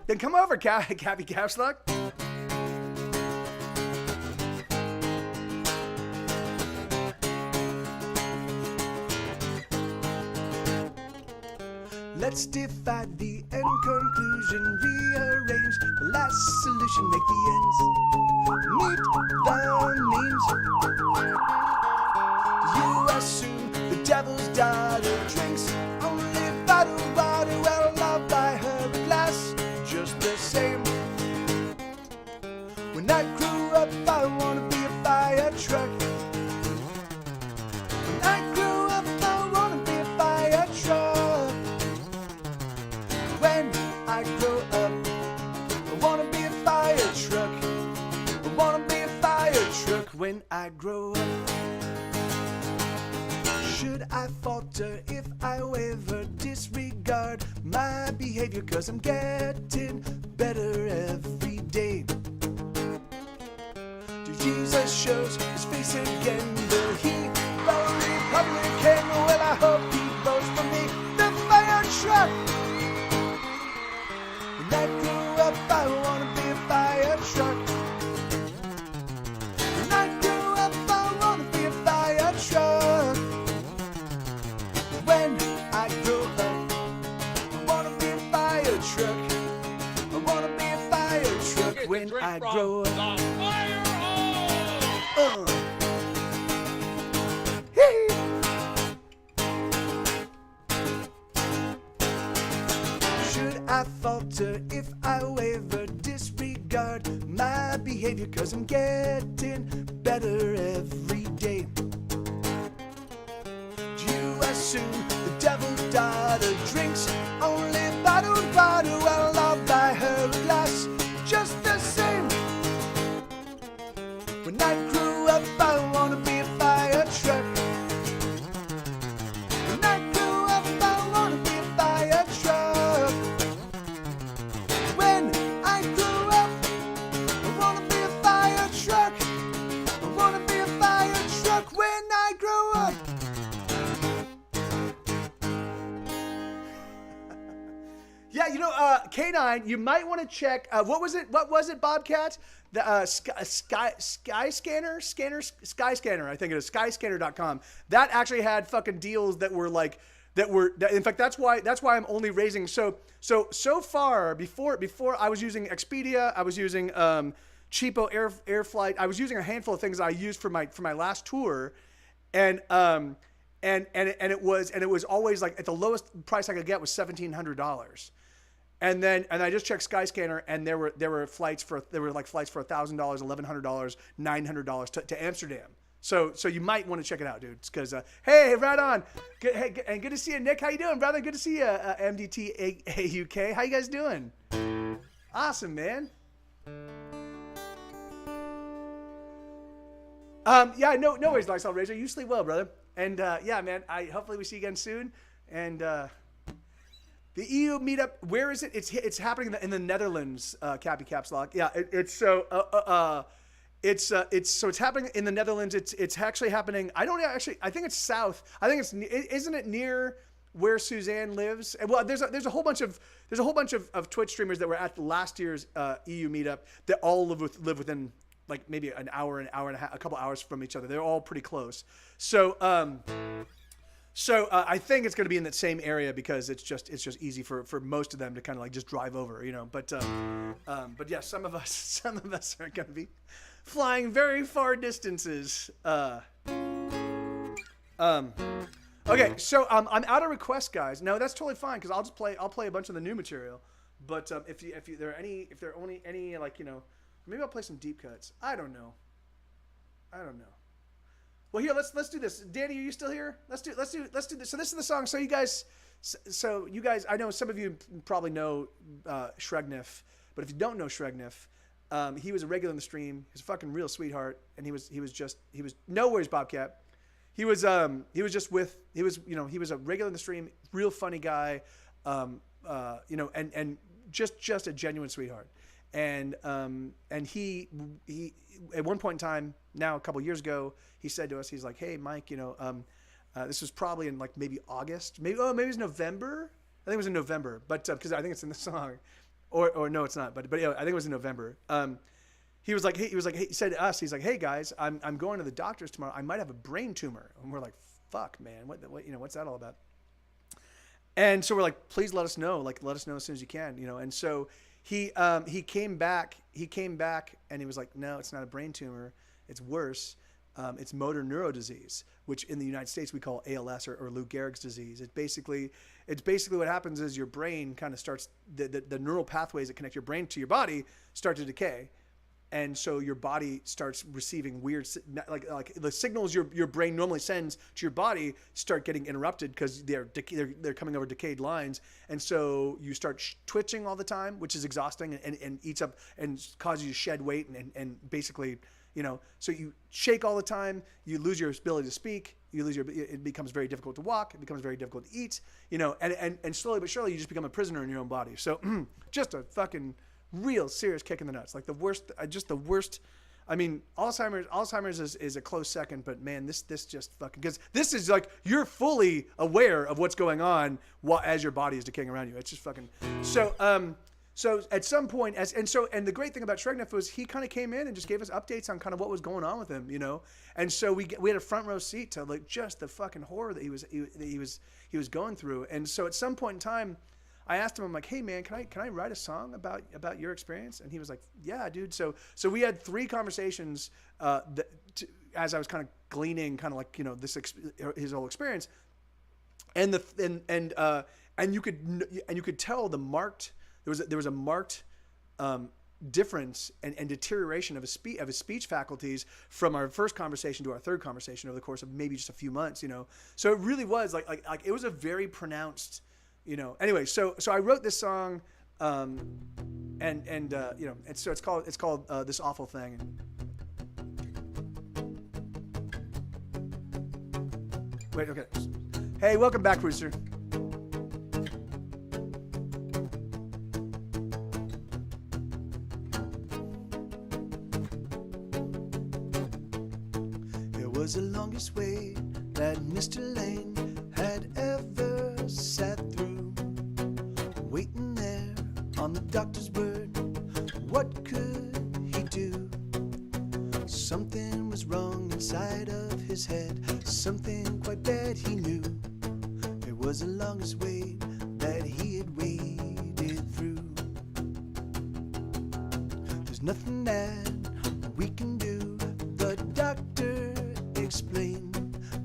Then come over, Cappy Capslock. Let's divide the end conclusion, rearrange the last solution, make the ends meet the means. You assume the devil's daughter drinks only bottled water, well, I'll buy her a glass just the same. When I grew up, I wanna be a fire truck. When I grew up, I wanna be a fire truck. When I grow up, I wanna be a fire truck. I wanna be a fire truck when I grow up. Should I falter if I waver, disregard my behavior? 'Cause I'm getting better every day. Jesus shows his face again. Will he vote Republican? Well, I hope he votes for me, the fire truck. When I grew up, I wanna be a fire truck. When I grew up, I wanna be a fire truck. I from grow up. the fire hole. Hee. Should I falter if I waver, disregard my behavior? 'Cause I'm getting better every day. Do you assume the devil's daughter drinks only bottled water? Well, I'll buy her a glass just the same. When I grew up, I wanna be a fire truck. When I grew up, I wanna be a fire truck. When I grew up, I wanna be a fire truck. I wanna be a fire truck when I grow up. Yeah, you know, K9, you might want to check. What was it, Bobcat? The Sky Scanner, I think it is, skyscanner.com. That actually had fucking deals that were like, in fact, that's why I'm only raising. So far, before I was using Expedia, I was using cheapo air flight. I was using a handful of things that I used for my last tour, and it was always like at the lowest price I could get was $1,700. And I just checked Skyscanner, and there were flights for $1,000, $1,100, $900 to Amsterdam. So you might want to check it out, dudes. Because hey, right on. Good to see you, Nick. How you doing, brother? Good to see you, MDT AUK. How you guys doing? Awesome, man. Yeah, no worries, Lifestyle Razor. You sleep well, brother. And yeah, man. Hopefully we see you again soon. And the EU meetup, where is it? It's happening in the Netherlands. Cappy Caps Lock. Yeah, it's happening in the Netherlands. It's actually happening. I think it's south. I think isn't it near where Suzanne lives? And well, there's a whole bunch of Twitch streamers that were at last year's EU meetup that all live within like maybe an hour and a half, a couple hours from each other. They're all pretty close. So I think it's going to be in that same area because it's just easy for most of them to kind of like just drive over, you know. But yeah, some of us are going to be flying very far distances. Okay, so I'm out of requests, guys. No, that's totally fine because I'll play a bunch of the new material. But if there are only any like, you know, maybe I'll play some deep cuts. I don't know. Well, here, let's do this. Danny, are you still here? Let's do this. So this is the song. So you guys, I know some of you probably know Shregnif, but if you don't know Shregnif, he was a regular in the stream. He's a fucking real sweetheart, and he was no worries, Bobcat. He was a regular in the stream, real funny guy, you know, and just a genuine sweetheart. And he at one point in time, now a couple years ago, he said to us, he's like, "Hey, Mike, you know, this was probably in like maybe August, maybe it was November. I think it was in November, but because I think it's in the song, or no, it's not. But yeah, I think it was in November. He said to us, he's like, "Hey guys, I'm going to the doctor's tomorrow. I might have a brain tumor." And we're like, "Fuck, man, what you know, what's that all about?" And so we're like, "Please let us know. Like, let us know as soon as you can, you know." And so he came back and he was like, "No, it's not a brain tumor. It's worse. It's motor neuron disease, which in the United States we call ALS or Lou Gehrig's disease. It's basically what happens is your brain kind of starts, the neural pathways that connect your brain to your body start to decay. And so your body starts receiving weird, like the signals your brain normally sends to your body start getting interrupted because they're coming over decayed lines. And so you start twitching all the time, which is exhausting and eats up and causes you to shed weight and basically, you know, so you shake all the time, you lose your ability to speak, it becomes very difficult to walk, it becomes very difficult to eat, you know, and slowly but surely you just become a prisoner in your own body. So just a fucking real serious kick in the nuts, like the worst. I mean, Alzheimer's is a close second, but man, this just fucking, because this is like you're fully aware of what's going on as your body is decaying around you. It's just fucking so at some point, and the great thing about Shregnif was he kind of came in and just gave us updates on kind of what was going on with him, you know. And so we had a front row seat to like just the fucking horror that he was going through. And so at some point in time, I asked him, I'm like, hey man, can I write a song about your experience? And he was like, yeah, dude. So we had 3 conversations as I was kind of gleaning, kind of like, you know, his whole experience, and you could tell the marked there was a marked difference and deterioration of his speech faculties from our first conversation to our third conversation over the course of maybe just a few months, you know. So it really was like it was a very pronounced, you know. Anyway, so I wrote this song, you know, and so it's called This Awful Thing. Wait, okay. Hey, welcome back, Rooster. Was the longest wait that Mr. Lane had ever sat through, waiting there on the doctor's word. What could he do? Something was wrong inside of his head, something quite bad he knew. It was the longest wait that he had waited through. There's nothing that we can do, the doctor explain.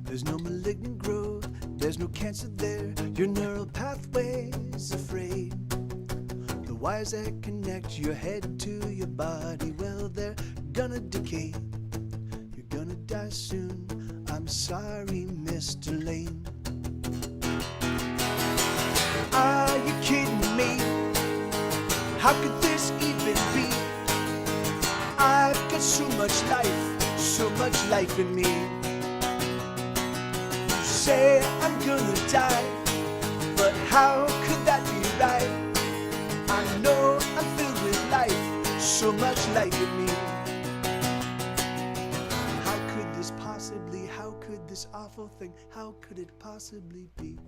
There's no malignant growth, there's no cancer there, your neural pathway's afraid. The wires that connect your head to your body, well, they're gonna decay. You're gonna die soon, I'm sorry, Mr. Lane. Are you kidding me? How could this even be? I've got so much life in me. You say I'm gonna die, but how could that be right? I know I'm filled with life, so much life in me. How could this possibly, how could this awful thing, how could it possibly be?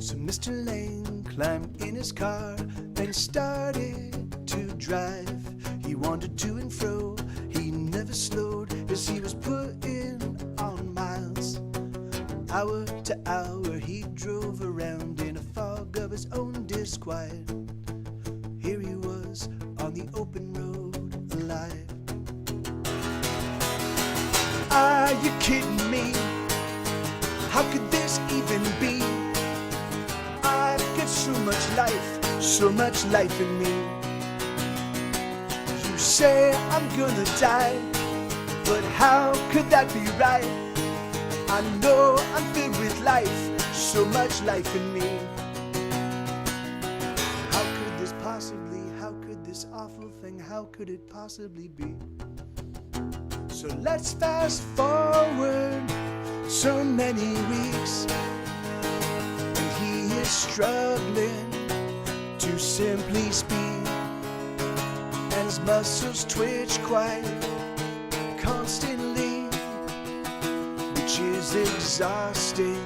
So Mr. Lane climbed in his car and started to drive. He wandered to and fro, he never slowed as he was putting on miles. Hour to hour he drove around in a fog of his own disquiet. Here he was on the open road, alive. Are you kidding me? How could this even be? I've got so much life in me. You say I'm gonna die, but how could that be right? I know I'm filled with life, so much life in me. How could this possibly, how could this awful thing, how could it possibly be? So let's fast forward so many weeks, and he is struggling to simply speak, and his muscles twitch quite constantly, which is exhausting.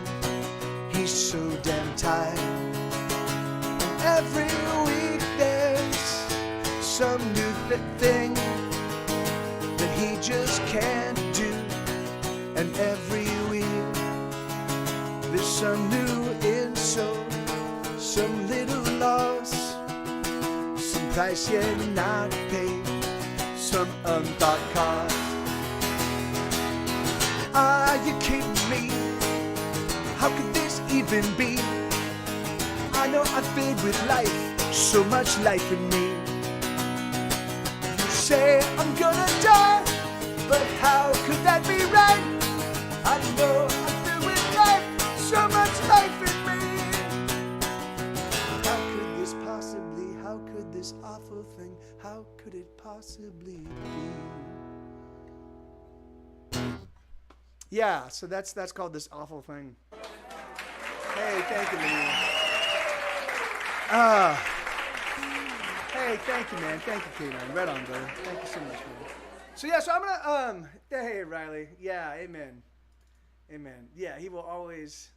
He's so damn tired, and every week there's some new thing that he just can't do, and every week there's some new insult, some little loss, some price yet not paid, some unthought cost. Are you kidding me? How could this even be? I know I'm filled with life, so much life in me. You say I'm gonna die, but how could that be right? I know I'm filled with life, so much life in me. How could this possibly, how could this awful thing, how could it possibly be? Yeah, so that's called This Awful Thing. Hey, thank you, man. Hey, thank you, man. Thank you, K-Man. Right on, brother. Thank you so much, man. So yeah, so I'm gonna hey, Riley. Yeah, amen. Amen. Yeah, he will always.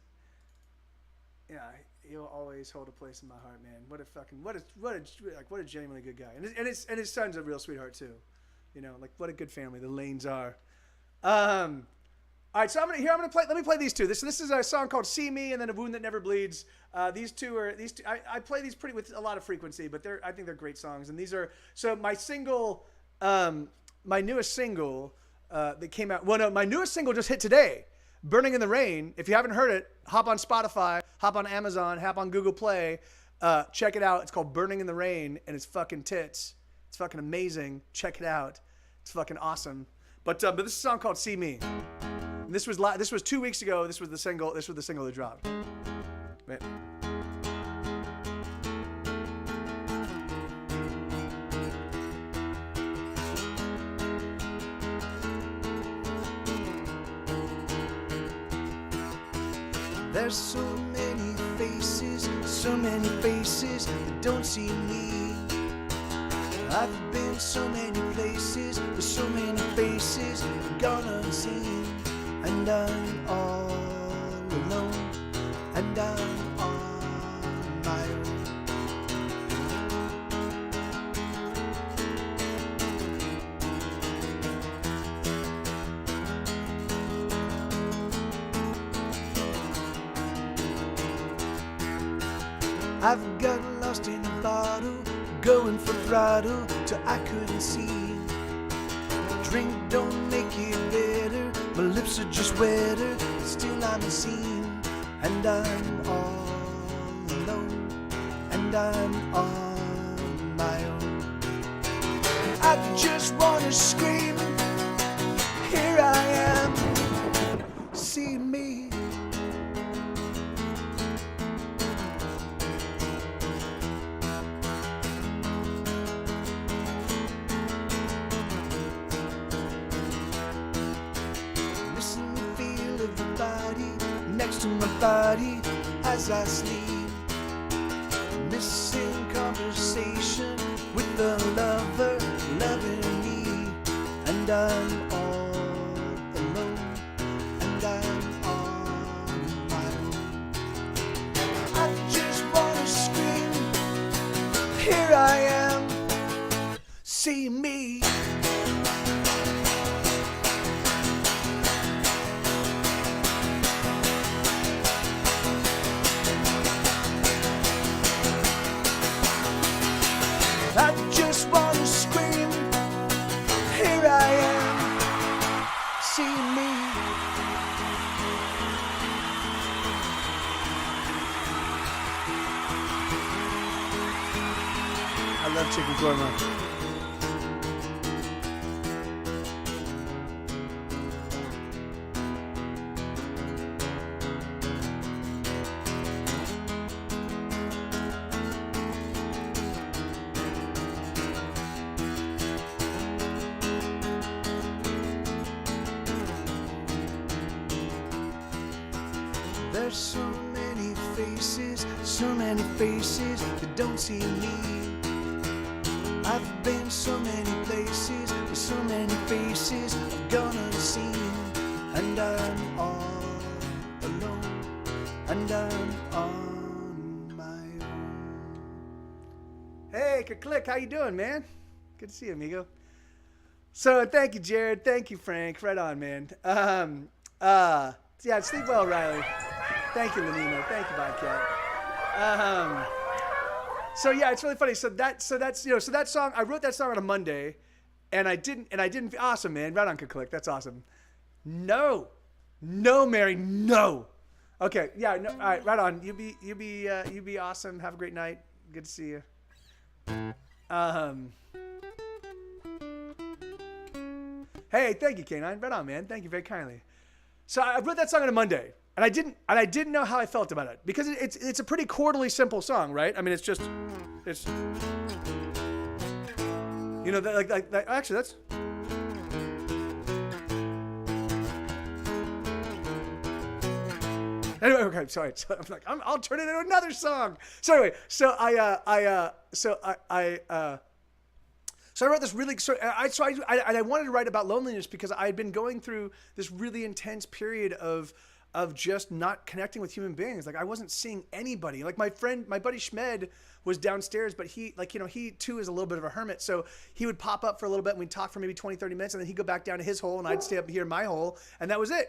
Yeah, You'll always hold a place in my heart, man. What a genuinely good guy, and his son's a real sweetheart too. You know, like what a good family the Lanes are. All right, so I'm gonna play. Let me play these two. This is a song called "See Me" and then "A Wound That Never Bleeds." These two. I play these pretty with a lot of frequency, but I think they're great songs. And these are so my single, my newest single that came out. Well, no, my newest single just hit today. "Burning in the Rain." If you haven't heard it, hop on Spotify, hop on Amazon, hop on Google Play, check it out. It's called "Burning in the Rain" and it's fucking tits. It's fucking amazing. Check it out. It's fucking awesome. But this is a song called "See Me." And this was 2 weeks ago. This was the single that dropped. Wait. There's so many faces that don't see me. I've been so many places, with so many faces gone unseen. And I'm all alone, and I'm on my own. I've gotten lost in a bottle, going for throttle till I couldn't see. Drink don't make it better, my lips are just wetter, but still I'm seen. And I'm all alone, and I'm on my own. I just wanna scream, here I am, see me. To my body as I sleep, missing conversation with the lover loving me. And I'm all alone, and I'm on my own. I just wanna scream, here I am, see me. I just wanna scream, here I am, see me. I love chicken korma. There's so many faces that don't see me. I've been so many places, with so many faces I've gone unseen. And I'm all alone, and I'm on my own. Hey, Click, how you doing, man? Good to see you, amigo. So thank you, Jared. Thank you, Frank. Right on, man. Yeah, sleep well, Riley. Thank you, Lenina. Thank you, Bobcat. So yeah, it's really funny. So that song, I wrote that song on a Monday, and I didn't. Awesome, man. Right on, Click. That's awesome. No, Mary, no. Okay, yeah, no. All right, right on. You be awesome. Have a great night. Good to see you. Hey, thank you, K9. Right on, man. Thank you very kindly. So I wrote that song on a Monday, and I didn't know how I felt about it because it's a pretty chordally simple song, right? I mean, it's you know, like actually that's. Anyway, okay, sorry. So I'm like, I'll turn it into another song. So anyway, so I wrote this really. I wanted to write about loneliness because I had been going through this really intense period of of just not connecting with human beings. Like I wasn't seeing anybody. Like my buddy Schmed was downstairs, but he he too is a little bit of a hermit. So he would pop up for a little bit and we'd talk for maybe 20, 30 minutes and then he'd go back down to his hole and I'd stay up here in my hole and that was it,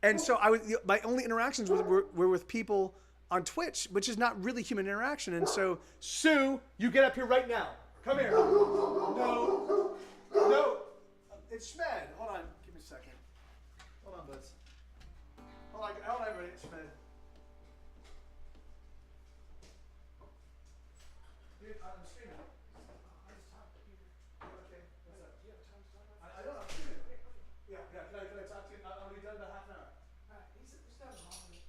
And so my only interactions were with people on Twitch, which is not really human interaction. And so, Sue, you get up here right now. Come here. No. It's Schmed. Hold on. Give me a second. Hold on, buds. Hold on, everybody. It's Schmed. Dude, I'm streaming. I just talked to Peter. Okay. What's up? Do you have time to talk? I don't know. I'm streaming. Yeah. Can I talk to you? I'll be done in about half an hour. He said this guy's wrong with me.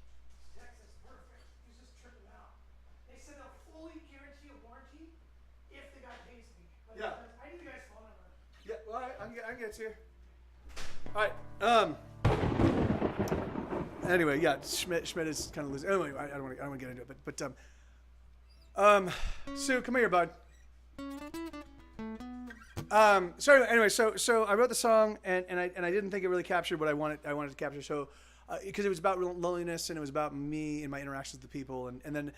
Text is perfect. He's just tripping out. They said they'll fully guarantee a warranty if the guy pays me. But Yeah. I need the guy's phone number. Yeah, well, I can get it to you. All right. Anyway, yeah, Schmidt is kind of losing. Anyway, I don't want to get into it, but Sue, come here, bud. So I wrote the song and I didn't think it really captured what I wanted to capture. So because it was about loneliness and it was about me and my interactions with the people and then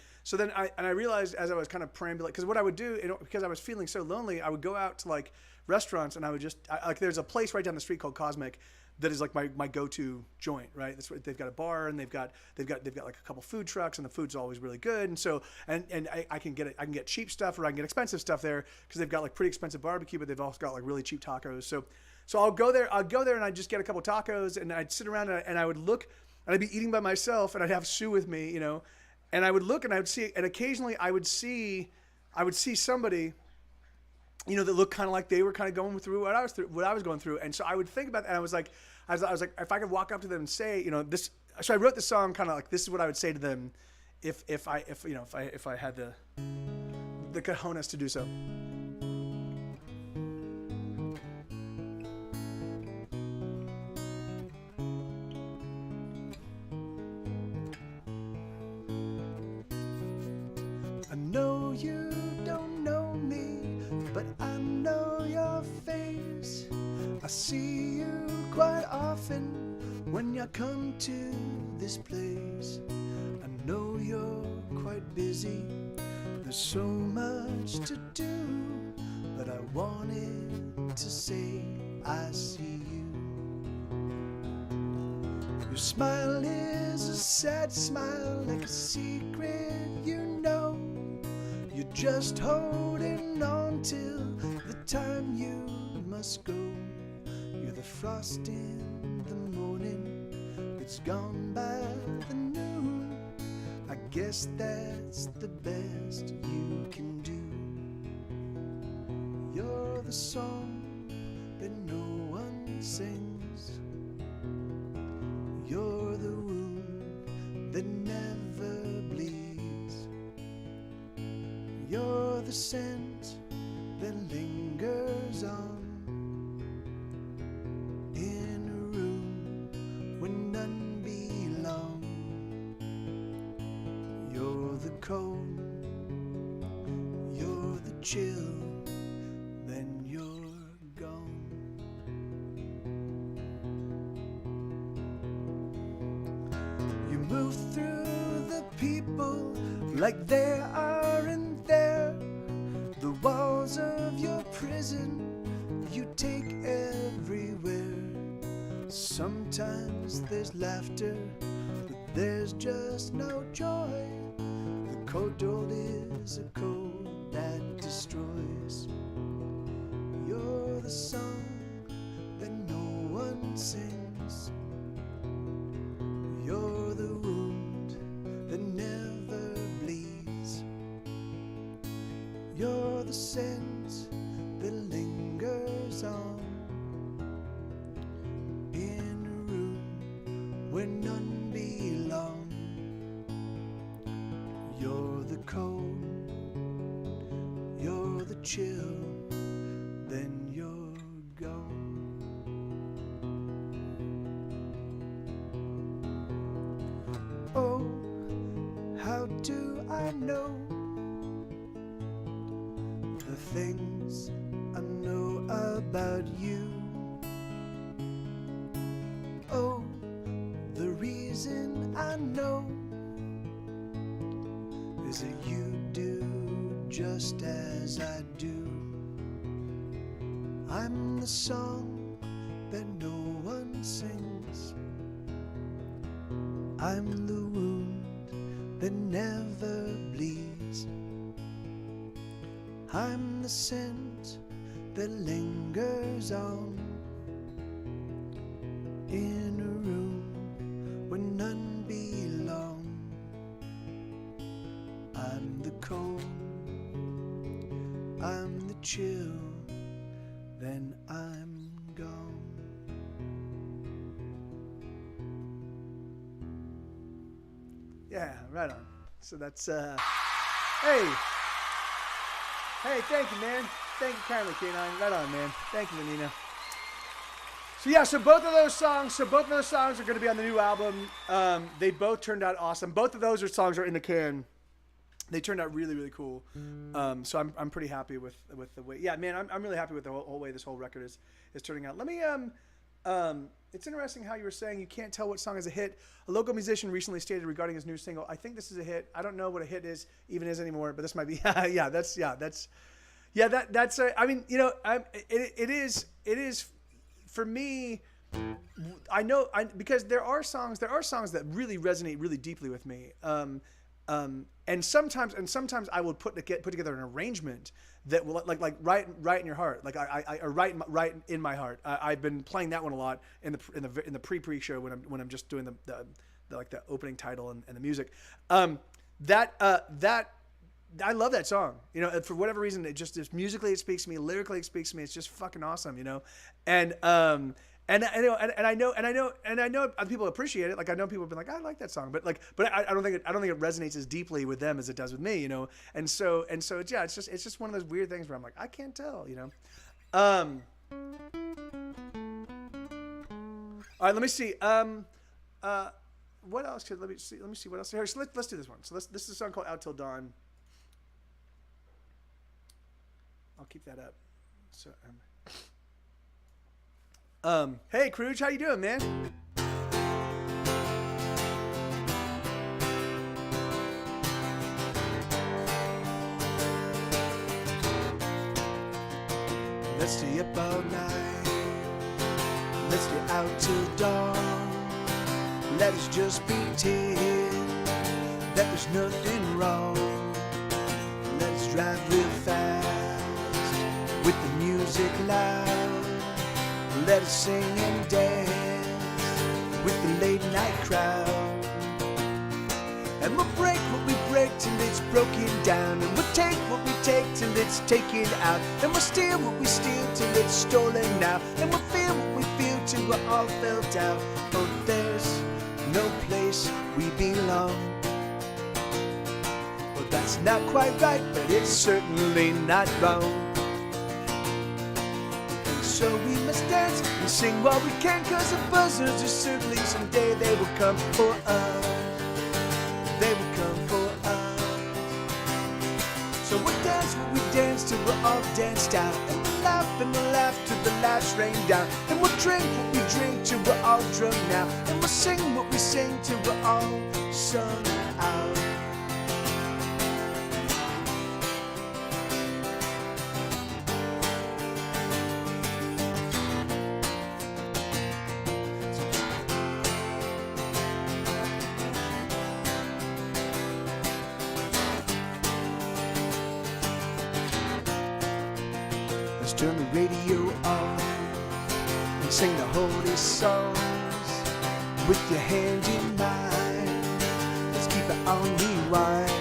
I realized as I was kind of perambulating, because what I would do, because I was feeling so lonely, I would go out to like restaurants and I would like there's a place right down the street called Cosmic that is like my go-to joint, right? That's what they've got, a bar and they've got like a couple food trucks and the food's always really good. And so and I can get cheap stuff or I can get expensive stuff there because they've got like pretty expensive barbecue, but they've also got like really cheap tacos. So I'll go there and I'd just get a couple tacos and I'd sit around and I would look and I'd be eating by myself and I'd have Sue with me, and I would look and I would see, and occasionally I would see somebody, that looked kind of like they were kind of going through what I was going through. And so I would think about that. And I was like, if I could walk up to them and say, this, so I wrote the song kind of like, this is what I would say to them if I had the cojones to do so. I know you don't know me, but I know your face. I see you quite often when you come to this place. I know you're quite busy, there's so much to do, but I wanted to say I see you. Your smile is a sad smile, like a secret you're just holding on till the time you must go. You're the frost in the morning, it's gone by the noon. I guess that's the best you can do. You're the song that no one sings. You're the wound that never bleeds. You're the scent that lingers on in a room where none belong. You're the cold, you're the chill, then you're gone. You move through the people like they aren't there. The walls of your prison you take everywhere. Sometimes there's laughter, but there's just no joy. The cold is a cold that destroys. You're the song that no one sings. You're the wound that never bleeds. You're the scent that lingers on in a room where none belong. You're the cold, you're the chill, then you're gone. Oh, how do I know the things I know about you? Oh, the reason know is that you do just as I do. I'm the song that no one sings. I'm the wound that never bleeds. I'm the scent that lingers on in a room where none belong. I'm the cold, I'm the chill, then I'm gone. Yeah, right on. So that's hey, thank you, man. Thank you kindly, K9. Right on, man. Thank you, Vanina. So yeah, so both of those songs are going to be on the new album. They both turned out awesome. Both of those songs are in the can. They turned out really, really cool. So I'm pretty happy with the way. Yeah, man, I'm really happy with the whole way this whole record is turning out. Let me it's interesting how you were saying you can't tell what song is a hit. A local musician recently stated regarding his new single, "I think this is a hit. I don't know what a hit even is anymore, but this might be." That's I mean, you know, it is for me. I know because there are songs that really resonate really deeply with me. And sometimes I will put together an arrangement that will like right in your heart, like I right in my heart. I've been playing that one a lot in the pre show when I'm just doing the opening title and the music. That I love that song, you know, and for whatever reason, musically it speaks to me, lyrically it speaks to me. It's just fucking awesome, you know, and I know people appreciate it. Like I know people have been like, I like that song, but I don't think it resonates as deeply with them as it does with me, you know. And so yeah, it's just one of those weird things where I'm like, I can't tell, you know. All right, let me see. What else let me see what else. Here, so let's do this one. So this is a song called "Out Till Dawn." I'll keep that up. So. Hey, Crouch, how you doing, man? Let's stay up all night. Let's stay out till dawn. Let us just pretend that there's nothing wrong. Let us drive real fast with the music loud. Let us sing and dance with the late night crowd. And we'll break what we break till it's broken down. And we'll take what we take till it's taken out. And we'll steal what we steal till it's stolen now. And we'll feel what we feel till we're all felt out. Oh, there's no place we belong. Well, that's not quite right, but it's certainly not wrong. So we must dance and sing while we can, 'cause the buzzards are certainly someday they will come for us. They will come for us. So we'll dance what we dance till we're all danced out. And we'll laugh till the laughs rain down. And we'll drink what we drink till we're all drunk now. And we'll sing what we sing till we're all sung out. Turn the radio on and sing the holy songs with your hand in mine. Let's keep it on rewind.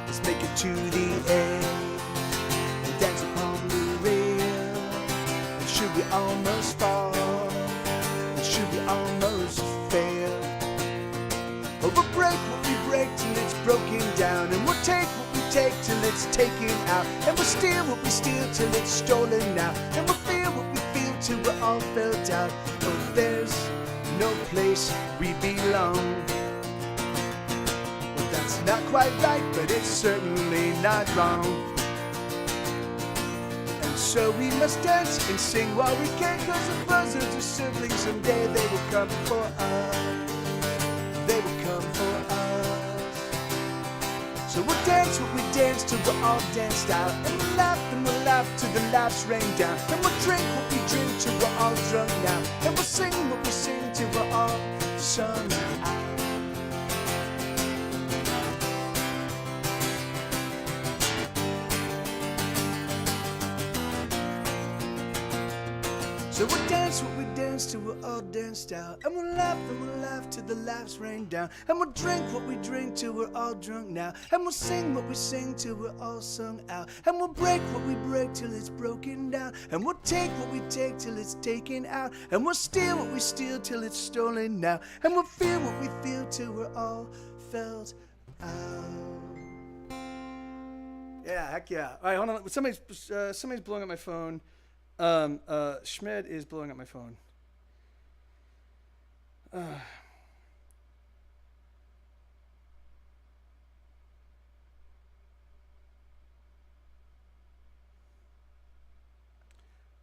Let's make it to the end and dance upon the rail. And should we almost fall, and should we almost fail, oh, we'll break what we break till it's broken down. And we'll take what we take till it's taken out. And we'll steal what we steal till it's stolen now. And we'll feel what we feel till we're all felt out. Oh, there's no place we belong. Well, that's not quite right, but it's certainly not wrong. And so we must dance and sing while we can, 'cause the buzzards are simply someday they will come for us. they will come for us. So we'll dance what we dance till we're all danced out. And we'll laugh till the laughs rain down. And we'll drink what we drink till we're all drunk now. And we'll sing what we sing till we're all sung out. So we'll dance what we dance till we're all danced out. And we'll laugh till the laughs rain down. And we'll drink what we drink till we're all drunk now. And we'll sing what we sing till we're all sung out. And we'll break what we break till it's broken down. And we'll take what we take till it's taken out. And we'll steal what we steal till it's stolen now. And we'll feel what we feel till we're all felt out. Yeah, heck yeah. All right, hold on. Somebody's blowing up my phone. Schmid is blowing up my phone.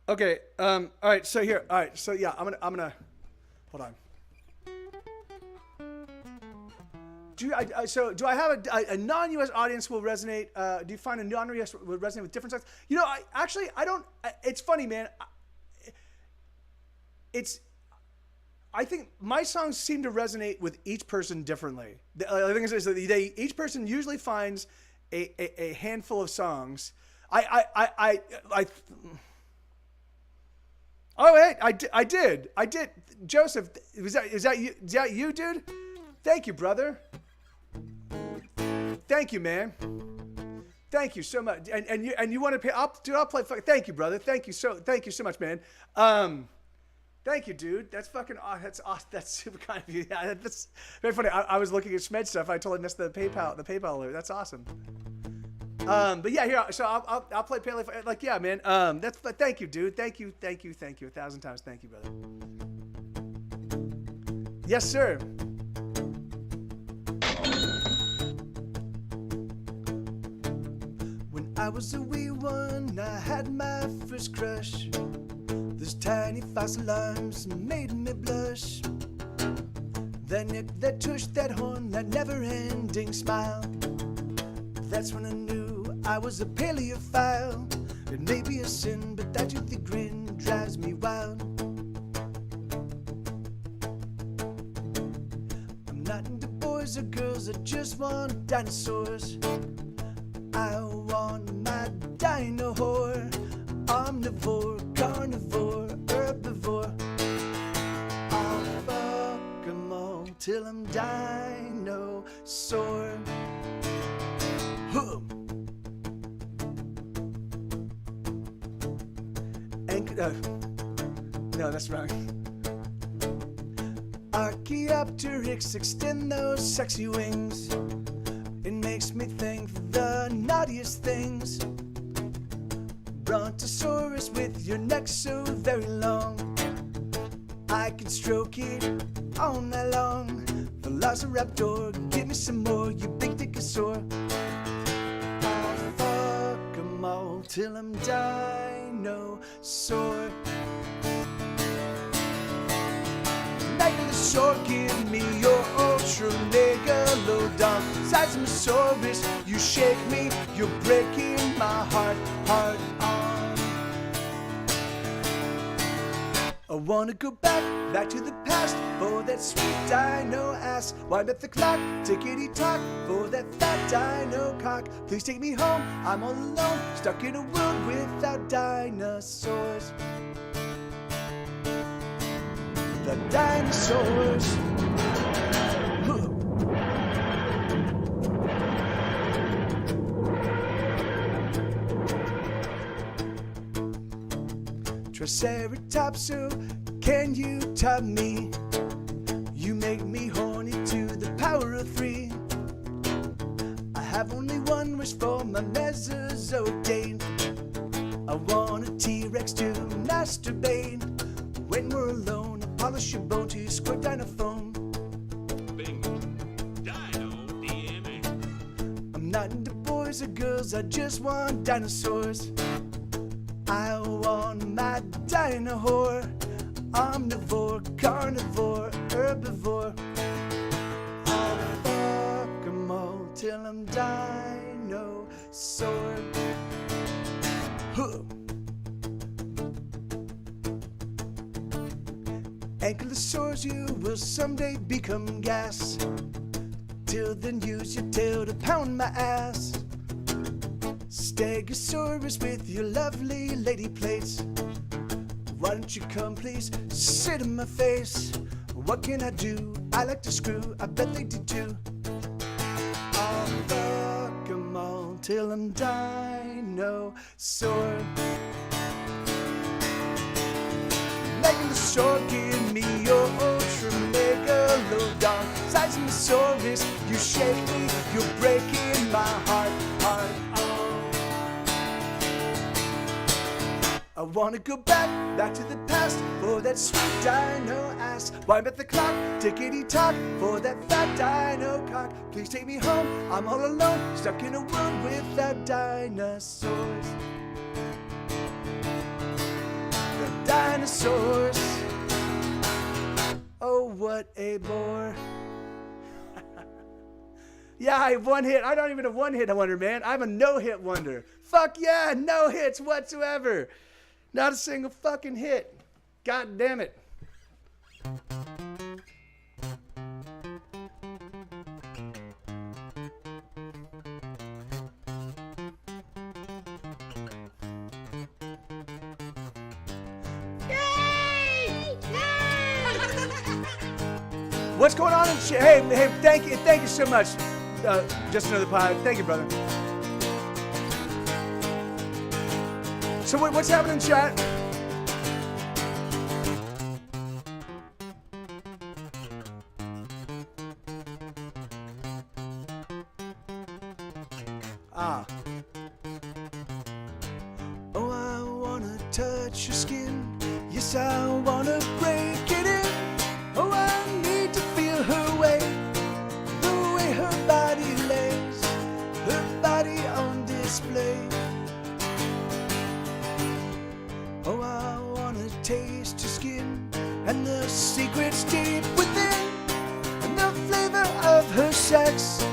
Okay. All right. So here. All right. So yeah, I'm gonna. Hold on. Do I have a non-US audience will resonate? Do you find a non-US will resonate with different songs? You know, I don't. It's funny, man. I think my songs seem to resonate with each person differently. The thing is that each person usually finds a handful of songs. Oh wait, I did. Joseph, is that you? Is that you, dude? Thank you, brother. Thank you, man. Thank you so much. And you want to pay? I'll play. Thank you, brother. Thank you so much, man. Thank you, dude. That's fucking. That's awesome. That's super kind of you. Yeah, that's very funny. I was looking at Schmed stuff. I told him that's the PayPal alert. That's awesome. But yeah, here. So I'll play Pele. Like, yeah, man. That's. Thank you, dude. Thank you. 1,000 times. Thank you, brother. Yes, sir. When I was a wee one, I had my first crush. Those tiny false alarms made me blush. That neck, that tush, that horn, that never-ending smile. That's when I knew I was a paleophile. It may be a sin, but that toothy grin drives me wild. I'm not into boys or girls, I just want dinosaurs. I want my dino whore. Omnivore, carnivore, herbivore. I'll fuck 'em all till I'm dinosaur. Huh. No, that's wrong. Archaeopteryx, extend those sexy wings. It makes me think the naughtiest things. Brontosaurus with your neck so very long. I can stroke it all night long. Velociraptor, give me some more, you big dickosaur. I'll fuck 'em all till I'm dinosaur. Megalosaur, give me your ultra megalodon. Seismosaurus, you shake me, you're breaking my heart on. I wanna go back to the past for that sweet dino ass. Wind up the clock, tickety-tock for that fat dino cock. Please take me home, I'm all alone, stuck in a world without dinosaurs. The dinosaurs. Triceratops, so can you top me? You make me horny to the power of 3. I have only one wish for my Mesozoic date. I want a T-Rex to masturbate. When we're alone, I polish your bone to squirt down a phone. Bingo. Dino DNA. I'm not into boys or girls, I just want dinosaurs. I want my dino whore. Omnivore, carnivore, herbivore. till I'm dinosaur. Huh. Ankylosaurs, you will someday become gas. Till then, use your tail to pound my ass. Stegosaurus with your lovely lady plates. Why don't you come, please? Sit in my face. What can I do? I like to screw. I bet they do too. I'll fuck 'em all till I'm dinosaur. Megalosaur, give me your ultra megalodon. Seismosaurus, you shake me, you're breaking my heart. I wanna go back to the past for that sweet dino ass. Wind up the clock, tickety tock for that fat dino cock. Please take me home, I'm all alone, stuck in a world without dinosaurs. The dinosaurs. Oh, what a bore. Yeah, I have one hit. I don't even have one hit wonder, man. I'm a no-hit wonder. Fuck yeah, no hits whatsoever. Not a single fucking hit. God damn it. What's going on in chat? Hey, thank you so much. Just another pie. Thank you, brother. So what's happening in chat? Oh, I wanna touch your skin. Yes, I wanna break it in. Oh, I need to feel her weight, the way her body lays, her body on display. Oh, I wanna taste your skin and the secrets deep within, and the flavor of her sex,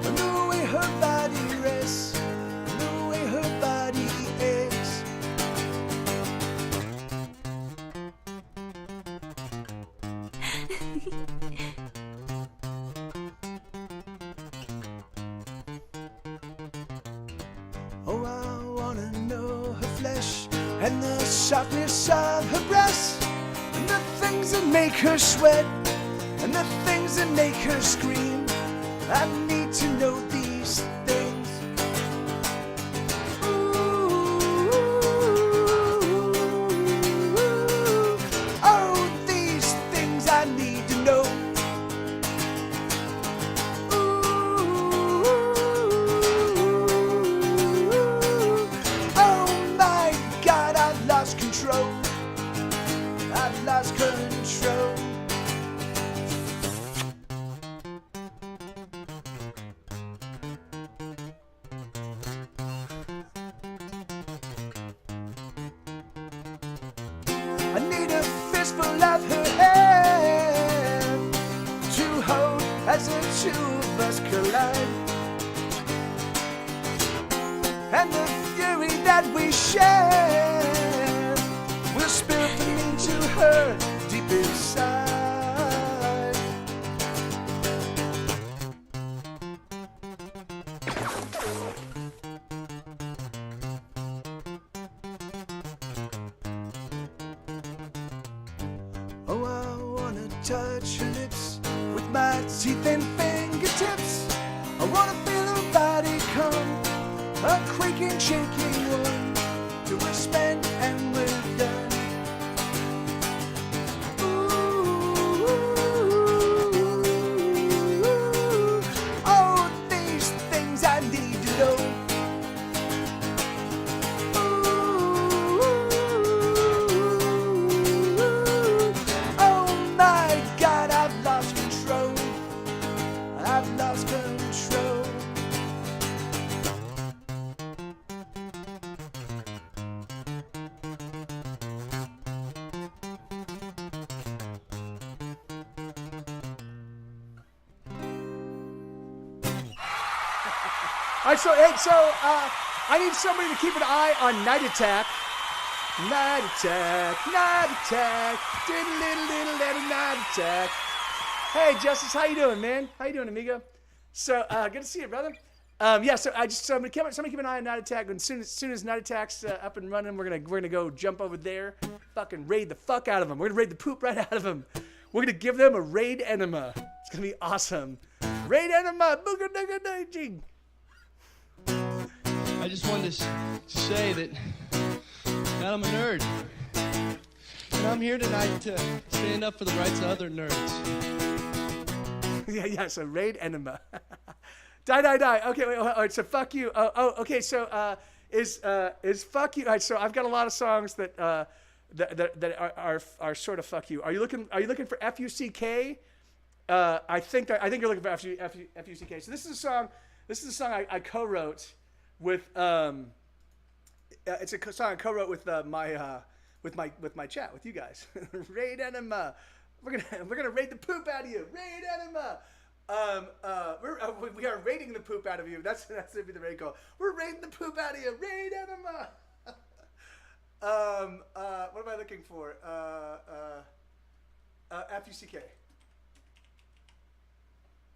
and the way her body rests, and the way her body aches. Oh, I wanna know her flesh and the softness of her breasts, and the things that make her sweat, and the things that make her scream. I need to know these things. Ooh, oh, these things I need to know. Oh my God, I've lost control. I've lost control. I need a fistful of her hair to hold as the two of us collide, and the fury that we share will spill from into her deep inside. Oh, I wanna touch her lips with my teeth and fingertips. I wanna feel her body come, a creaking, shaking one, till we're spent and we're done. Ooh, oh, these things I need to know. Oh my God, I've lost control. I've lost control. right, so I need somebody to keep an eye on Night Attack. Night Attack, Night Attack, diddle Night Attack. Hey, Justice, how you doing, man? How you doing, amigo? So, good to see you, brother. So somebody keep an eye on Night Attack. And soon as Night Attack's up and running, we're gonna go jump over there, fucking raid the fuck out of them. We're gonna raid the poop right out of them. We're gonna give them a raid enema. It's gonna be awesome. Raid enema, booga dooga doo. I just wanted to say that I'm a nerd. And I'm here tonight to stand up for the rights of other nerds. Yeah, so raid enema. Die. Okay, wait, all right, so fuck you. Okay, so is fuck you. All right, so I've got a lot of songs that are sort of fuck you. Are you looking for FUCK? I think you're looking for FUCK. So this is a song I co-wrote with it's a song I co-wrote with my chat with you guys. Raid enema. We're gonna raid the poop out of you. Raid enema. We are raiding the poop out of you. That's gonna be the raid call. We're raiding the poop out of you. Raid enema. What am I looking for? FUCK.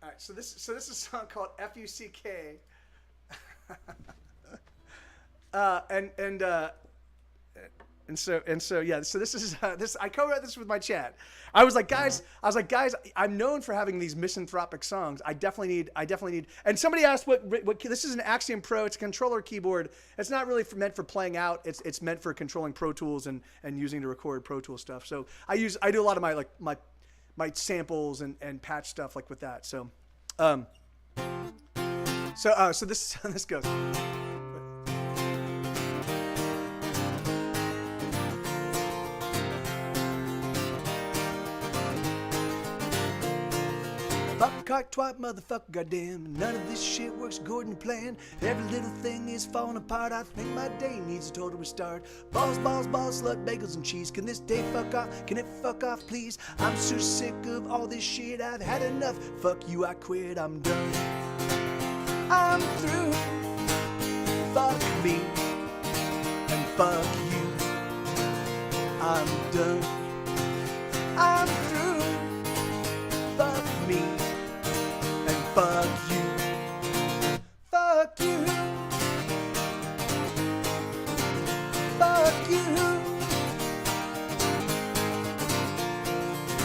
All right. So this is a song called FUCK. So this is this. I co-wrote this with my chat. I was like, guys, I'm known for having these misanthropic songs. I definitely need. And somebody asked what this is an Axiom Pro. It's a controller keyboard. It's not really meant for playing out. It's meant for controlling Pro Tools and using to record Pro Tool stuff. So I do a lot of my samples and patch stuff like with that. So this goes. Fuck, cock, twat, motherfucker, goddamn. None of this shit works according to plan. Every little thing is falling apart. I think my day needs a total restart. Balls, slut, bagels, and cheese. Can this day fuck off? Can it fuck off, please? I'm so sick of all this shit. I've had enough. Fuck you, I quit. I'm done. I'm through. Fuck me. And fuck you. I'm done. I'm through. Fuck me. Fuck you. Fuck you. Fuck you.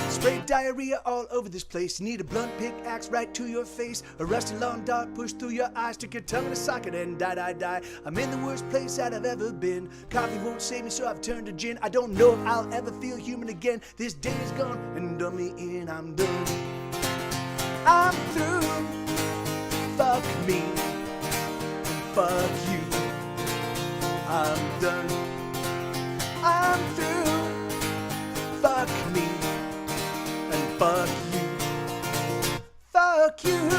Spray diarrhea all over this place. You need a blunt pickaxe right to your face. A rusty long dart pushed through your eyes. Stick your tongue in a socket and die. I'm in the worst place that I've ever been. Coffee won't save me, so I've turned to gin. I don't know if I'll ever feel human again. This day is gone and done me in. I'm done. I'm through. Fuck me and fuck you. I'm done. I'm through. Fuck me and fuck you. Fuck you.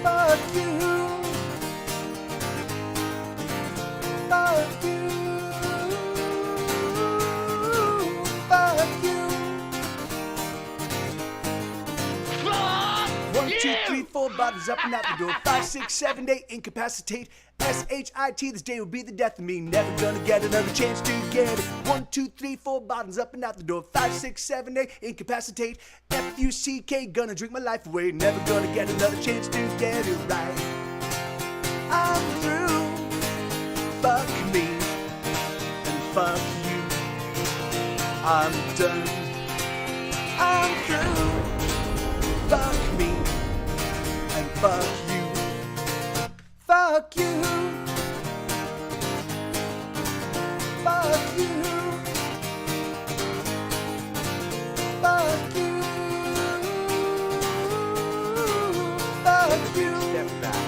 Fuck you. Fuck you. Fuck you. 1, 2, 3, 4, bottoms up and out the door. 5, 6, 7, 8, incapacitate. S-H-I-T, this day will be the death of me. Never gonna get another chance to get it. 1, 2, 3, 4, bottoms up and out the door. 5, 6, 7, 8, incapacitate. F-U-C-K, gonna drink my life away. Never gonna get another chance to get it right. I'm through. Fuck me and fuck you. I'm done. I'm through. Fuck me and fuck you. Fuck you. Fuck you. Fuck you. Fuck you. Step back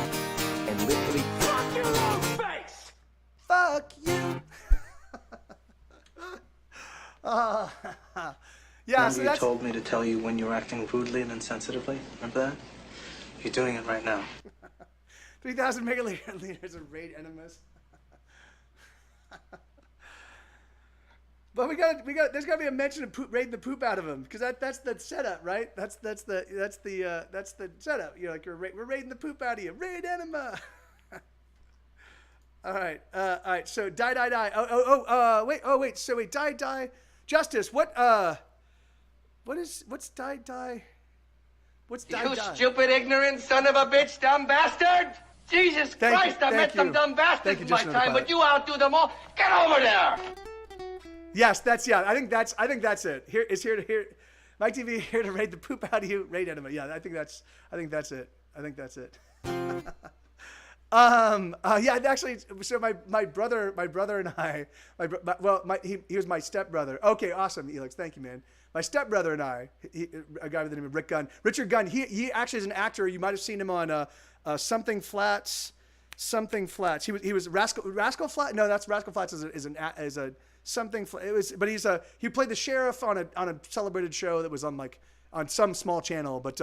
and literally fuck your own face. Fuck you. Yeah, Remember so you that's... told me to tell you when you're acting rudely and insensitively? Remember that? You're doing it right now. 3,000 megaliters of raid enemas. But there's gotta be a mention of raiding the poop out of him, because that's the setup, right? That's the setup. You're like, we're raiding the poop out of you. Raid enema. All right. So die. Wait. So wait, die. Justice. What's die? What's die? You stupid, ignorant son of a bitch, dumb bastard! Jesus Christ, I met some dumb bastards in my time, but you outdo them all. Get over there! Yes, I think that's it. Here, Mike TV here to raid the poop out of you. Raid enema. Yeah, I think that's it. Actually, so my brother and I, he was my stepbrother. Okay, awesome, Elix. Thank you, man. My stepbrother and I, a guy by the name of Richard Gunn. He actually is an actor. You might have seen him on Something Flats. He was Rascal Flatts. No, that's Rascal Flatts is a something. It was, but he played the sheriff on a celebrated show that was on some small channel. But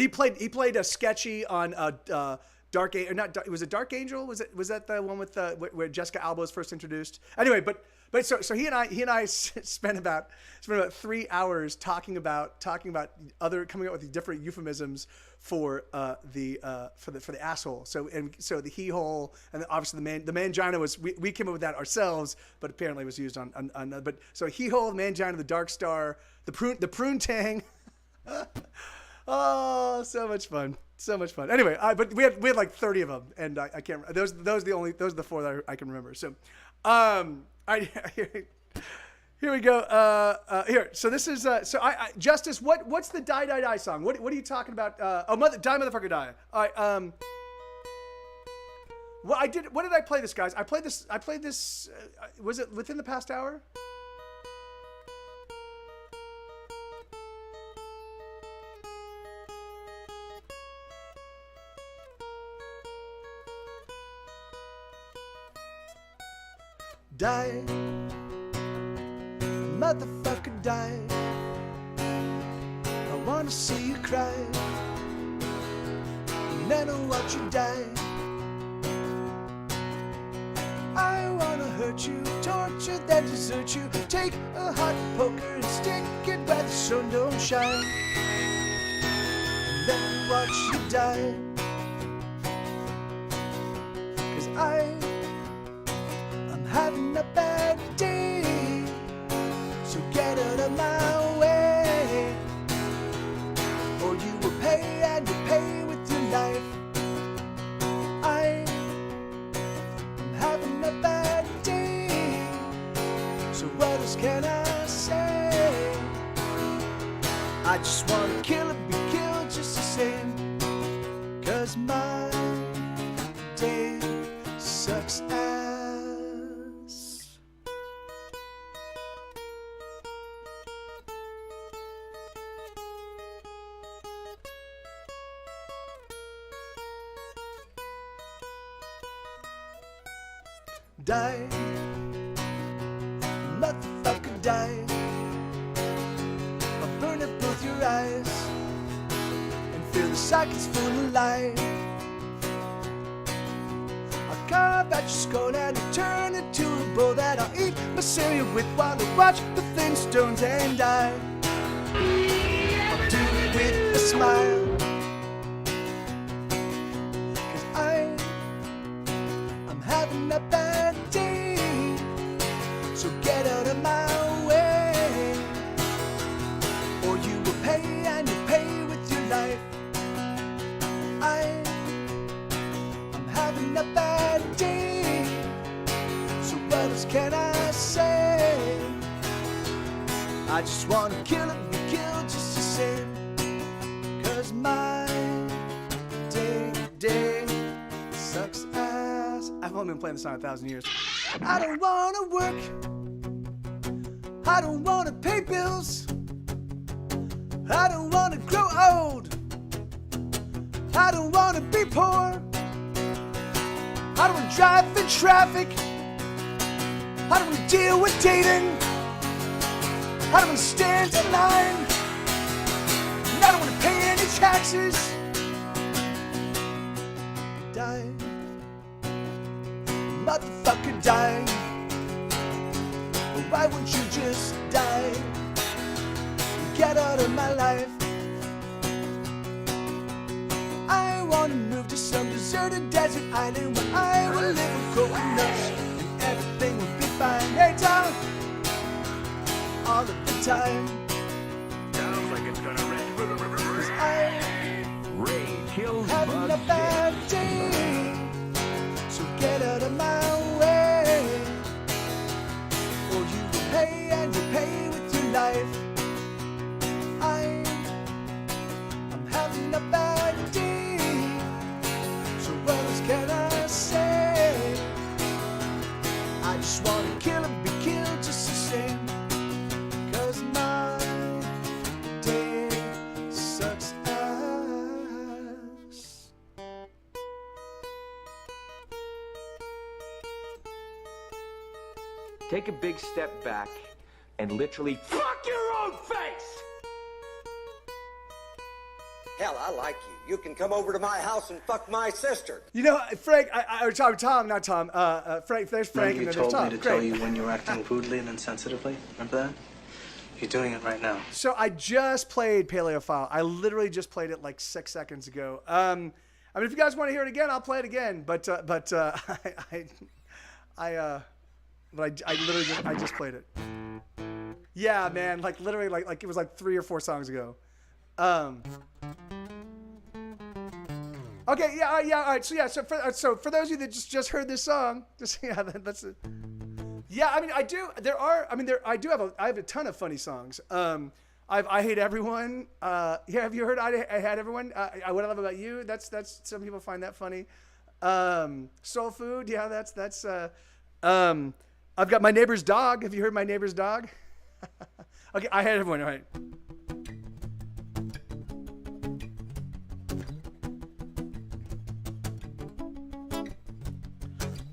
he played a sketchy on Dark Angel. Was it Dark Angel? Was that the one with where Jessica Alba was first introduced? Anyway, but so he and I spent about 3 hours talking about coming up with different euphemisms for the asshole. So the he hole, and obviously the mangina was we came up with that ourselves, but apparently it was used on but so he hole, the mangina, the dark star, the prune tang. Oh, so much fun. Anyway, but we had like 30 of them, and I can't remember. Those are the 4 that I can remember. So, here we go. Here. So this is Justice. What's the die song? What are you talking about? Die motherfucker die. All right. What did I play this, guys? I played this. Was it within the past hour? Die, motherfucker, die. I wanna see you cry, no matter what you die. I wanna hurt you, torture, then desert you. Take a hot poker and stick it where the sun don't shine, and then watch you die. 'Cause I'm having a bad day, so get out of my way, or you will pay, and you pay with your life. I'm having a bad day, so what else can I say? I just wanna kill and be killed just the same, 'cause my day sucks ass. Die, motherfucker, die. I'll burn up both your eyes and fill the sockets full of light. I'll carve out your skull and I'll turn it to a bowl that I'll eat my cereal with while I watch the Flintstones and die. I'll do it with a smile, 'cause I'm having a bad day, so get out of my way, or you will pay, and you pay with your life. I'm having a bad day, so what else can I say? I just wanna kill and be killed just the same, 'cause my day sucks ass. I've only been playing this song 1,000 years. I don't wanna work, I don't wanna pay bills, I don't wanna grow old, I don't wanna be poor, I don't wanna drive in traffic, I don't wanna deal with dating, I don't wanna stand in line, and I don't wanna pay any taxes. Die, motherfucker, die. Why why won't you just die? Get out of my life. I wanna move to some deserted desert island where I will live and grow nuts and everything will be fine. Hey Tom, all of the time. Sounds like it's gonna rain. 'Cause I having a bad day, so get out of my way, or you will pay and you pay with your life. I'm having a bad day, so what else can I say? I just wanna kill and be killed just the same, 'cause my day sucks ass. Take a big step back and literally fuck your own face! Hell, I like you. You can come over to my house and fuck my sister. You know, Frank, Tom, not Tom. Frank, there's Frank, and Remember you then there's told Tom. me to tell you when you were acting rudely and insensitively? Remember that? You're doing it right now. So I just played Paleophile. I literally just played it like 6 seconds ago. I mean, if you guys want to hear it again, I'll play it again. But I literally just played it. Yeah, man, like literally, like it was like 3 or 4 songs ago. Okay, yeah, all right. So for those of you that just heard this song, that's it. Yeah, I mean, I have a ton of funny songs. I Hate Everyone. Yeah, have you heard I Hate Everyone? What I Love About You. That's some people find that funny. Soul Food. Yeah, that's. I've got My Neighbor's Dog. Have you heard My Neighbor's Dog? Okay, I Hate Everyone. All right.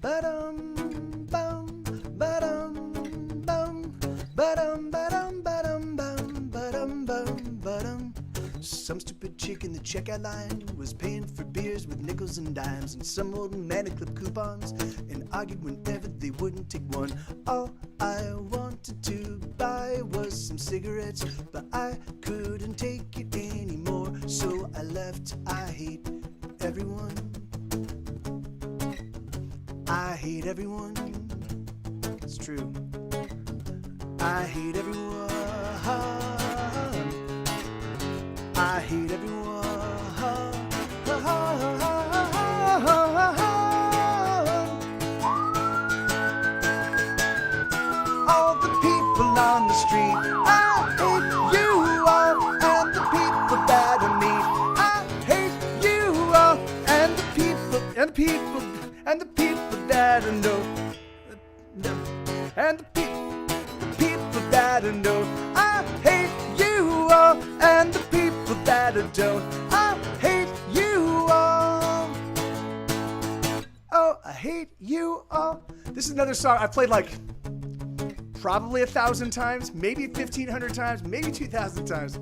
Ba-dum, bum, ba-dum, bum, ba-dum, ba-dum, ba-dum, bum, ba-dum, bum, ba-dum. Some stupid chick in the checkout line was paying for beers with nickels and dimes and some old man had clipped coupons and argued whenever they wouldn't take one. All I wanted to buy was some cigarettes, but I couldn't take it anymore, so I left. I hate everyone. I hate everyone. It's true. I hate everyone. I hate everyone. All the people on the street, I hate you all, and the people that I meet. I hate you all, and the people that I know, and the people that I know. I hate you all, and the people that I don't. I hate you all. Oh, I hate you all. This is another song I played like probably 1,000 times, maybe 1,500 times, maybe 2,000 times.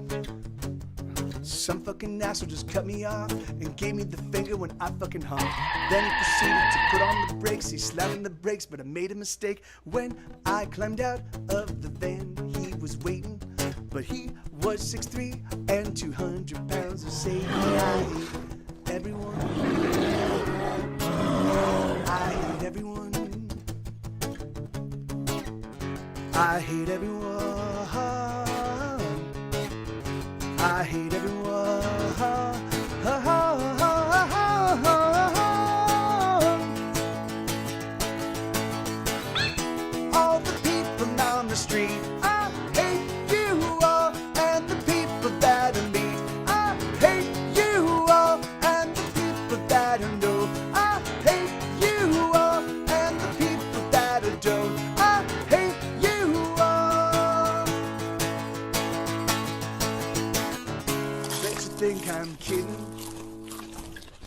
Some fucking asshole just cut me off and gave me the finger when I fucking honked. Then he proceeded to put on the brakes. He slammed on the brakes, but I made a mistake. When I climbed out of the van, he was waiting, but he was 6'3" and 200 pounds of Satan. I hate everyone. I hate everyone. I hate everyone. I hate everyone. All the people on the street, I hate you all, and the people that I meet. I hate you all, and the people that I know. I hate you all, and the people that I don't. I hate you all. Bet you think I'm kidding.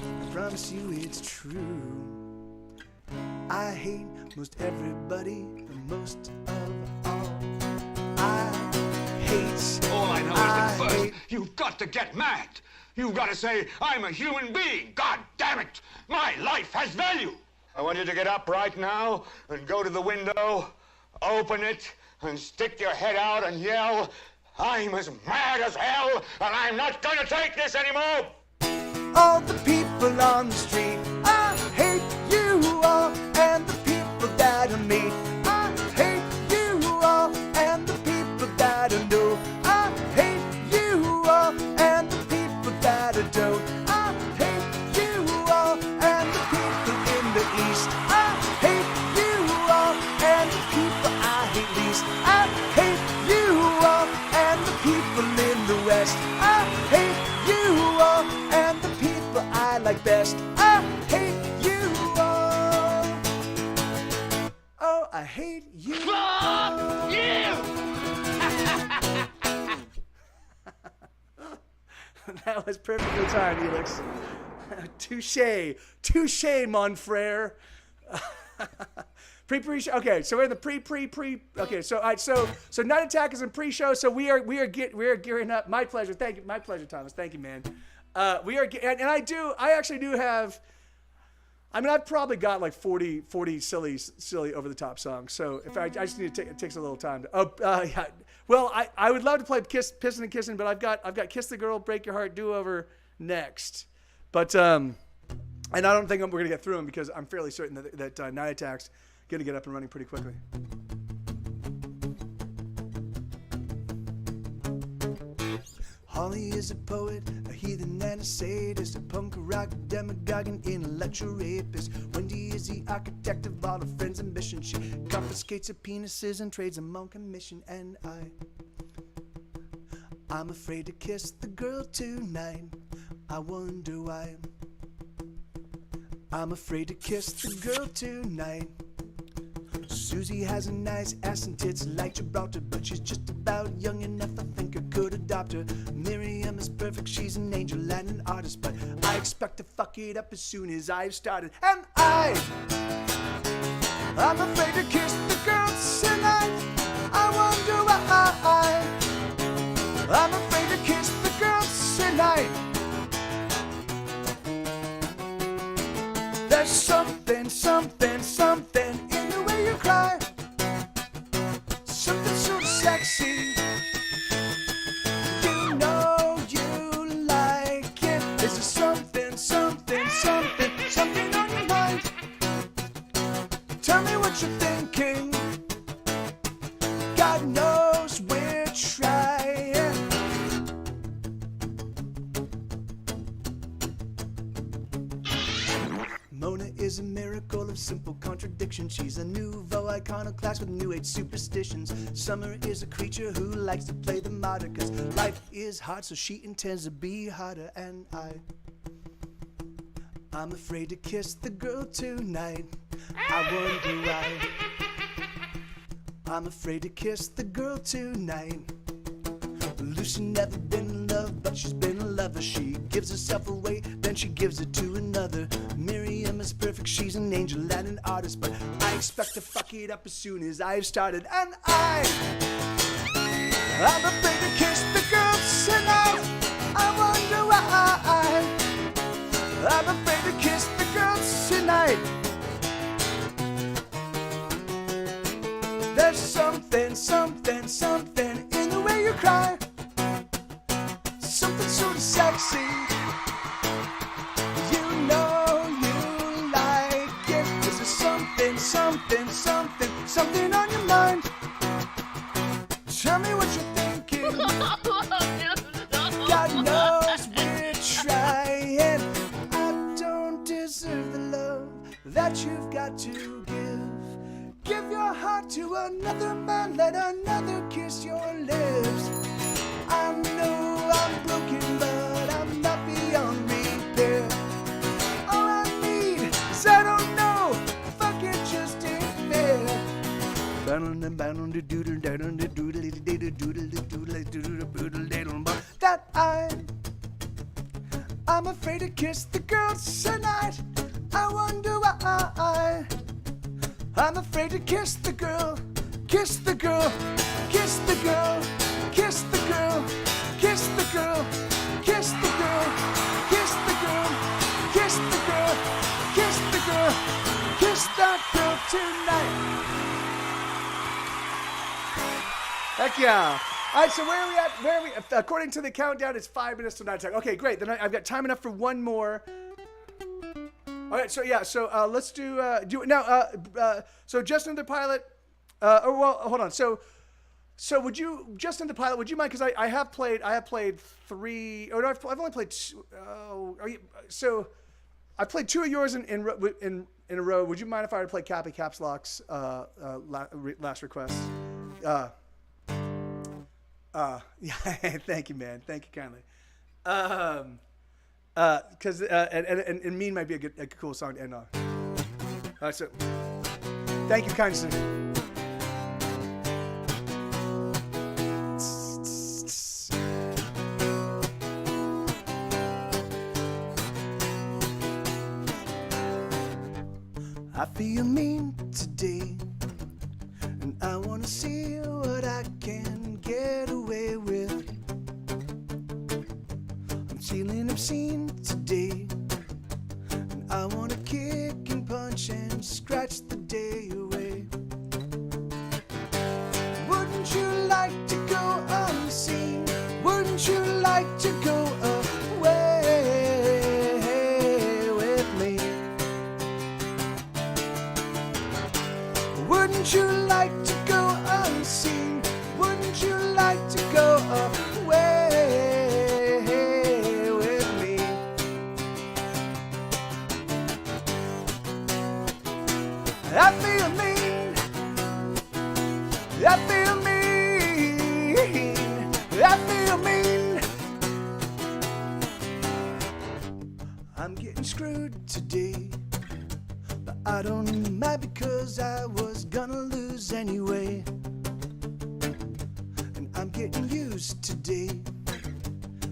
I promise you it's true. I hate most everybody, the most of all. I hate. All I know is that first, you've got to get mad. You've got to say, I'm a human being. God damn it. My life has value. I want you to get up right now and go to the window, open it, and stick your head out and yell, I'm as mad as hell, and I'm not gonna take this anymore! All the people on the street, I hate you all, and the people that I meet, I hate you all, and the people that I know, I hate you all, and the people that I don't, I hate you all, and the people in the east, I hate you all, and the people I hate least, I hate you all, and the people in the west, I hate you all, and the people I like best, I hate you all. Oh, I hate you all. That was perfectly timed, Elix. Touche, mon frere. Pre-show. Okay, so we're in the pre. Okay, so all right, so Night Attack is in pre-show. So we are gearing up. My pleasure. Thank you. My pleasure, Thomas. Thank you, man. We are, and I actually do have. I mean, I've probably got like 40 silly over the top songs. So if I just need to it takes a little time to. Yeah. Well, I would love to play Pissin' and Kissin', but I've got Kiss the Girl, Break Your Heart, Do Over next. But and I don't think we're gonna get through them because I'm fairly certain that Night Attack's gonna get up and running pretty quickly. Holly is a poet, a heathen and a sadist, a punk rock demagogue and intellectual rapist. Wendy is the architect of all her friends' ambition. She confiscates her penises and trades them on commission. And I'm afraid to kiss the girl tonight. I wonder why. I'm afraid to kiss the girl tonight. Susie has a nice ass and tits like Gibraltar, but she's just about young enough I think I could adopt her. Miriam is perfect, she's an angel and an artist, but I expect to fuck it up as soon as I've started. And I'm afraid to kiss the girl tonight. I wonder why. I'm afraid to kiss the girl tonight. There's something in the way you cry. Something so sexy. You know you like it. There's something on your mind. Tell me what you're thinking. God knows we're trying. Mona is a miracle of simple contradiction. She's a nouveau iconoclast with new age superstitions. Summer is a creature who likes to play the martyr, cause life is hard, so she intends to be harder. And I'm afraid to kiss the girl tonight. I wonder why. I'm afraid to kiss the girl tonight. Lucy never been in love, but she's been a lover. She gives herself away, then she gives it to another. Miriam is perfect, she's an angel and an artist, but I expect to fuck it up as soon as I've started. And I'm afraid to kiss the girl tonight. I wonder why. I'm afraid to kiss the girl tonight. There's something in the way you cry. Something sort of sexy. You know you like it. There's something on your mind. Tell me what you're thinking. God knows we're trying. I don't deserve the love that you've got to give. Give your heart to another man, let another kiss your lips. I know I'm broken, but I'm not beyond repair. All I need is I don't know, fuck it just ain't fair. That I'm afraid to kiss the girl tonight. I wonder why. I'm afraid to kiss the girl, kiss the girl, kiss the girl, kiss the girl, kiss the girl, kiss the girl, kiss the girl, kiss the girl, kiss the girl, kiss that girl tonight. Heck yeah. All right, so where are we at? Where are we? According to the countdown, it's 5 minutes to 9 o'clock. Okay, great. Then I've got time enough for one more. All right, so yeah, so let's do now. So Justin the Pilot. Hold on. So would you, Justin the Pilot? Would you mind? Because I have played 3. Oh no, I've only played 2. So I played 2 of yours in a row. Would you mind if I were to play Cappy Caps Lock's last request? Yeah, thank you, man. Thank you kindly. Because and Mean might be a cool song to end on. All right, so thank you kindly. I feel mean today, and I wanna see what I can get away with. I'm feeling obscene today, and I wanna kick and punch and scratch the day away. Wouldn't you like to go unseen? Wouldn't you like to go away with me? Wouldn't you like to go unseen? Wouldn't you like to go away with me? I feel mean. I feel mean. I feel mean. I'm getting screwed today. I don't mind because I was gonna lose anyway. And I'm getting used today,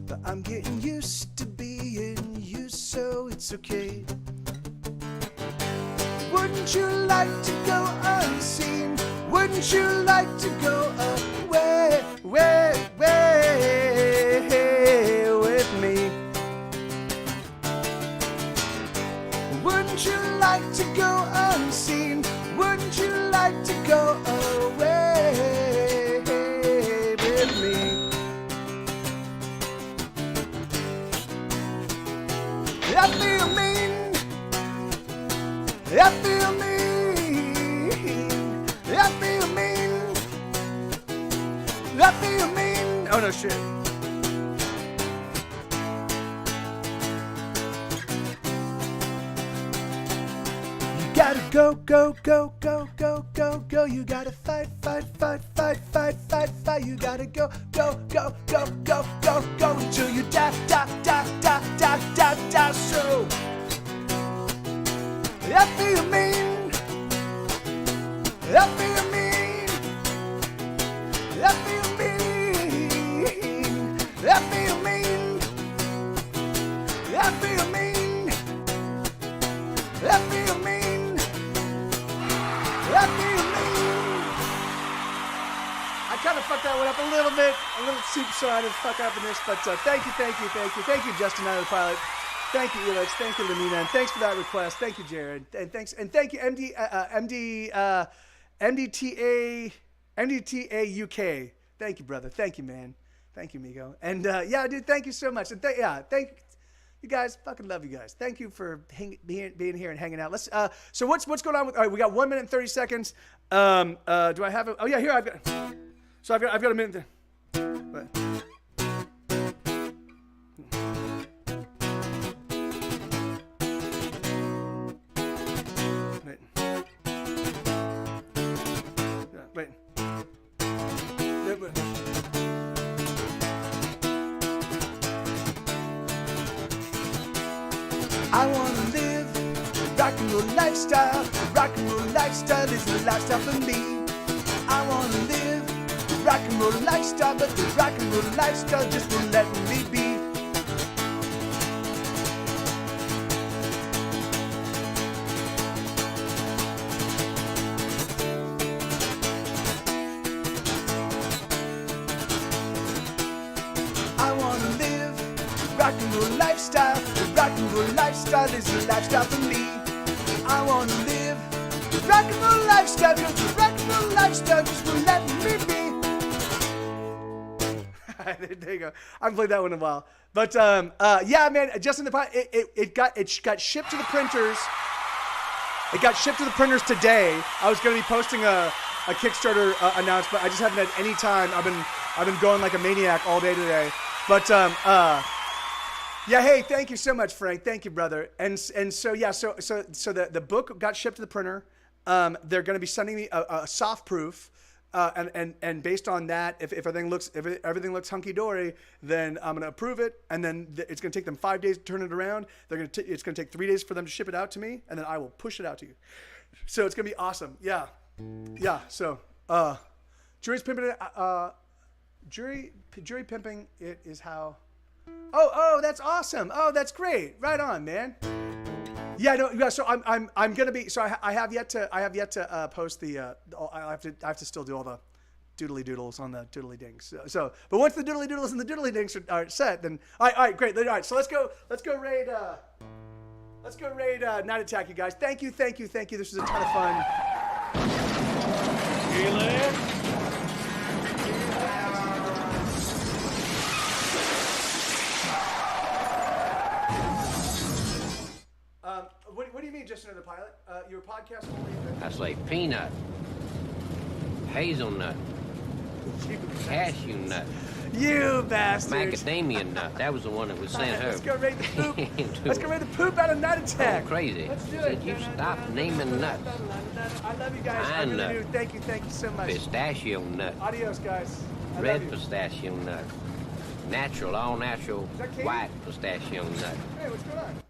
but I'm getting used to being used, so it's okay. Wouldn't you like to go unseen? Wouldn't you like to go away, with me? Wouldn't you like to go unseen? Wouldn't you like to go away with me? I feel mean. I feel mean. I feel mean. I feel mean. Oh no shit. Gotta go, go, go, go, go, go, go. You gotta fight, fight, fight, fight, fight, fight, fight. You gotta go, go, go, go, go, go, go until you die, die, die, die, die, die, die. So I feel mean. I feel mean. I feel mean. I feel mean. I feel mean. I feel mean. I kind of fucked that one up a little bit, a little soup, so I didn't fuck up in this, but thank you, Justin the Pilot. Thank you, Elix. Thank you, Lamina, and thanks for that request. Thank you, Jared, and thank you, MDTA UK. Thank you, brother. Thank you, man. Thank you, Migo. And yeah, dude, thank you so much. And thank you guys. Fucking love you guys. Thank you for being here and hanging out. Let's. So what's going on with? All right, we got 1 minute and 30 seconds. Do I have it? Oh yeah, here I've got. So I've got a minute. Wait. I wanna live a rock and roll lifestyle. A rock and roll lifestyle is the lifestyle for me. I wanna live a rock and roll lifestyle, but the rock and roll lifestyle just won't let me be. I wanna live a rock and roll lifestyle. The rock and roll lifestyle is the lifestyle for me. I wanna live the rock and roll lifestyle, because the rock and roll lifestyle just won't let me be. Yeah, there you go. I haven't played that one in a while. But yeah, man, Justin the Pilot, it got shipped to the printers. It got shipped to the printers today. I was going to be posting a Kickstarter announcement. I just haven't had any time. I've been going like a maniac all day today. But yeah, hey, thank you so much, Frank. Thank you, brother. And so yeah, so the book got shipped to the printer. They're going to be sending me a soft proof. And based on that, if everything looks hunky dory, then I'm gonna approve it, and then it's gonna take them 5 days to turn it around. It's gonna take 3 days for them to ship it out to me, and then I will push it out to you. So it's gonna be awesome. Yeah. So jury's pimping it. Jury pimping it is how. Oh, that's awesome. Oh, that's great. Right on, man. Yeah, no, yeah. So I'm gonna be. So I have yet to post the. I have to still do all the doodly doodles on the doodly dings. So but once the doodly doodles and the doodly dings are set, then all right, great. All right, so let's go raid. Let's go raid Night Attack, you guys. Thank you. This was a ton of fun. What do you mean, Justin the Pilot? Your podcast only. I say peanut, hazelnut, cashew nut. You bastards. Macadamia nut. That was the one that was sent her. Let's go raid the poop. Let's go raid the poop out of Night Attack. Oh, crazy. Let's do Said it. you stop naming nuts. I love you guys. I really do. Thank you so much. Pistachio nut. Adios, guys. Red pistachio nut. Natural, all natural, Is that Katie? white pistachio nut. Hey, what's going on?